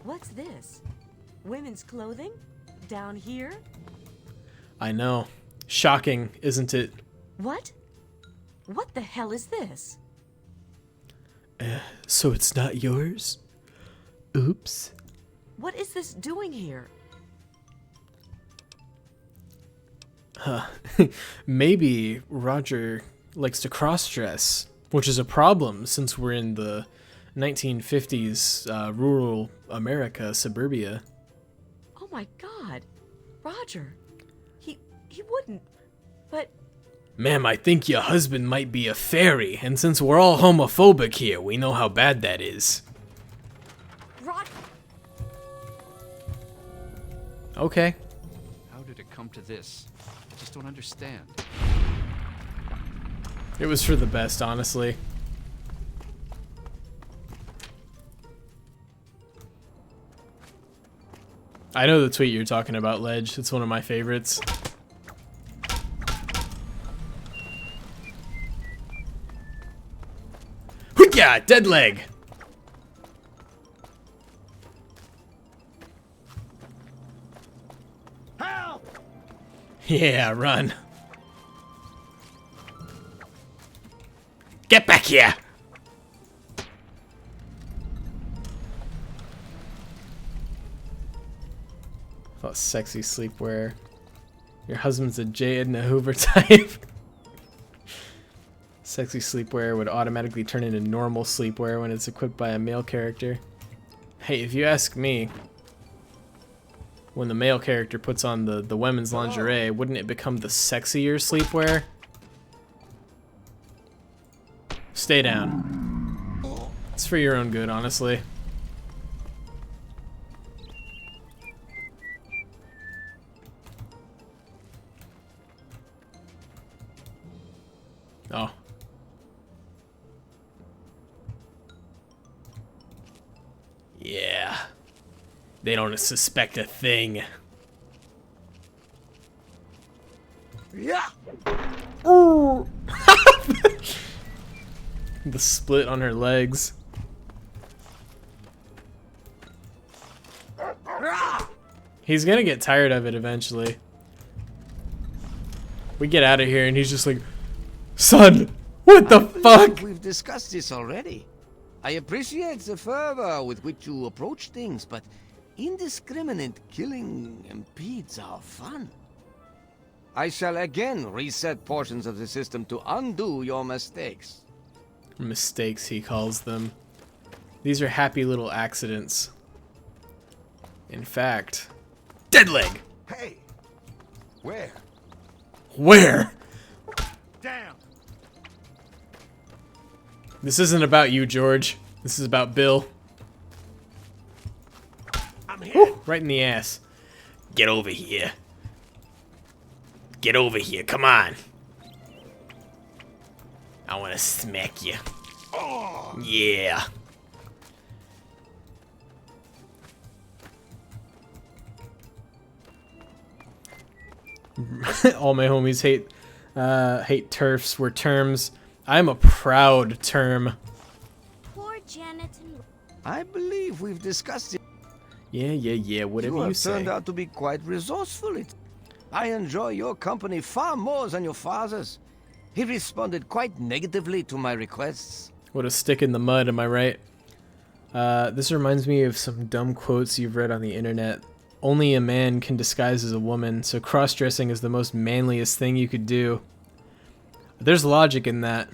What's this? Women's clothing? Down here? I know. Shocking, isn't it? What? What the hell is this? So it's not yours? Oops. What is this doing here? Maybe Roger likes to cross-dress, which is a problem since we're in the 1950s rural America, suburbia. Oh my god. Roger. He wouldn't. But... Ma'am, I think your husband might be a fairy, and since we're all homophobic here, we know how bad that is. Okay. How did it come to this? I just don't understand. It was for the best, honestly. I know the tweet you're talking about, Ledge. It's one of my favorites. Yeah, dead leg. Help! Yeah, run. Get back here! Oh, sexy sleepwear. Your husband's a J. Edna Hoover type. Sexy sleepwear would automatically turn into normal sleepwear when it's equipped by a male character. Hey, if you ask me, when the male character puts on the women's lingerie, wouldn't it become the sexier sleepwear? Stay down. It's for your own good, honestly. Oh. Yeah. They don't suspect a thing. Yeah. Ooh. The split on her legs. He's gonna get tired of it eventually. We get out of here and he's just like, son, what the fuck? We've discussed this already. I appreciate the fervor with which you approach things, but indiscriminate killing impedes our fun. I shall again reset portions of the system to undo your mistakes. Mistakes, he calls them. These are happy little accidents. In fact, dead leg. Hey, where? Where? Damn, This isn't about you, George. This is about Bill. Woo, right in the ass. Get over here. Get over here, come on. I wanna smack you. Yeah. All my homies hate turfs. We're terms. I'm a proud term. Poor Janet and... I believe we've discussed it. Yeah, whatever you say. Turned out to be quite resourceful. I enjoy your company far more than your father's. He responded quite negatively to my requests. What a stick in the mud, am I right? This reminds me of some dumb quotes you've read on the internet. Only a man can disguise as a woman, so cross-dressing is the most manliest thing you could do. There's logic in that.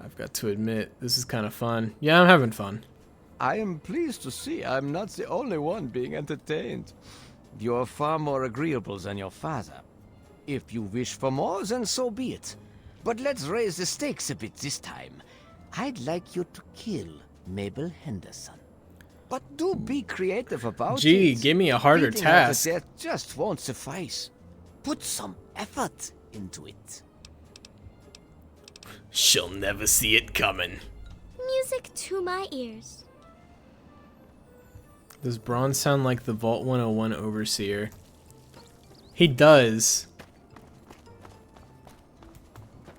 I've got to admit, this is kind of fun. Yeah, I'm having fun. I am pleased to see I'm not the only one being entertained. You're far more agreeable than your father. If you wish for more, then so be it. But let's raise the stakes a bit this time. I'd like you to kill Mabel Henderson. But do be creative about it. Gee, give me a harder Beating her to task. death just won't suffice. Put some effort into it. She'll never see it coming. Music to my ears. Does Braun sound like the Vault 101 Overseer? He does.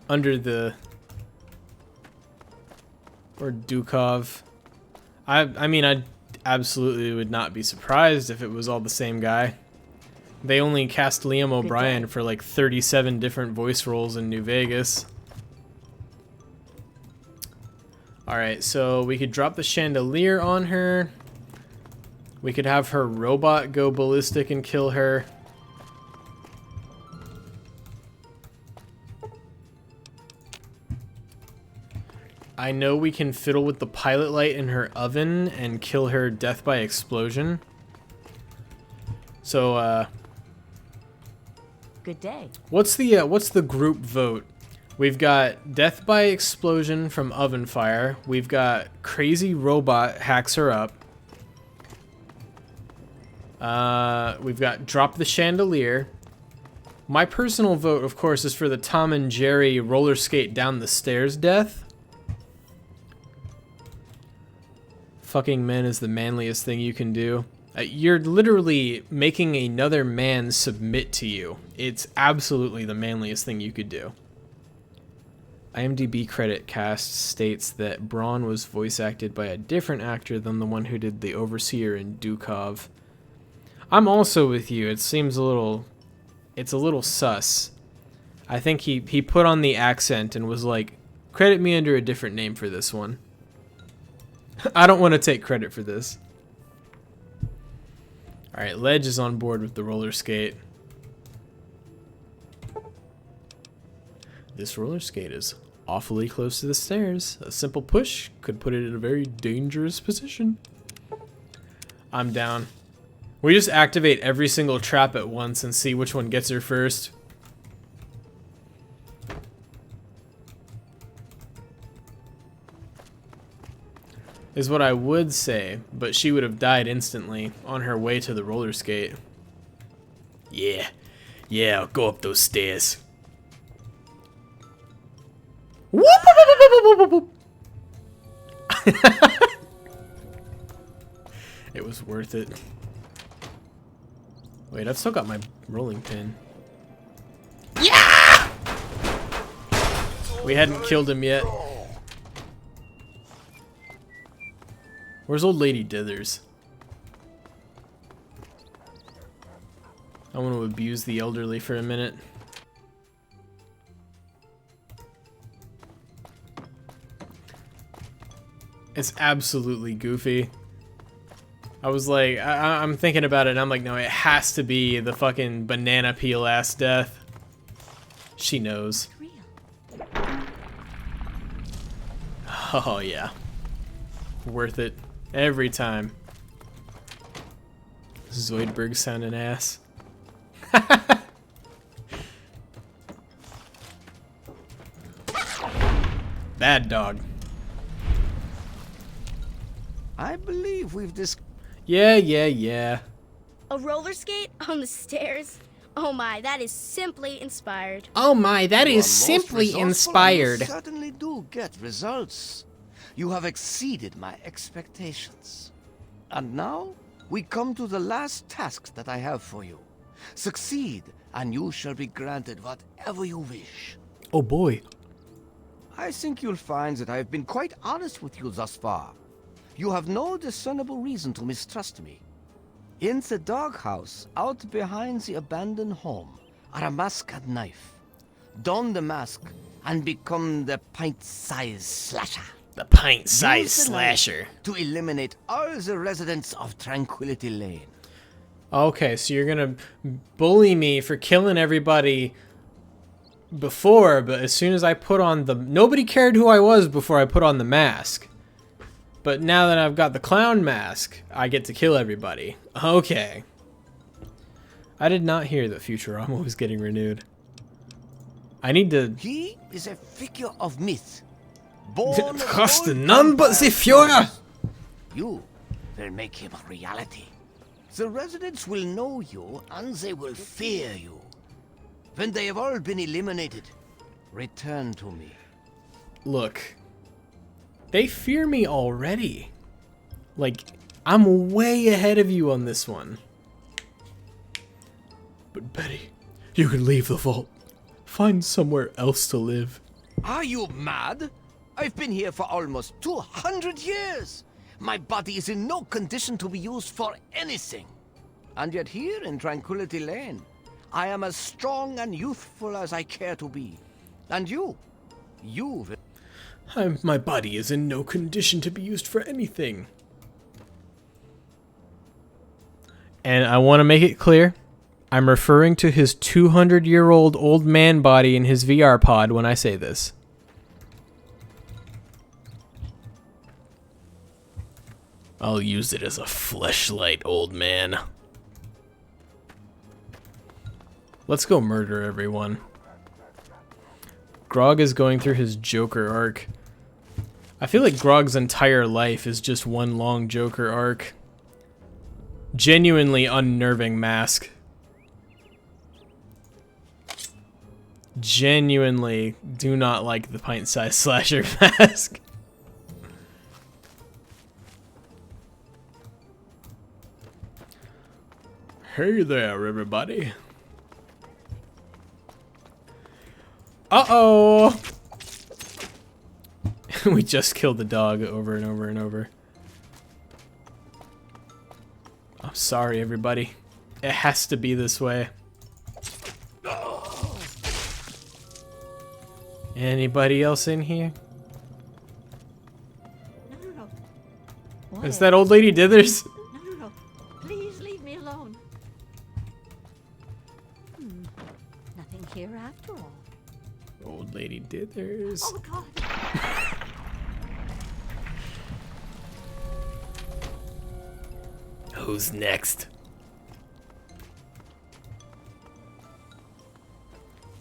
Under the... Or Dukov. I mean, I absolutely would not be surprised if it was all the same guy. They only cast Liam O'Brien for like 37 different voice roles in New Vegas. Alright, so we could drop the chandelier on her. We could have her robot go ballistic and kill her. I know we can fiddle with the pilot light in her oven and kill her death by explosion. So, Good day. what's the group vote? We've got death by explosion from oven fire. We've got crazy robot hacks her up. We've got drop the chandelier. My personal vote, of course, is for the Tom and Jerry roller skate down the stairs death. Fucking men is the manliest thing you can do. You're literally making another man submit to you. It's absolutely the manliest thing you could do. IMDb credit cast states that Braun was voice acted by a different actor than the one who did the Overseer in Dukov. I'm also with you. It seems it's a little sus. I think he put on the accent and was like, credit me under a different name for this one. I don't want to take credit for this. Alright, Ledge is on board with the roller skate. This roller skate is awfully close to the stairs. A simple push could put it in a very dangerous position. I'm down. We just activate every single trap at once and see which one gets her first. Is what I would say, but she would have died instantly on her way to the roller skate. Yeah, I'll go up those stairs. Whoop, whoop, whoop, whoop, whoop. It was worth it. Wait, I've still got my rolling pin. Yeah! We hadn't killed him yet. Where's old lady Dithers? I want to abuse the elderly for a minute. It's absolutely goofy. I was like, I'm thinking about it and I'm like, no, it has to be the fucking banana peel ass death. She knows. Oh yeah. Worth it. Every time. Zoidberg sounding ass. Bad dog. I believe we've Yeah. A roller skate on the stairs? Oh my, that is simply inspired. Oh my, that You is are most simply resourceful, and inspired. You certainly do get results. You have exceeded my expectations. And now, we come to the last task that I have for you. Succeed, and you shall be granted whatever you wish. Oh boy. I think you'll find that I have been quite honest with you thus far. You have no discernible reason to mistrust me. In the doghouse, out behind the abandoned home, are a mask and knife. Don the mask and become the pint-sized slasher. The pint-sized Use the knife slasher. to eliminate all the residents of Tranquility Lane. Okay, so you're gonna bully me for killing everybody before, but as soon as I put on the... Nobody cared who I was before I put on the mask. But now that I've got the clown mask, I get to kill everybody. Okay. I did not hear that Futurama was getting renewed. I need to... He is a figure of myth. Born of Trust old none but the Führer! You will make him a reality. The residents will know you and they will fear you. When they have all been eliminated, return to me. Look. They fear me already. Like, I'm way ahead of you on this one. But Betty, you can leave the vault. Find somewhere else to live. Are you mad? I've been here for almost 200 years. My body is in no condition to be used for anything. And yet here in Tranquility Lane, I am as strong and youthful as I care to be. And you will... My body is in no condition to be used for anything. And I want to make it clear, I'm referring to his 200-year-old old man body in his VR pod when I say this. I'll use it as a fleshlight, old man. Let's go murder everyone. Grog is going through his Joker arc. I feel like Grog's entire life is just one long Joker arc. Genuinely unnerving mask. Genuinely do not like the pint-sized slasher mask. Hey there, everybody. Uh-oh! We just killed the dog over and over and over. I'm sorry, everybody. It has to be this way. Anybody else in here? No. Is that old lady Dithers? No. Please leave me alone. Nothing here after all. Old lady Dithers. Oh, God. Who's next?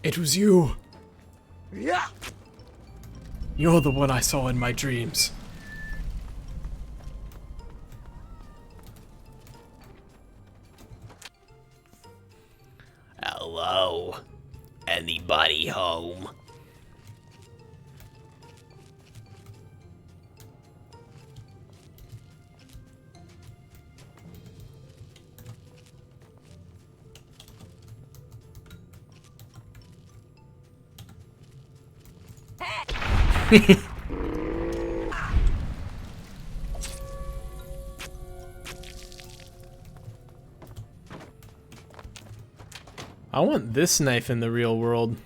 It was you. Yeah. You're the one I saw in my dreams. Hello? Anybody home? I want this knife in the real world.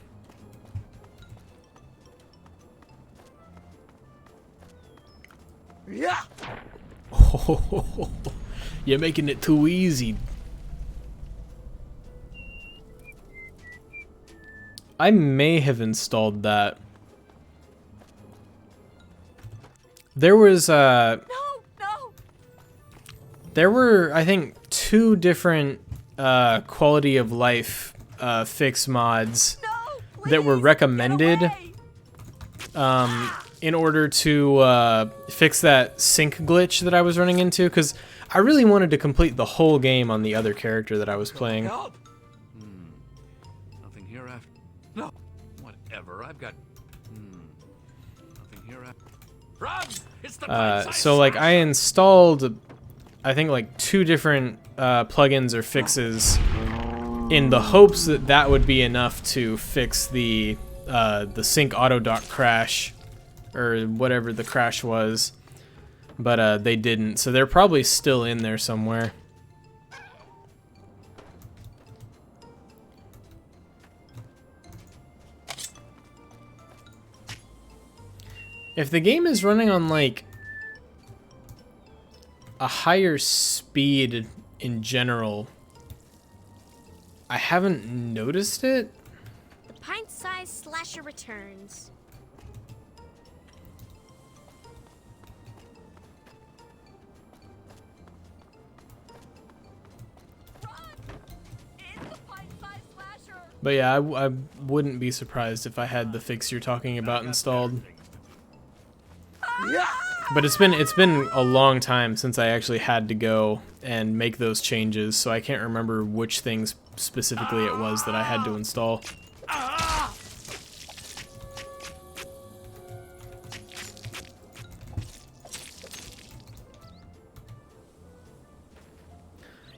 Yeah. Oh, you're making it too easy. I may have installed that. There was No. There were, I think, 2 different quality of life fix mods that were recommended in order to fix that sync glitch that I was running into, because I really wanted to complete the whole game on the other character that I was playing. Nothing here after. No. Whatever. I've got. Nothing here after. Run! It's the So like I installed, I think like 2 different plugins or fixes in the hopes that that would be enough to fix the sync auto dock crash or whatever the crash was, but they didn't, so they're probably still in there somewhere. If the game is running on like a higher speed in general, I haven't noticed it. The pint-sized slasher returns. But yeah, I wouldn't be surprised if I had the fix you're talking about installed. But it's been a long time since I actually had to go and make those changes, so I can't remember which things specifically it was that I had to install.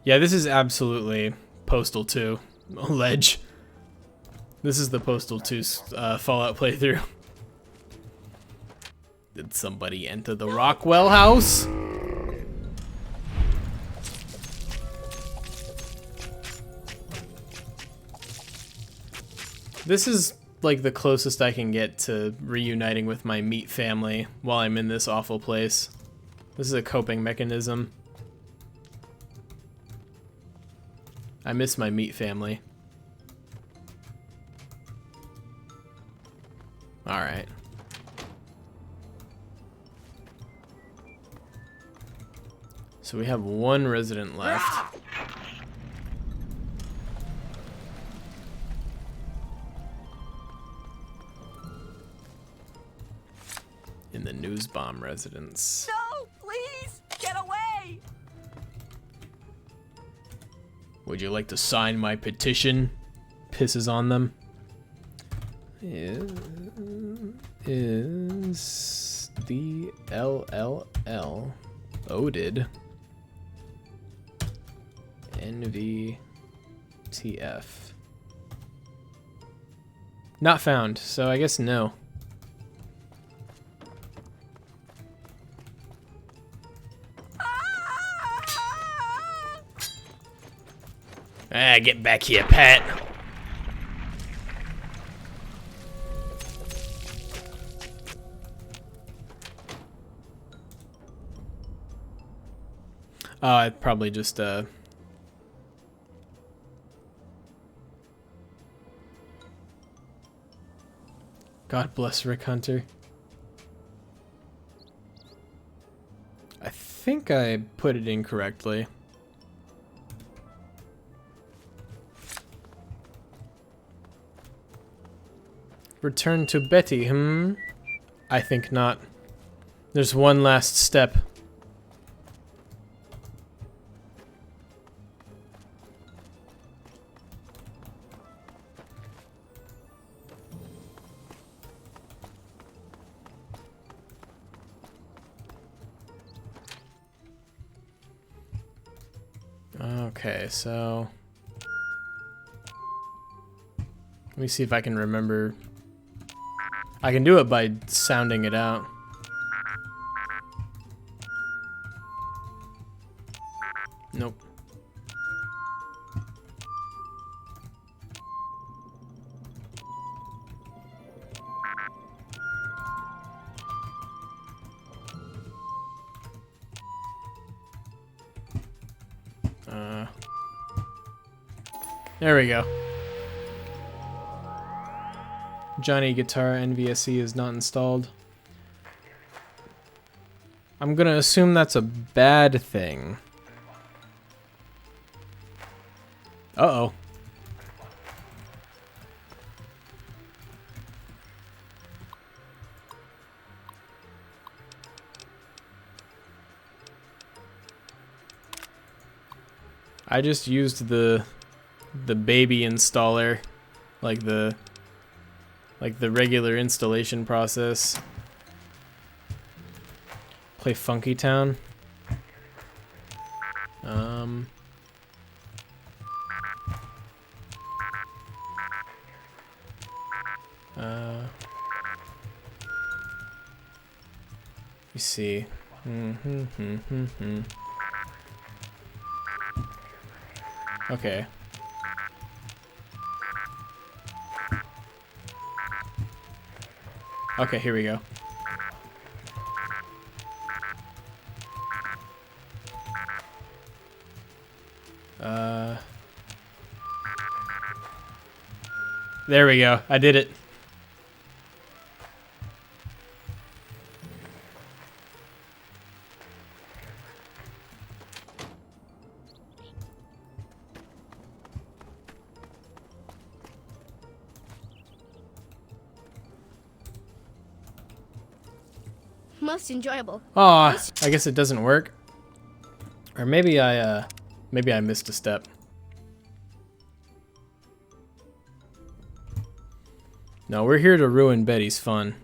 Yeah, this is absolutely Postal 2 ledge. This is the Postal 2 Fallout playthrough. Did somebody enter the Rockwell house? This is like the closest I can get to reuniting with my meat family while I'm in this awful place. This is a coping mechanism. I miss my meat family. Alright. So we have 1 resident left. In the news bomb residence. No, please, get away! Would you like to sign my petition? Pisses on them. Is the LLL Oded NVTF not found, so I guess no. Ah, get back here, Pat. I probably just God bless Rick Hunter. I think I put it incorrectly. Return to Betty, I think not. There's one last step. Okay, so let me see if I can remember. I can do it by sounding it out. Nope. There we go. Johnny Guitar NVSE is not installed. I'm gonna assume that's a bad thing. Uh-oh. I just used the baby installer, like the regular installation process. Play Funky Town. Let me see. Okay. Okay, here we go. There we go. I did it. Most enjoyable. Aw, I guess it doesn't work. Or maybe I missed a step. No, we're here to ruin Betty's fun.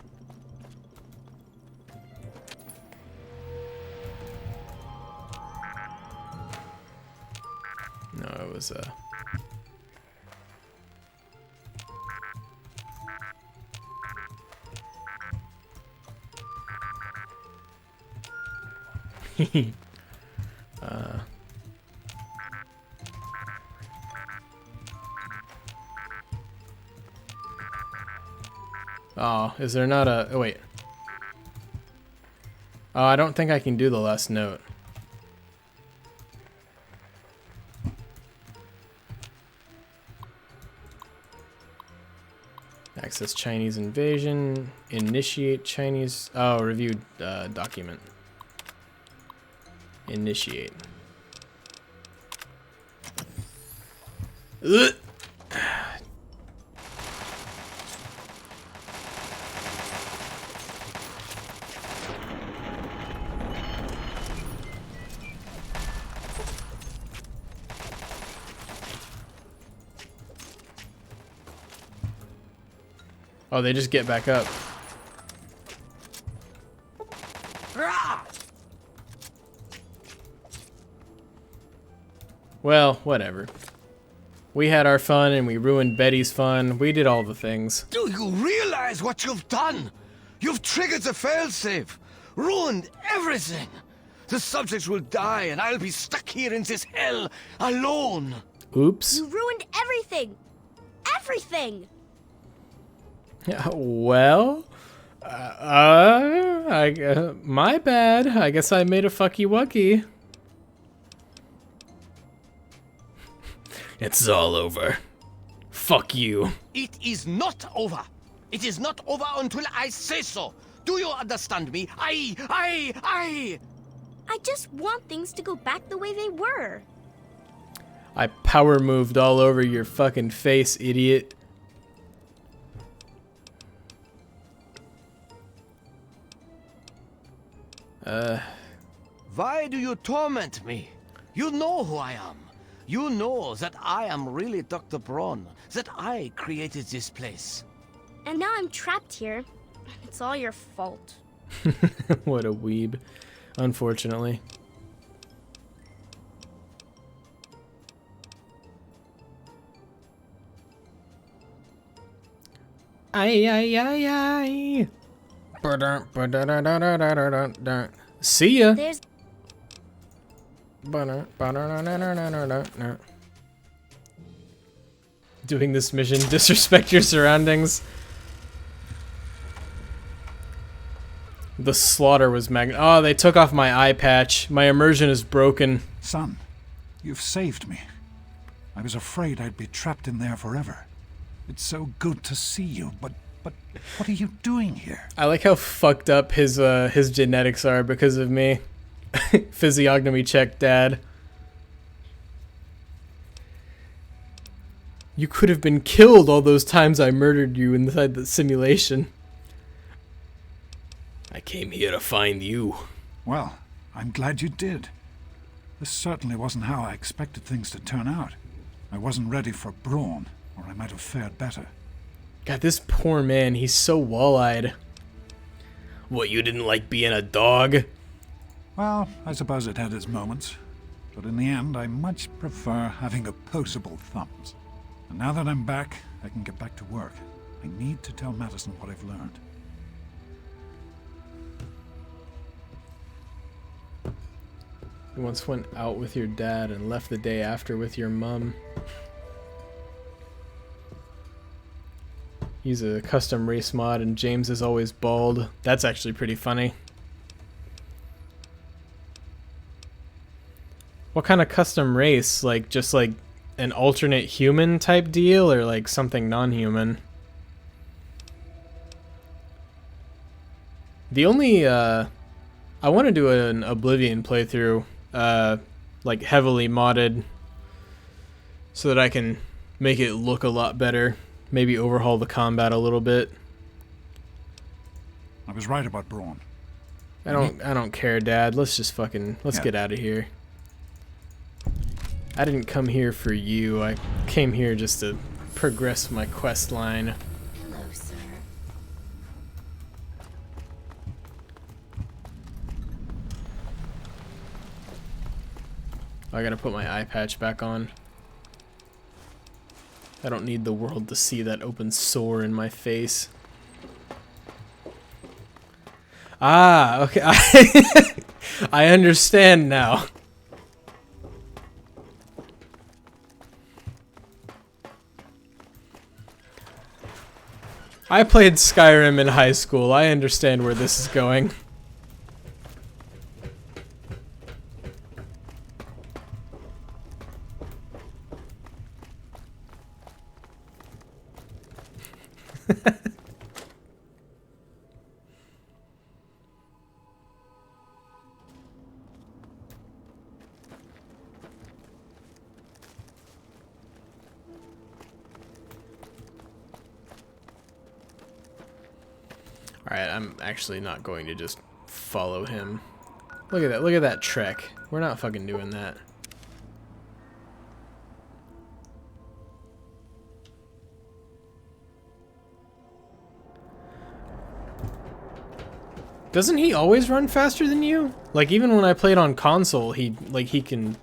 No, it was Oh, is there not a... Oh, wait. Oh, I don't think I can do the last note. Access Chinese invasion. Initiate Chinese... Oh, review document. Initiate. Ugh. Oh, they just get back up. Well, whatever. We had our fun and we ruined Betty's fun. We did all the things. Do you realize what you've done? You've triggered the failsafe, ruined everything. The subjects will die and I'll be stuck here in this hell alone. Oops. You ruined everything. Everything. Well, my bad. I guess I made a fucky wucky. It's all over. Fuck you. It is not over. It is not over until I say so. Do you understand me? I just want things to go back the way they were. I power moved all over your fucking face, idiot. Why do you torment me? You know who I am. You know that I am really Dr. Braun, that I created this place. And now I'm trapped here. It's all your fault. What a weeb, unfortunately. Ay, ay, ay, ay. See ya. There's doing this mission, disrespect your surroundings. The slaughter was Oh, they took off my eye patch. My immersion is broken. Son, you've saved me. I was afraid I'd be trapped in there forever. It's so good to see you, but what are you doing here? I like how fucked up his genetics are because of me. Physiognomy check, Dad. You could have been killed all those times I murdered you inside the simulation. I came here to find you. Well, I'm glad you did. This certainly wasn't how I expected things to turn out. I wasn't ready for brawn, or I might have fared better. God, this poor man, he's so wall-eyed. What, you didn't like being a dog? Well, I suppose it had its moments. But in the end, I much prefer having opposable thumbs. And now that I'm back, I can get back to work. I need to tell Madison what I've learned. You once went out with your dad and left the day after with your mum. He's a custom race mod and James is always bald. That's actually pretty funny. What kind of custom race? Like, just like an alternate human type deal, or like something non-human? The only, I want to do an Oblivion playthrough, like heavily modded, so that I can make it look a lot better. Maybe overhaul the combat a little bit. I was right about brawn. I don't care, Dad. Let's just fucking, let's get out of here. I didn't come here for you. I came here just to progress my quest line. Hello, sir. I gotta put my eye patch back on. I don't need the world to see that open sore in my face. Ah, okay. I understand now. I played Skyrim in high school. I understand where this is going. Alright, I'm actually not going to just follow him. Look at that trek. We're not fucking doing that. Doesn't he always run faster than you? Like, even when I played on console, he can...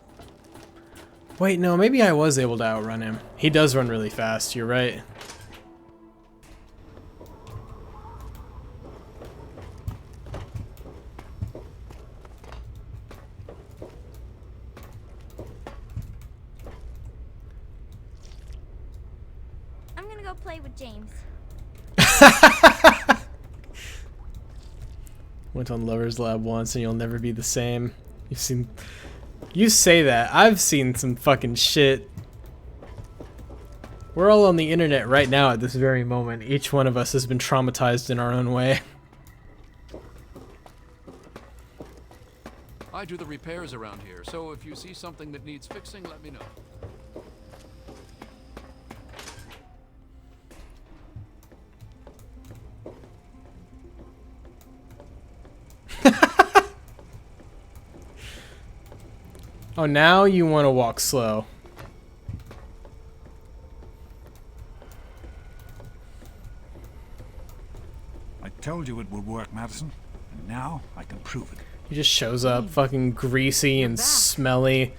Wait, no, maybe I was able to outrun him. He does run really fast, you're right. I'm gonna go play with James. Went on Lover's Lab once and you'll never be the same. You say that. I've seen some fucking shit. We're all on the internet right now at this very moment. Each one of us has been traumatized in our own way. I do the repairs around here, so if you see something that needs fixing, let me know. Oh, now you want to walk slow. I told you it would work, Madison, and now I can prove it. He just shows up fucking greasy and smelly,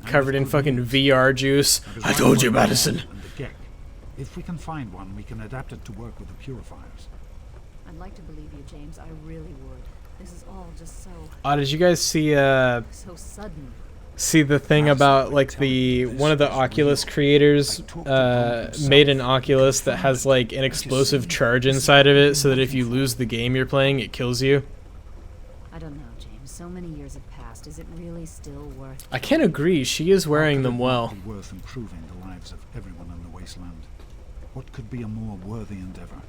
covered in fucking VR juice. I told you, Madison. If we can find one, we can adapt it to work with the purifiers. I'd like to believe you, James. I really would. This is all just so... Oh, did you guys see, so sudden. See the thing about, like, one of the Oculus creators made an Oculus that has, like, an explosive charge inside of it so that if you lose the game you're playing, it kills you? I don't know, James. So many years have passed. Is it really still worth... I can't agree. She is wearing them well. Be worth improving the lives of everyone in the wasteland. What could be a more worthy endeavor?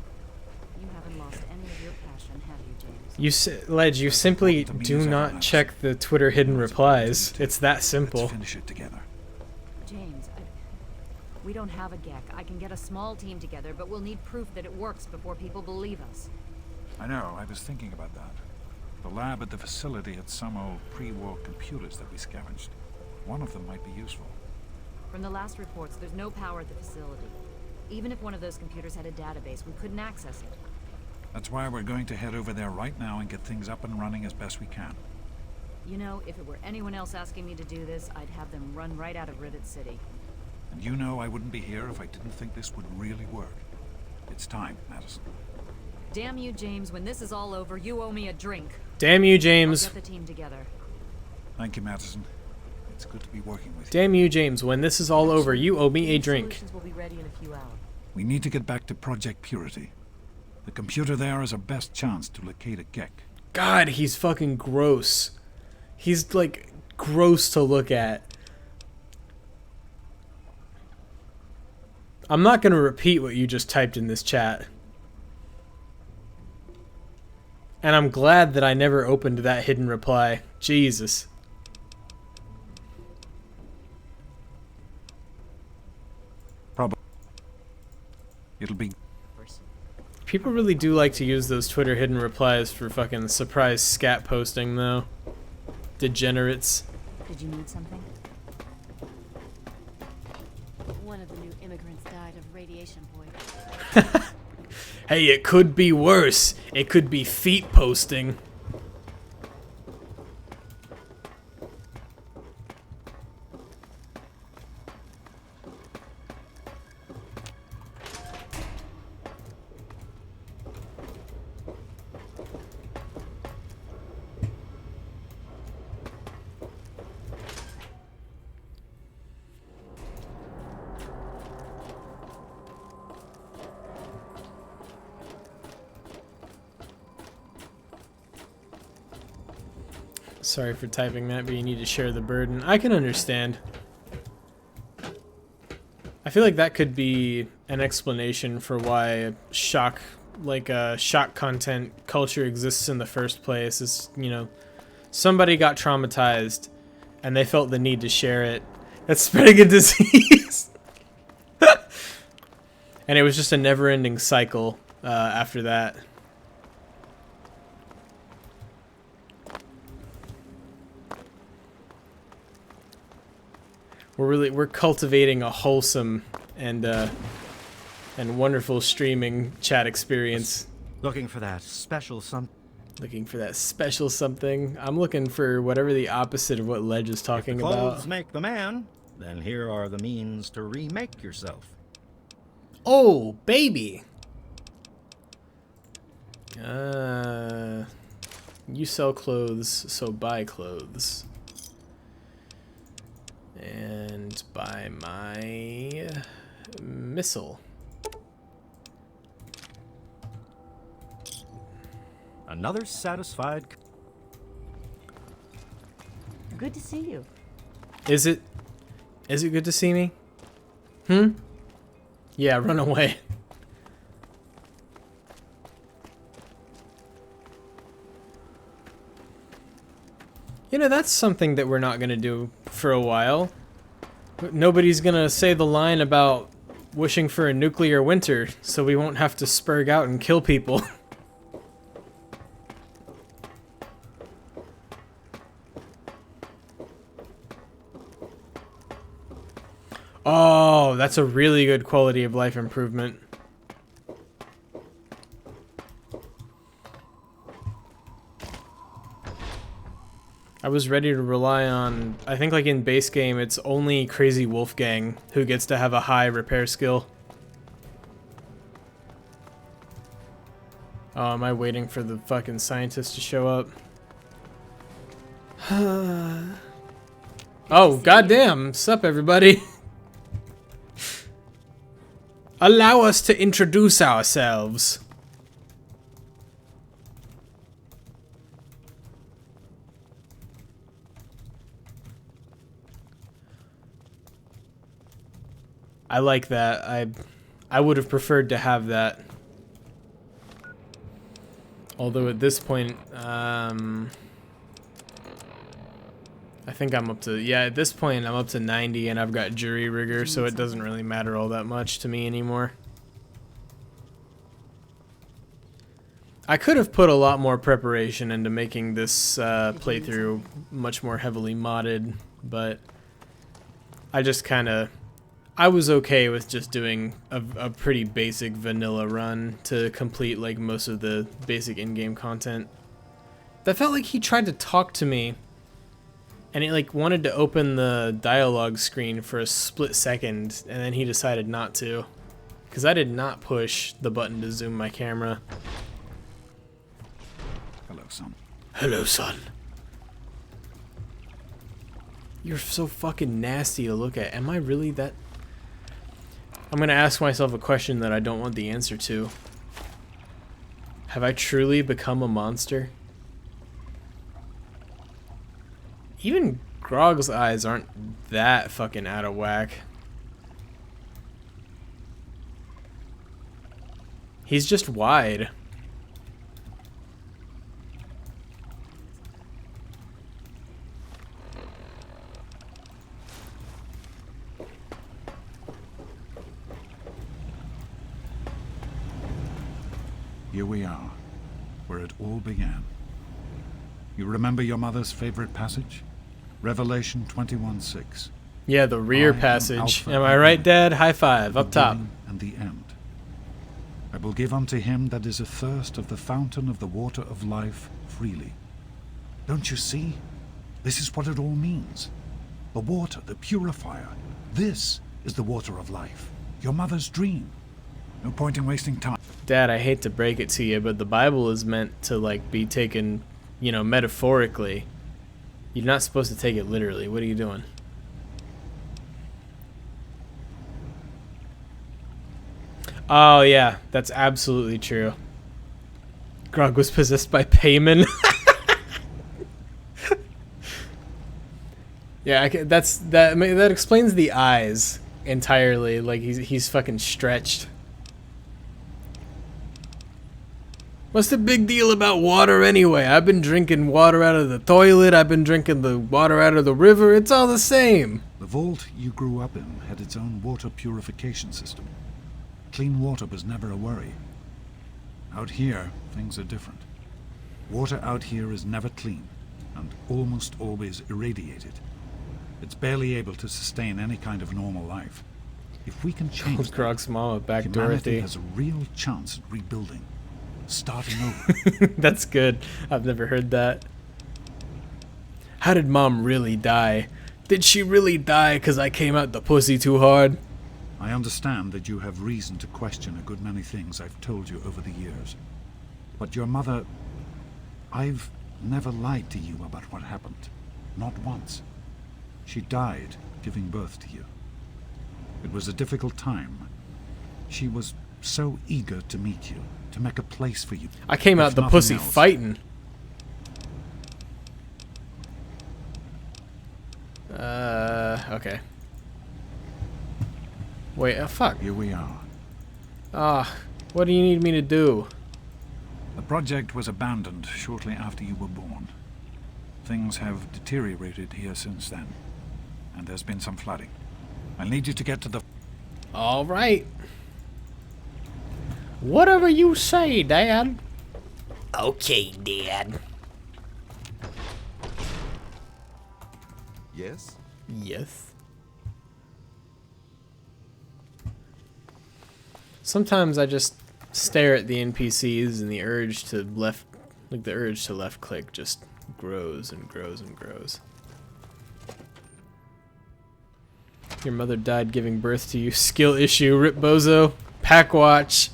You haven't lost any of your passion, have you, James? Ledge, you simply do not check the Twitter hidden replies. It's that simple. Let's finish it together. James, We don't have a GEC. I can get a small team together, but we'll need proof that it works before people believe us. I know, I was thinking about that. The lab at the facility had some old pre-war computers that we scavenged. One of them might be useful. From the last reports, there's no power at the facility. Even if one of those computers had a database, we couldn't access it. That's why we're going to head over there right now and get things up and running as best we can. You know, if it were anyone else asking me to do this, I'd have them run right out of Rivet City. And you know I wouldn't be here if I didn't think this would really work. It's time, Madison. Damn you, James. When this is all over, you owe me a drink. Damn you, James. I'll get the team together. Thank you, Madison. It's good to be working with you. Damn you, James. When this is all over, you owe me a drink. Solutions will be ready in a few hours. We need to get back to Project Purity. The computer there is our best chance to locate a GEC. God, he's fucking gross. He's, like, gross to look at. I'm not going to repeat what you just typed in this chat. And I'm glad that I never opened that hidden reply. Jesus. Probably. It'll be... People really do like to use those Twitter hidden replies for fucking surprise scat posting, though. Degenerates. Did you need something? One of the new immigrants died of radiation poisoning. Hey, it could be worse. It could be feet posting. Sorry for typing that, but you need to share the burden. I can understand. I feel like that could be an explanation for why shock content culture exists in the first place. Is, you know, somebody got traumatized and they felt the need to share it. That's spreading a disease. And it was just a never-ending cycle after that. We're cultivating a wholesome and wonderful streaming chat experience. Looking for that special something. Looking for that special something. I'm looking for whatever the opposite of what Ledge is talking If the clothes about. make the man, then here are the means to remake yourself. Oh, baby. You sell clothes, so buy clothes. And buy my missile. Another satisfied... Good to see you. Is it good to see me? Yeah, run away. You know, that's something that we're not going to do for a while. Nobody's going to say the line about wishing for a nuclear winter, so we won't have to spurg out and kill people. Oh, that's a really good quality of life improvement. I was ready to rely on, I think like in base game, it's only Crazy Wolfgang who gets to have a high repair skill. Oh, am I waiting for the fucking scientist to show up? Oh, goddamn. Sup, everybody? Allow us to introduce ourselves. I like that. I would have preferred to have that. Although at this point, I think I'm up to, yeah, at this point I'm up to 90 and I've got jury rigor, so it doesn't really matter all that much to me anymore. I could have put a lot more preparation into making this playthrough much more heavily modded, but I just kind of, I was okay with just doing a pretty basic vanilla run to complete like most of the basic in-game content. That felt like he tried to talk to me, and it like wanted to open the dialogue screen for a split second, and then he decided not to, because I did not push the button to zoom my camera. Hello, son. Hello, son. You're so fucking nasty to look at. Am I really that? I'm gonna ask myself a question that I don't want the answer to. Have I truly become a monster? Even Grog's eyes aren't that fucking out of whack. He's just wide. Here we are, where it all began. You remember your mother's favorite passage? Revelation 21:6. Yeah, the rear passage. Am I right, Dad? High five, up top. And the end. I will give unto him that is athirst of the fountain of the water of life freely. Don't you see? This is what it all means. The water, the purifier. This is the water of life. Your mother's dream. No point in wasting time. Dad, I hate to break it to you, but the Bible is meant to like be taken, you know, metaphorically. You're not supposed to take it literally. What are you doing? Oh yeah, that's absolutely true. Grog was possessed by Payman. Yeah, that explains the eyes entirely. Like he's fucking stretched. What's the big deal about water anyway? I've been drinking water out of the toilet. I've been drinking the water out of the river. It's all the same. The vault you grew up in had its own water purification system. Clean water was never a worry. Out here, things are different. Water out here is never clean, and almost always irradiated. It's barely able to sustain any kind of normal life. If we can change Grog's mama back humanity Dorothy has a real chance at rebuilding. Starting over. That's good. I've never heard that. How did Mom really die? Did she really die because I came out the pussy too hard? I understand that you have reason to question a good many things I've told you over the years. But your mother... I've never lied to you about what happened. Not once. She died giving birth to you. It was a difficult time. She was so eager to meet you, to make a place for you. I came out the pussy fighting. Okay. Wait, fuck. Here we are. What do you need me to do? The project was abandoned shortly after you were born. Things have deteriorated here since then, and there's been some flooding. I need you to get to the... All right. Whatever you say, Dad. Okay, Dad. Yes? Yes. Sometimes I just stare at the NPCs and the urge to left click just grows and grows and grows. Your mother died giving birth to you. Skill issue, Rip Bozo. Pack watch.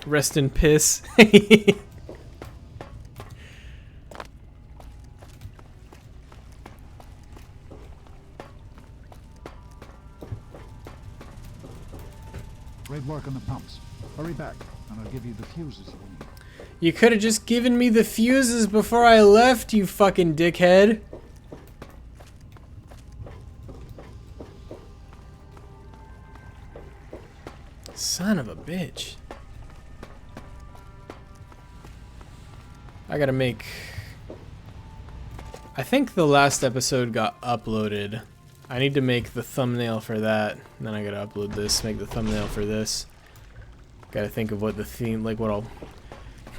Rest in piss. Great work on the pumps. Hurry back, and I'll give you the fuses you need. You could have just given me the fuses before I left, you fucking dickhead. Son of a bitch. I gotta make... I think the last episode got uploaded. I need to make the thumbnail for that. And then I gotta upload this, make the thumbnail for this. Gotta think of what the theme, like what I'll...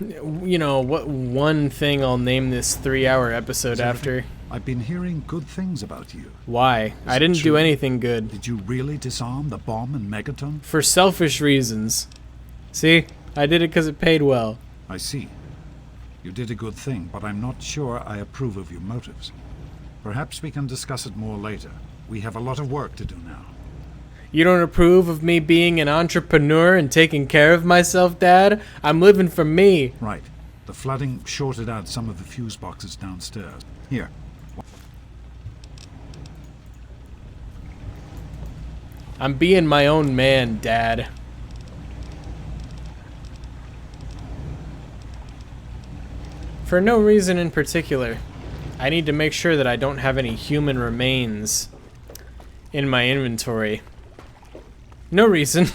You know, what one thing I'll name this 3-hour episode after. I've been hearing good things about you. Why? I didn't do anything good. Did you really disarm the bomb and megaton? For selfish reasons. See? I did it because it paid well. I see. You did a good thing, but I'm not sure I approve of your motives. Perhaps we can discuss it more later. We have a lot of work to do now. You don't approve of me being an entrepreneur and taking care of myself, Dad? I'm living for me. Right. The flooding shorted out some of the fuse boxes downstairs. Here. I'm being my own man, Dad. For no reason in particular. I need to make sure that I don't have any human remains in my inventory. No reason.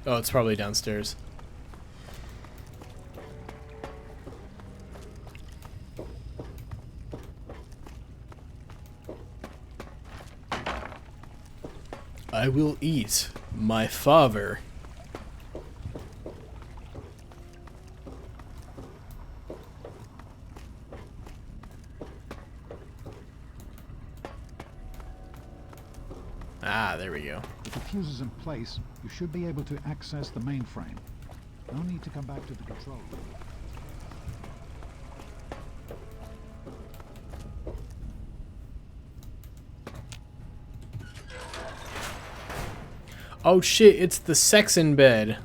Oh, it's probably downstairs. I will eat my father. Ah, there we go. With the fuses in place, you should be able to access the mainframe. No need to come back to the control room. Oh shit, it's the sex in bed.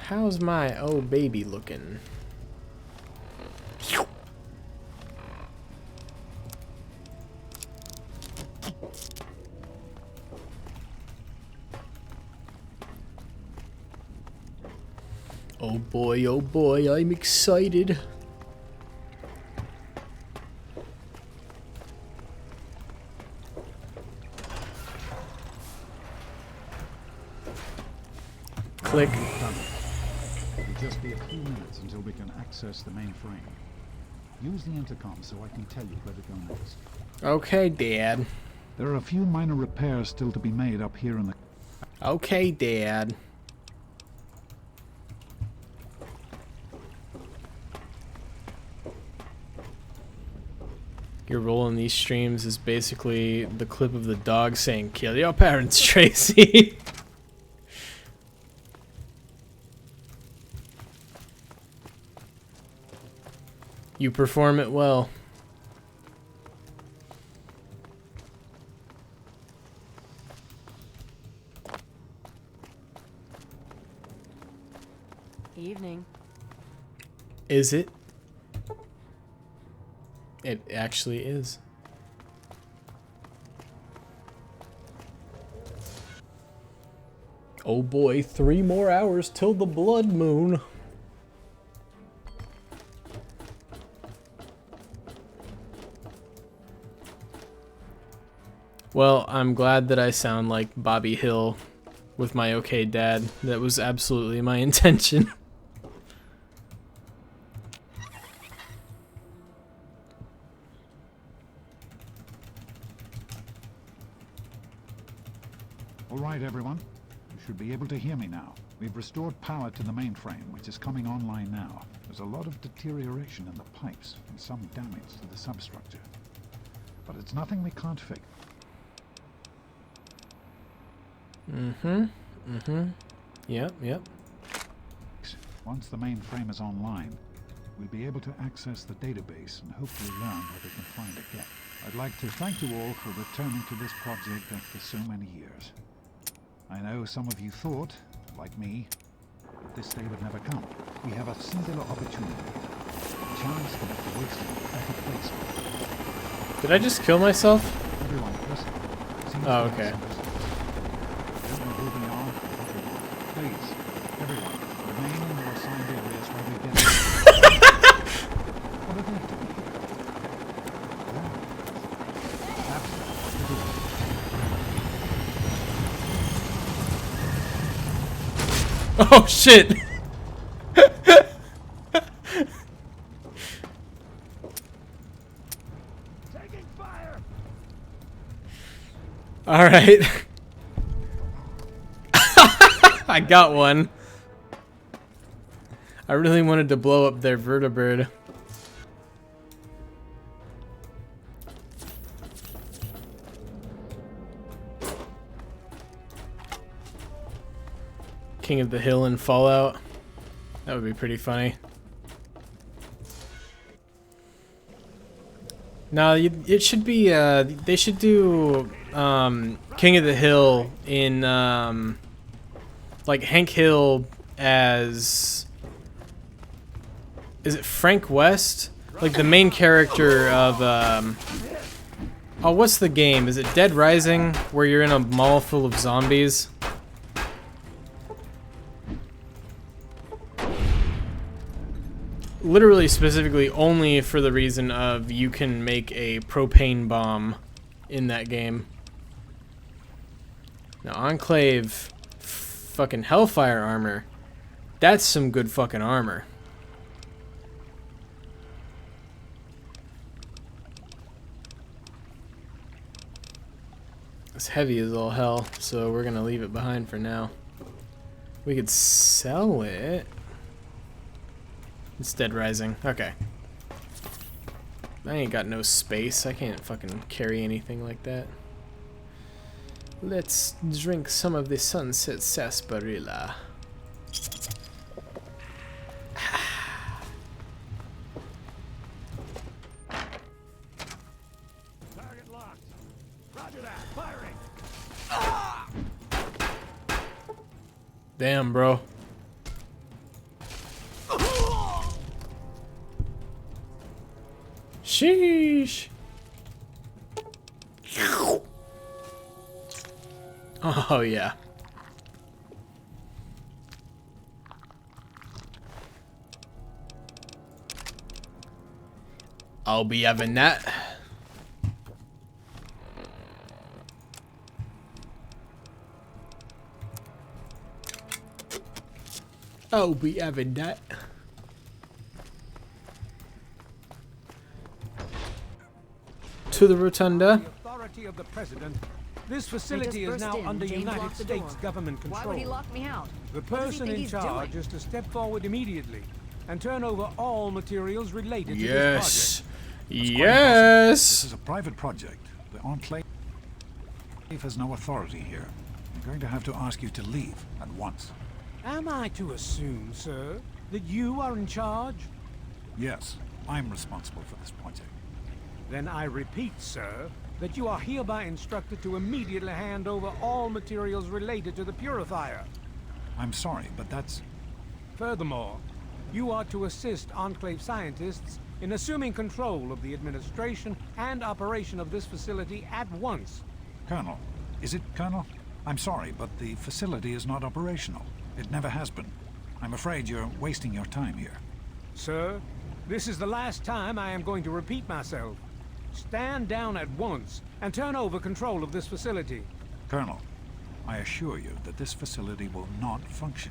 How's my oh baby looking? Oh boy, I'm excited. Click. It'll just be a few minutes until we can access the mainframe. Use the intercom so I can tell you where to go next. Okay, Dad. There are a few minor repairs still to be made up here in the... Okay, Dad. Your role in these streams is basically the clip of the dog saying, "Kill your parents, Tracy." You perform it well. Evening. Is it? It actually is. Oh boy, 3 more hours till the blood moon. Well, I'm glad that I sound like Bobby Hill with my okay dad. That was absolutely my intention. All right, everyone. You should be able to hear me now. We've restored power to the mainframe, which is coming online now. There's a lot of deterioration in the pipes and some damage to the substructure. But it's nothing we can't fix. Yep. Once the mainframe is online, we'll be able to access the database and hopefully learn where we can find a gap. I'd like to thank you all for returning to this project after so many years. I know some of you thought, like me, that this day would never come. We have a singular opportunity. A chance to make the wasteland a better place for you. Did I just kill myself? Everyone, listen. Oh, okay. Don't know who we are, what we want. Please, everyone, remain in your assigned areas while we get What are they doing here? Oh shit! All right. I got one. I really wanted to blow up their vertibird. King of the Hill in Fallout. That would be pretty funny. No, it should be, they should do, King of the Hill in, like, Hank Hill as, is it Frank West? Like, the main character of, oh, what's the game? Is it Dead Rising, where you're in a mall full of zombies? Literally, specifically, only for the reason of you can make a propane bomb in that game. Now, Enclave fucking Hellfire armor. That's some good fucking armor. It's heavy as all hell, so we're gonna leave it behind for now. We could sell it. It's Dead Rising. Okay. I ain't got no space. I can't fucking carry anything like that. Let's drink some of the Sunset Sarsaparilla. Target locked. Roger that. Firing. Damn, bro. Sheesh. Oh, yeah. I'll be having that. I'll be having that. To the rotunda. Authority of the president. This facility is now under United States government control. Why would he lock me out? The person in charge is to step forward immediately and turn over all materials related to this project. Yes. This is a private project. The Enclave has no authority here. I'm going to have to ask you to leave at once. Am I to assume, sir, that you are in charge? Yes, I'm responsible for this project. Then I repeat, sir, that you are hereby instructed to immediately hand over all materials related to the purifier. I'm sorry, but that's... Furthermore, you are to assist Enclave scientists in assuming control of the administration and operation of this facility at once. Colonel, is it Colonel? I'm sorry, but the facility is not operational. It never has been. I'm afraid you're wasting your time here. Sir, this is the last time I am going to repeat myself. Stand down at once and turn over control of this facility. Colonel, I assure you that this facility will not function.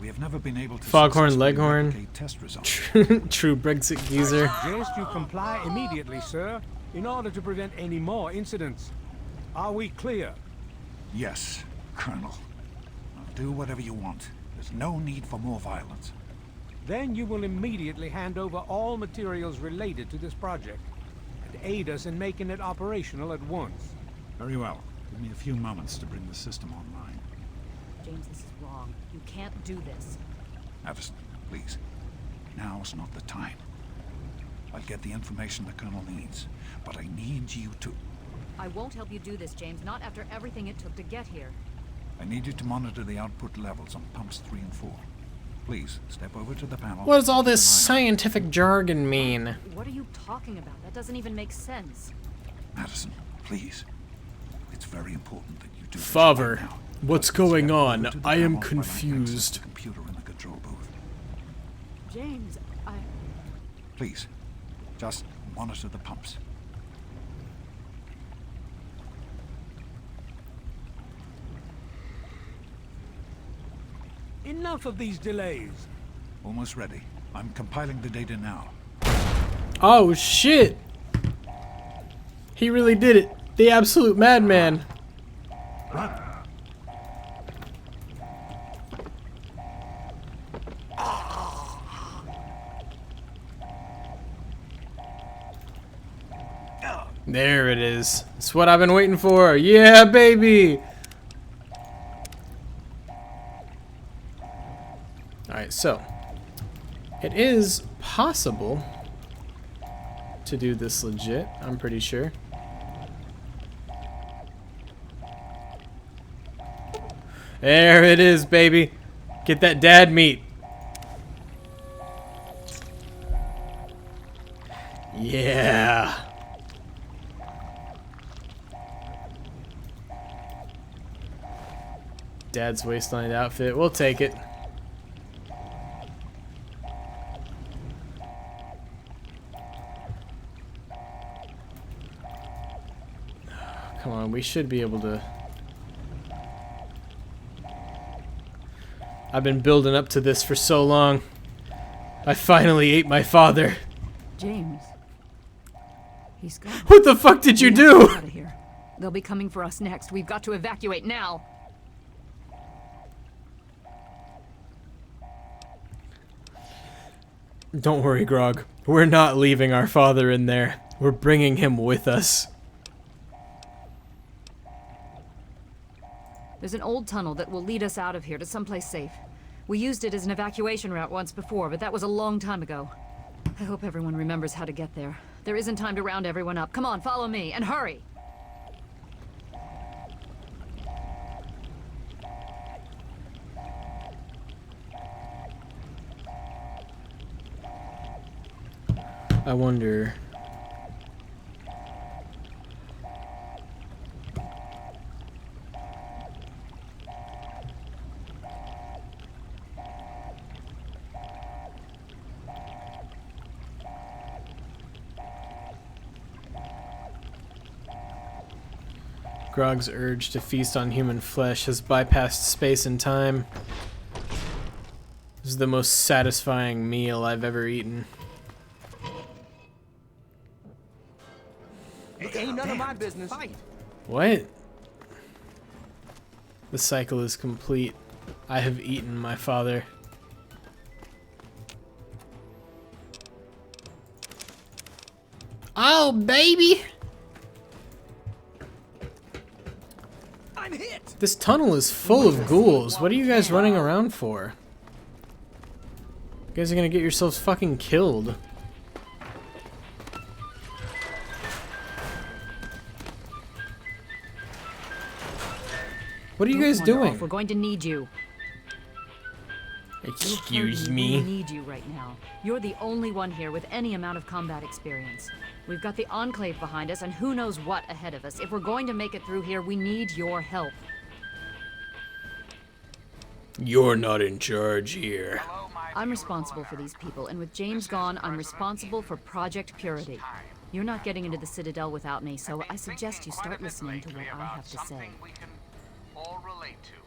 We have never been able to Foghorn Leghorn. replicate test results. True Brexit geezer. I suggest you comply immediately, sir, in order to prevent any more incidents. Are we clear? Yes, Colonel. I'll do whatever you want. There's no need for more violence. Then you will immediately hand over all materials related to this project and aid us in making it operational at once. Very well. Give me a few moments to bring the system online. James, this is wrong. You can't do this. Addison, please. Now's not the time. I'll get the information the Colonel needs, but I need you to... I won't help you do this, James, not after everything it took to get here. I need you to monitor the output levels on pumps 3 and 4. Please, step over to the panel. What does all this scientific jargon mean? What are you talking about? That doesn't even make sense. Madison, please. It's very important that you do this Father, right now. what's going on? Over to the I am panel while I access confused. the computer in the control booth. James, Please, just monitor the pumps. Enough of these delays. Almost ready. I'm compiling the data now. Oh shit! He really did it. The absolute madman. There it is. It's what I've been waiting for. Yeah, baby! Alright, so. It is possible to do this legit, I'm pretty sure. There it is, baby. Get that dad meat. Yeah. Dad's waistline outfit. We'll take it. Come on, we should be able to. I've been building up to this for so long. I finally ate my father. James. He's gone. What the fuck did you We have do? to get out of here. They'll be coming for us next. We've got to evacuate now. Don't worry, Grog. We're not leaving our father in there. We're bringing him with us. There's an old tunnel that will lead us out of here to someplace safe. We used it as an evacuation route once before, but that was a long time ago. I hope everyone remembers how to get there. There isn't time to round everyone up. Come on, follow me, and hurry! I wonder. Grog's urge to feast on human flesh has bypassed space and time. This is the most satisfying meal I've ever eaten. It ain't none of my business. What? The cycle is complete. I have eaten my father. Oh, baby! I'm hit. This tunnel is full of ghouls. What are you guys running around for? You guys are gonna get yourselves fucking killed. What are you guys doing? We're going to need you. Excuse We me. need you right now. You're the only one here with any amount of combat experience. We've got the Enclave behind us, and who knows what ahead of us. If we're going to make it through here, we need your help. You're not in charge here. I'm responsible for these people, and with James gone, I'm responsible for Project Purity. You're not getting into the Citadel without me, so I suggest you start listening to what I have to say.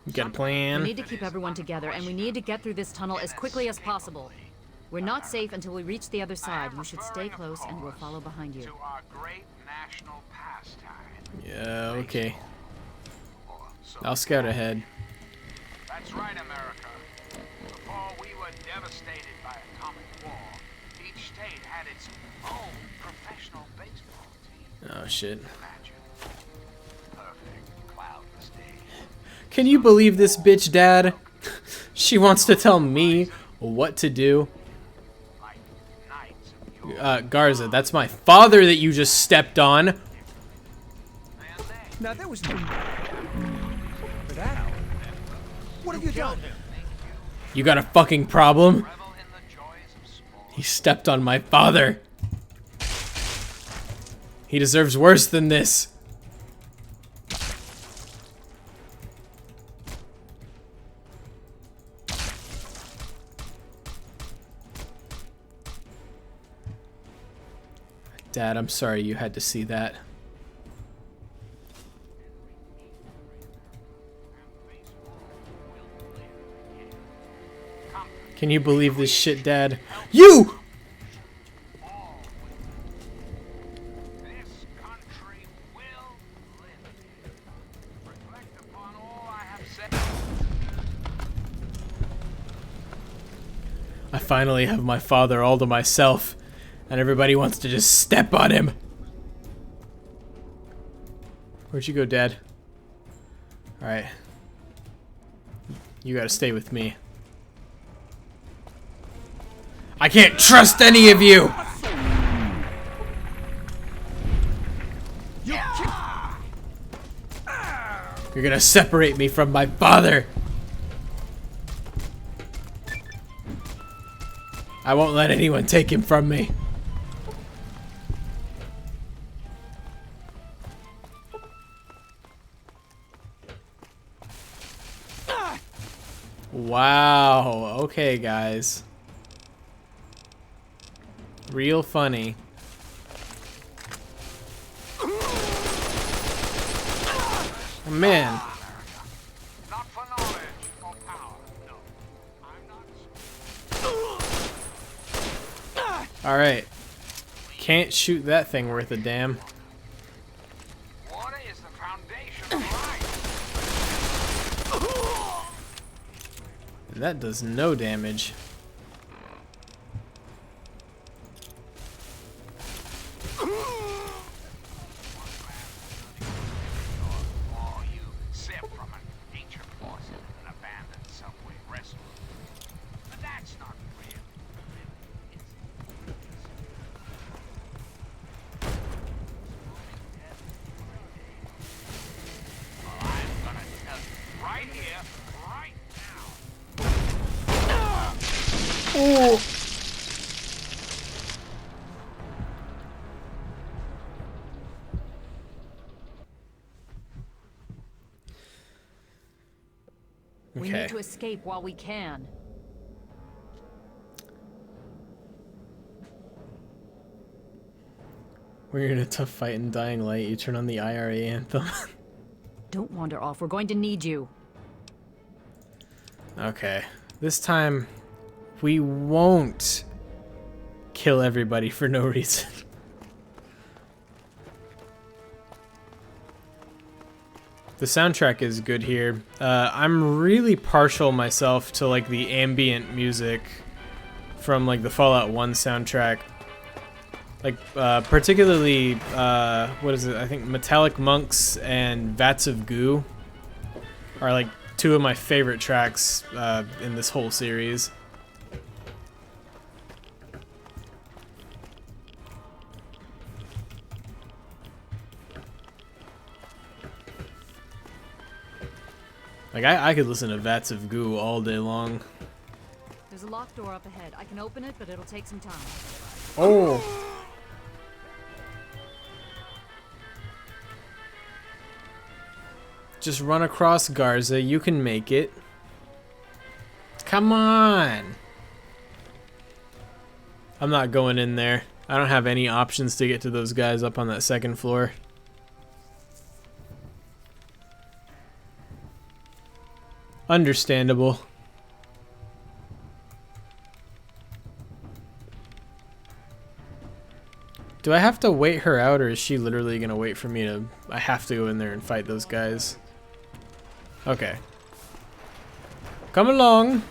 You got a plan? We need to keep everyone together, and we need to get through this tunnel as quickly as possible. We're not safe until we reach the other side. You should stay close, and we'll follow behind you. Yeah, okay. I'll scout ahead. That's right, America. Before we were devastated by atomic war, each state had its own professional baseball team. Oh, shit. Imagine. Perfect, cloudless day. Can you believe this bitch, Dad? She wants to tell me what to do. Garza, that's my father that you just stepped on. Now there was no for that. What have you done? You got a fucking problem? He stepped on my father. He deserves worse than this. Dad, I'm sorry you had to see that. Can you believe this shit, Dad? You! I finally have my father all to myself, and everybody wants to just step on him. Where'd you go, Dad? Alright. You gotta stay with me. I can't trust any of you! You're gonna separate me from my father! I won't let anyone take him from me. Wow, okay guys. Real funny. Oh, man. Alright. Can't shoot that thing worth a damn. Water is the foundation of life. That does no damage. Oh. We need to escape while we can. When you're in a tough fight in Dying Light, you turn on the IRA anthem. Don't wander off. We're going to need you. Okay. This time, we won't kill everybody for no reason. The soundtrack is good here. I'm really partial myself to like the ambient music from like the Fallout 1 soundtrack. Like, particularly, what is it? I think Metallic Monks and Vats of Goo are like two of my favorite tracks in this whole series. Like, I could listen to Vats of Goo all day long. There's a locked door up ahead. I can open it, but it'll take some time. Oh! Just run across, Garza. You can make it. Come on! I'm not going in there. I don't have any options to get to those guys up on that second floor. Understandable. Do I have to wait her out, or is she literally gonna wait for me to... I have to go in there and fight those guys. Okay. Come along!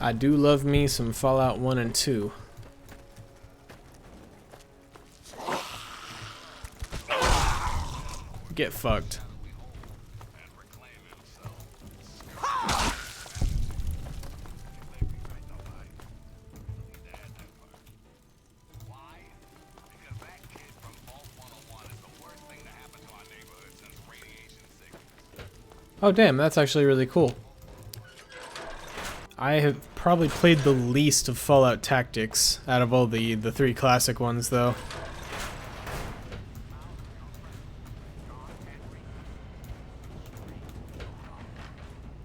I do love me some Fallout 1 and 2. Get fucked. Oh damn, that's actually really cool. I have probably played the least of Fallout Tactics out of all the 3 classic ones, though.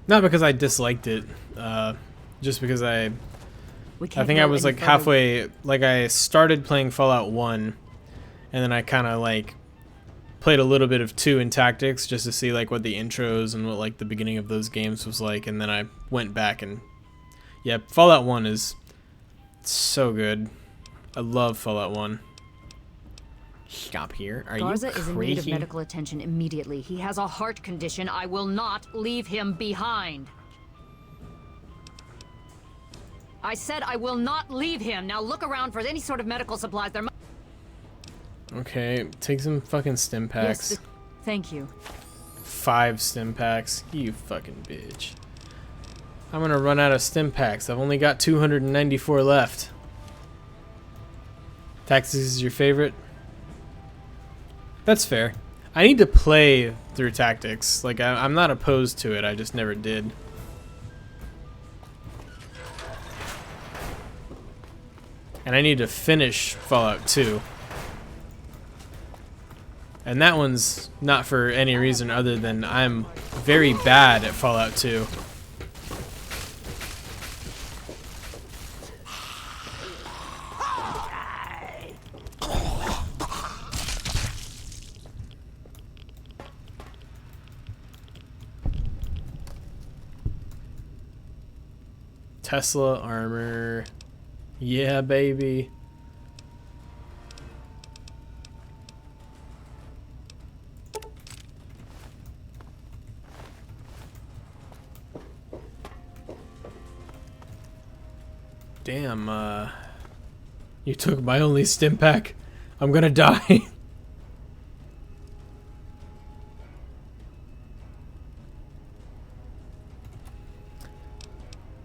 Not because I disliked it, just because I think I was like halfway, like I started playing Fallout 1, and then I kind of like played a little bit of 2 in Tactics just to see like what the intros and what like the beginning of those games was like, and then I went back and yeah, Fallout 1 is so good. I love Fallout 1. Stop here. Are Garza you crazy? is in need of medical attention immediately. He has a heart condition. I will not leave him behind. I said I will not leave him. Now look around for any sort of medical supplies. There. Okay, take some fucking stim packs. Yes, thank you. 5 stim packs. You fucking bitch. I'm gonna run out of stim packs. I've only got 294 left. Tactics is your favorite? That's fair. I need to play through Tactics. Like, I'm not opposed to it, I just never did. And I need to finish Fallout 2. And that one's not for any reason other than I'm very bad at Fallout 2. Tesla armor. Yeah, baby. Damn, you took my only stim pack. I'm gonna die.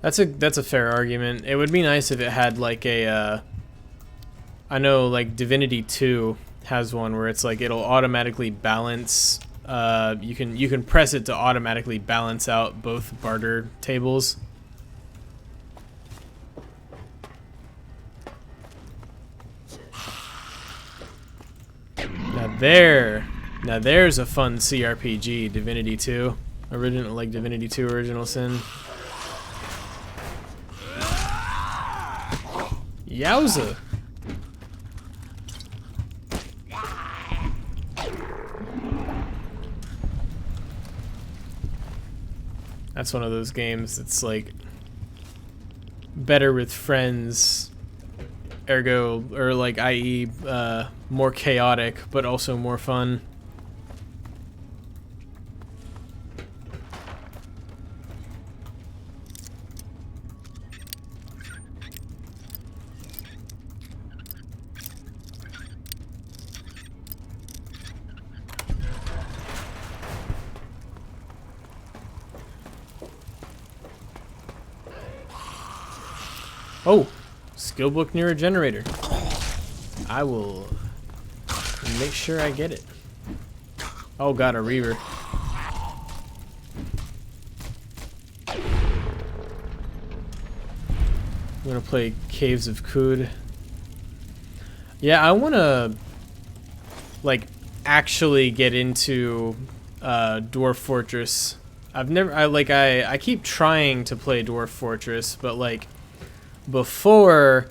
That's a fair argument. It would be nice if it had like a I know like Divinity 2 has one where it's like it'll automatically balance you can press it to automatically balance out both barter tables. Now there's a fun CRPG, Divinity 2. Divinity 2 Original Sin. Yowza! That's one of those games that's like better with friends, ergo, or like i.e. More chaotic, but also more fun. Oh, skill book near a generator. I will make sure I get it. Oh god, a reaver. I'm gonna play Caves of Kud. Yeah, I wanna like actually get into Dwarf Fortress. I keep trying to play Dwarf Fortress, but like before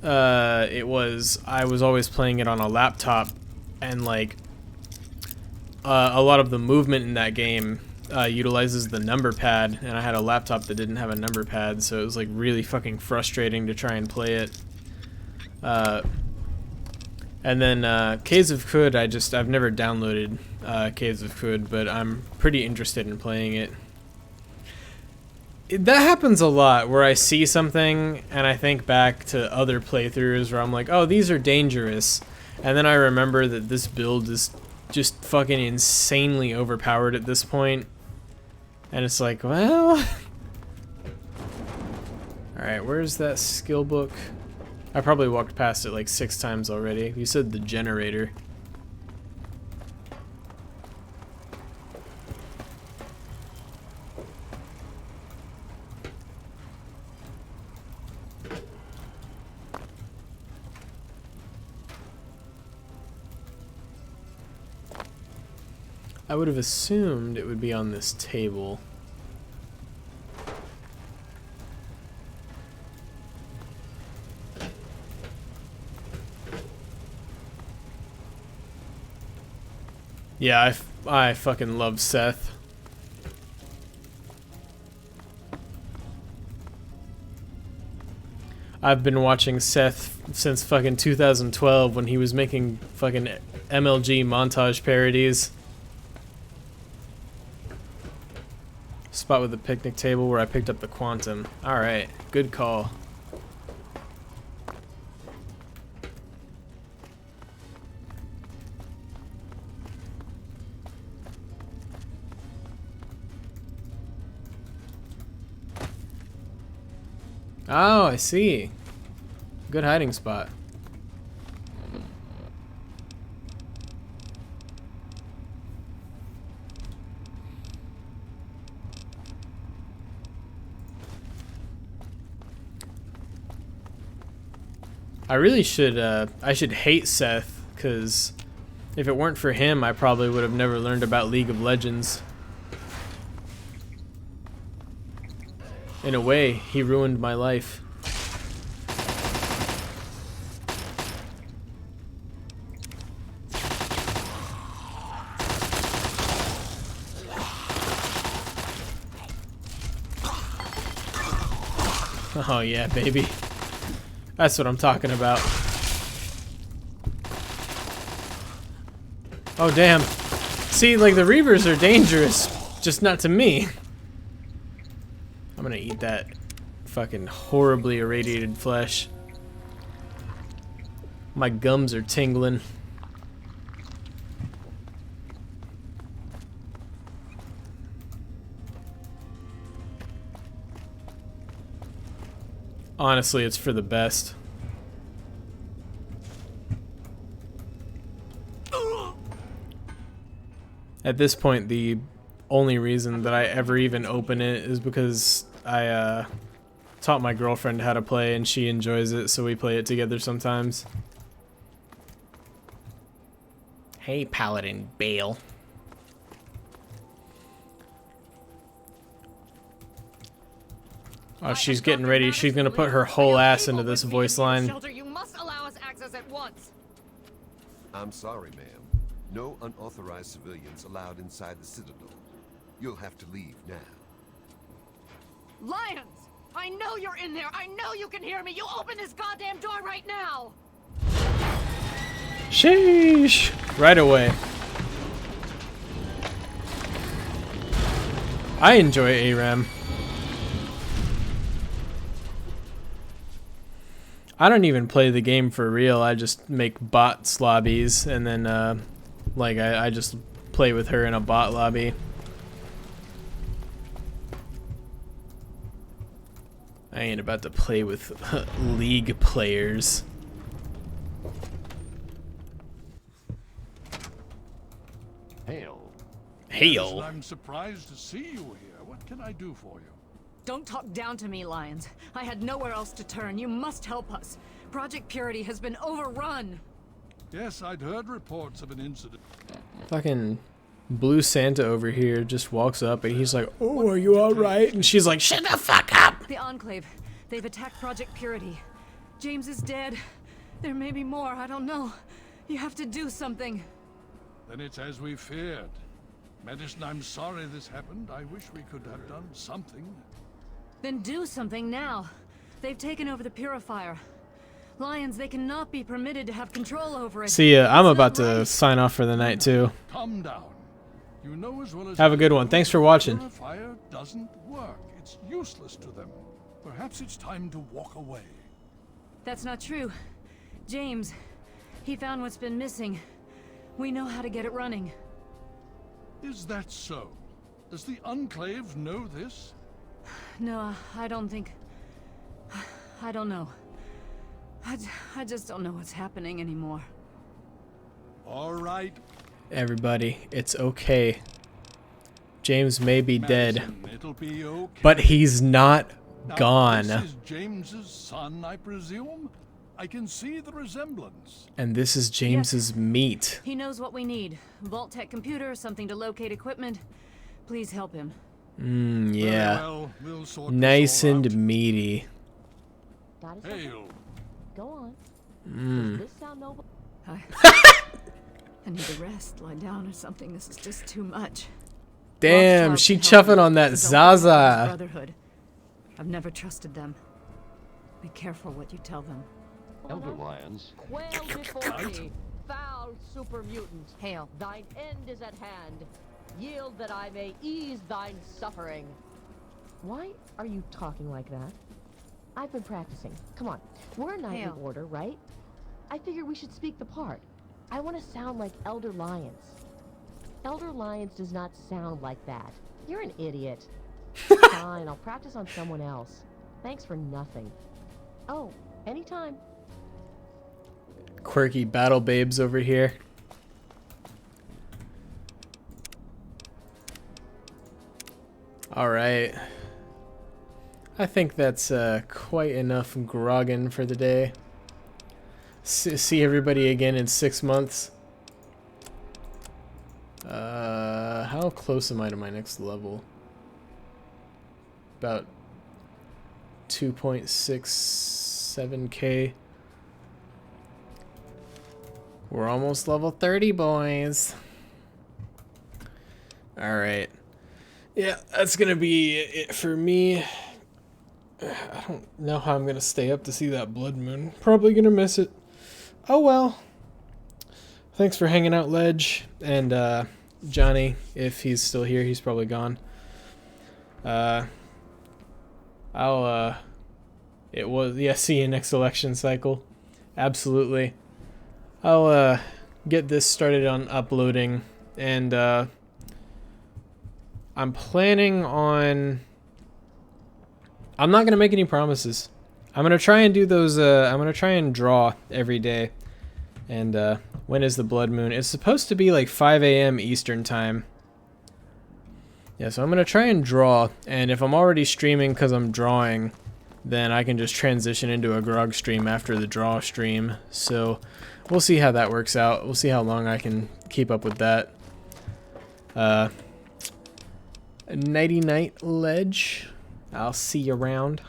I was always playing it on a laptop, and like a lot of the movement in that game utilizes the number pad, and I had a laptop that didn't have a number pad, so it was like really fucking frustrating to try and play it. And then Caves of Kud, I've never downloaded Caves of Kud, but I'm pretty interested in playing it. That happens a lot, where I see something and I think back to other playthroughs where I'm like, oh, these are dangerous, and then I remember that this build is just fucking insanely overpowered at this point, and it's like, well... Alright, where's that skill book? I probably walked past it like 6 times already. You said the generator. I would have assumed it would be on this table. Yeah, I fucking love Seth. I've been watching Seth since fucking 2012 when he was making fucking MLG montage parodies. Spot with the picnic table where I picked up the Quantum. Alright, good call. Oh, I see. Good hiding spot. I really should, I should hate Seth, because if it weren't for him, I probably would have never learned about League of Legends. In a way, he ruined my life. Oh yeah, baby. That's what I'm talking about. Oh damn. See, like, the Reavers are dangerous, just not to me. I'm gonna eat that fucking horribly irradiated flesh. My gums are tingling. Honestly, it's for the best. At this point, the only reason that I ever even open it is because I taught my girlfriend how to play and she enjoys it, so we play it together sometimes. Hey, Paladin Bale. Oh, she's getting ready. She's gonna put her whole ass into this voice line. You must allow us access at once. I'm sorry, ma'am. No unauthorized civilians allowed inside the Citadel. You'll have to leave now. Lions! I know you're in there! I know you can hear me! You open this goddamn door right now! Sheesh! Right away. I enjoy ARAM. I don't even play the game for real. I just make bots lobbies and then like I just play with her in a bot lobby. I ain't about to play with League players. Hail. Hail. I'm surprised to see you here. What can I do for you? Don't talk down to me, Lions. I had nowhere else to turn. You must help us. Project Purity has been overrun. Yes, I'd heard reports of an incident. Fucking Blue Santa over here just walks up and he's like, "Oh, are you alright?" And she's like, "Shut the fuck up!" The Enclave. They've attacked Project Purity. James is dead. There may be more. I don't know. You have to do something. Then it's as we feared. Medicine, I'm sorry this happened. I wish we could have done something. Then do something now. They've taken over the purifier. Lions, they cannot be permitted to have control over it. See ya. I'm about to sign off for the night too. Calm down. You know as well as Have a good one. Thanks for watching. The purifier doesn't work. It's useless to them. Perhaps it's time to walk away. That's not true. James, he found what's been missing. We know how to get it running. Is that so? Does the Enclave know this? No, I don't think... I don't know. I just don't know what's happening anymore. All right. Everybody, it's okay. James may be dead, It'll be okay. but he's not Now, gone. This is James's son, I presume? I can see the resemblance. And this is James's meat. He knows what we need. Vault-Tec computer, something to locate equipment. Please help him. Yeah. Well, we'll sort Nice and meaty. Got it. Hail. Go on. Mm. Does this sound noble? I need a rest, lie down or something. This is just too much. Damn, Rothschild she can help chuffing me. on that He's also part of Zaza. his Brotherhood. I've never trusted them. Be careful what you tell them. Elder Lions. Quail before thee, foul super mutant. Hail. Thine end is at hand. Yield that I may ease thine suffering. Why are you talking like that? I've been practicing. Come on. We're a knightly Hail. order, right? I figure we should speak the part. I want to sound like Elder Lions. Elder Lions does not sound like that. You're an idiot. Fine, I'll practice on someone else. Thanks for nothing. Oh, anytime. Quirky battle babes over here. Alright. I think that's quite enough grogging for the day. See everybody again in 6 months. How close am I to my next level? About 2.67k. We're almost level 30, boys. Alright. Yeah, that's gonna be it for me. I don't know how I'm gonna stay up to see that blood moon. Probably gonna miss it. Oh well. Thanks for hanging out, Ledge. And Johnny, if he's still here, he's probably gone. See you next election cycle. Absolutely. I'll get this started on uploading, and I'm planning on... I'm not gonna make any promises. I'm gonna try and do those, I'm gonna try and draw every day. And when is the blood moon? It's supposed to be like 5 a.m. Eastern time. Yeah, so I'm gonna try and draw, and if I'm already streaming because I'm drawing, then I can just transition into a Grog stream after the draw stream. So we'll see how that works out. We'll see how long I can keep up with that. Nighty night, Ledge. I'll see you around.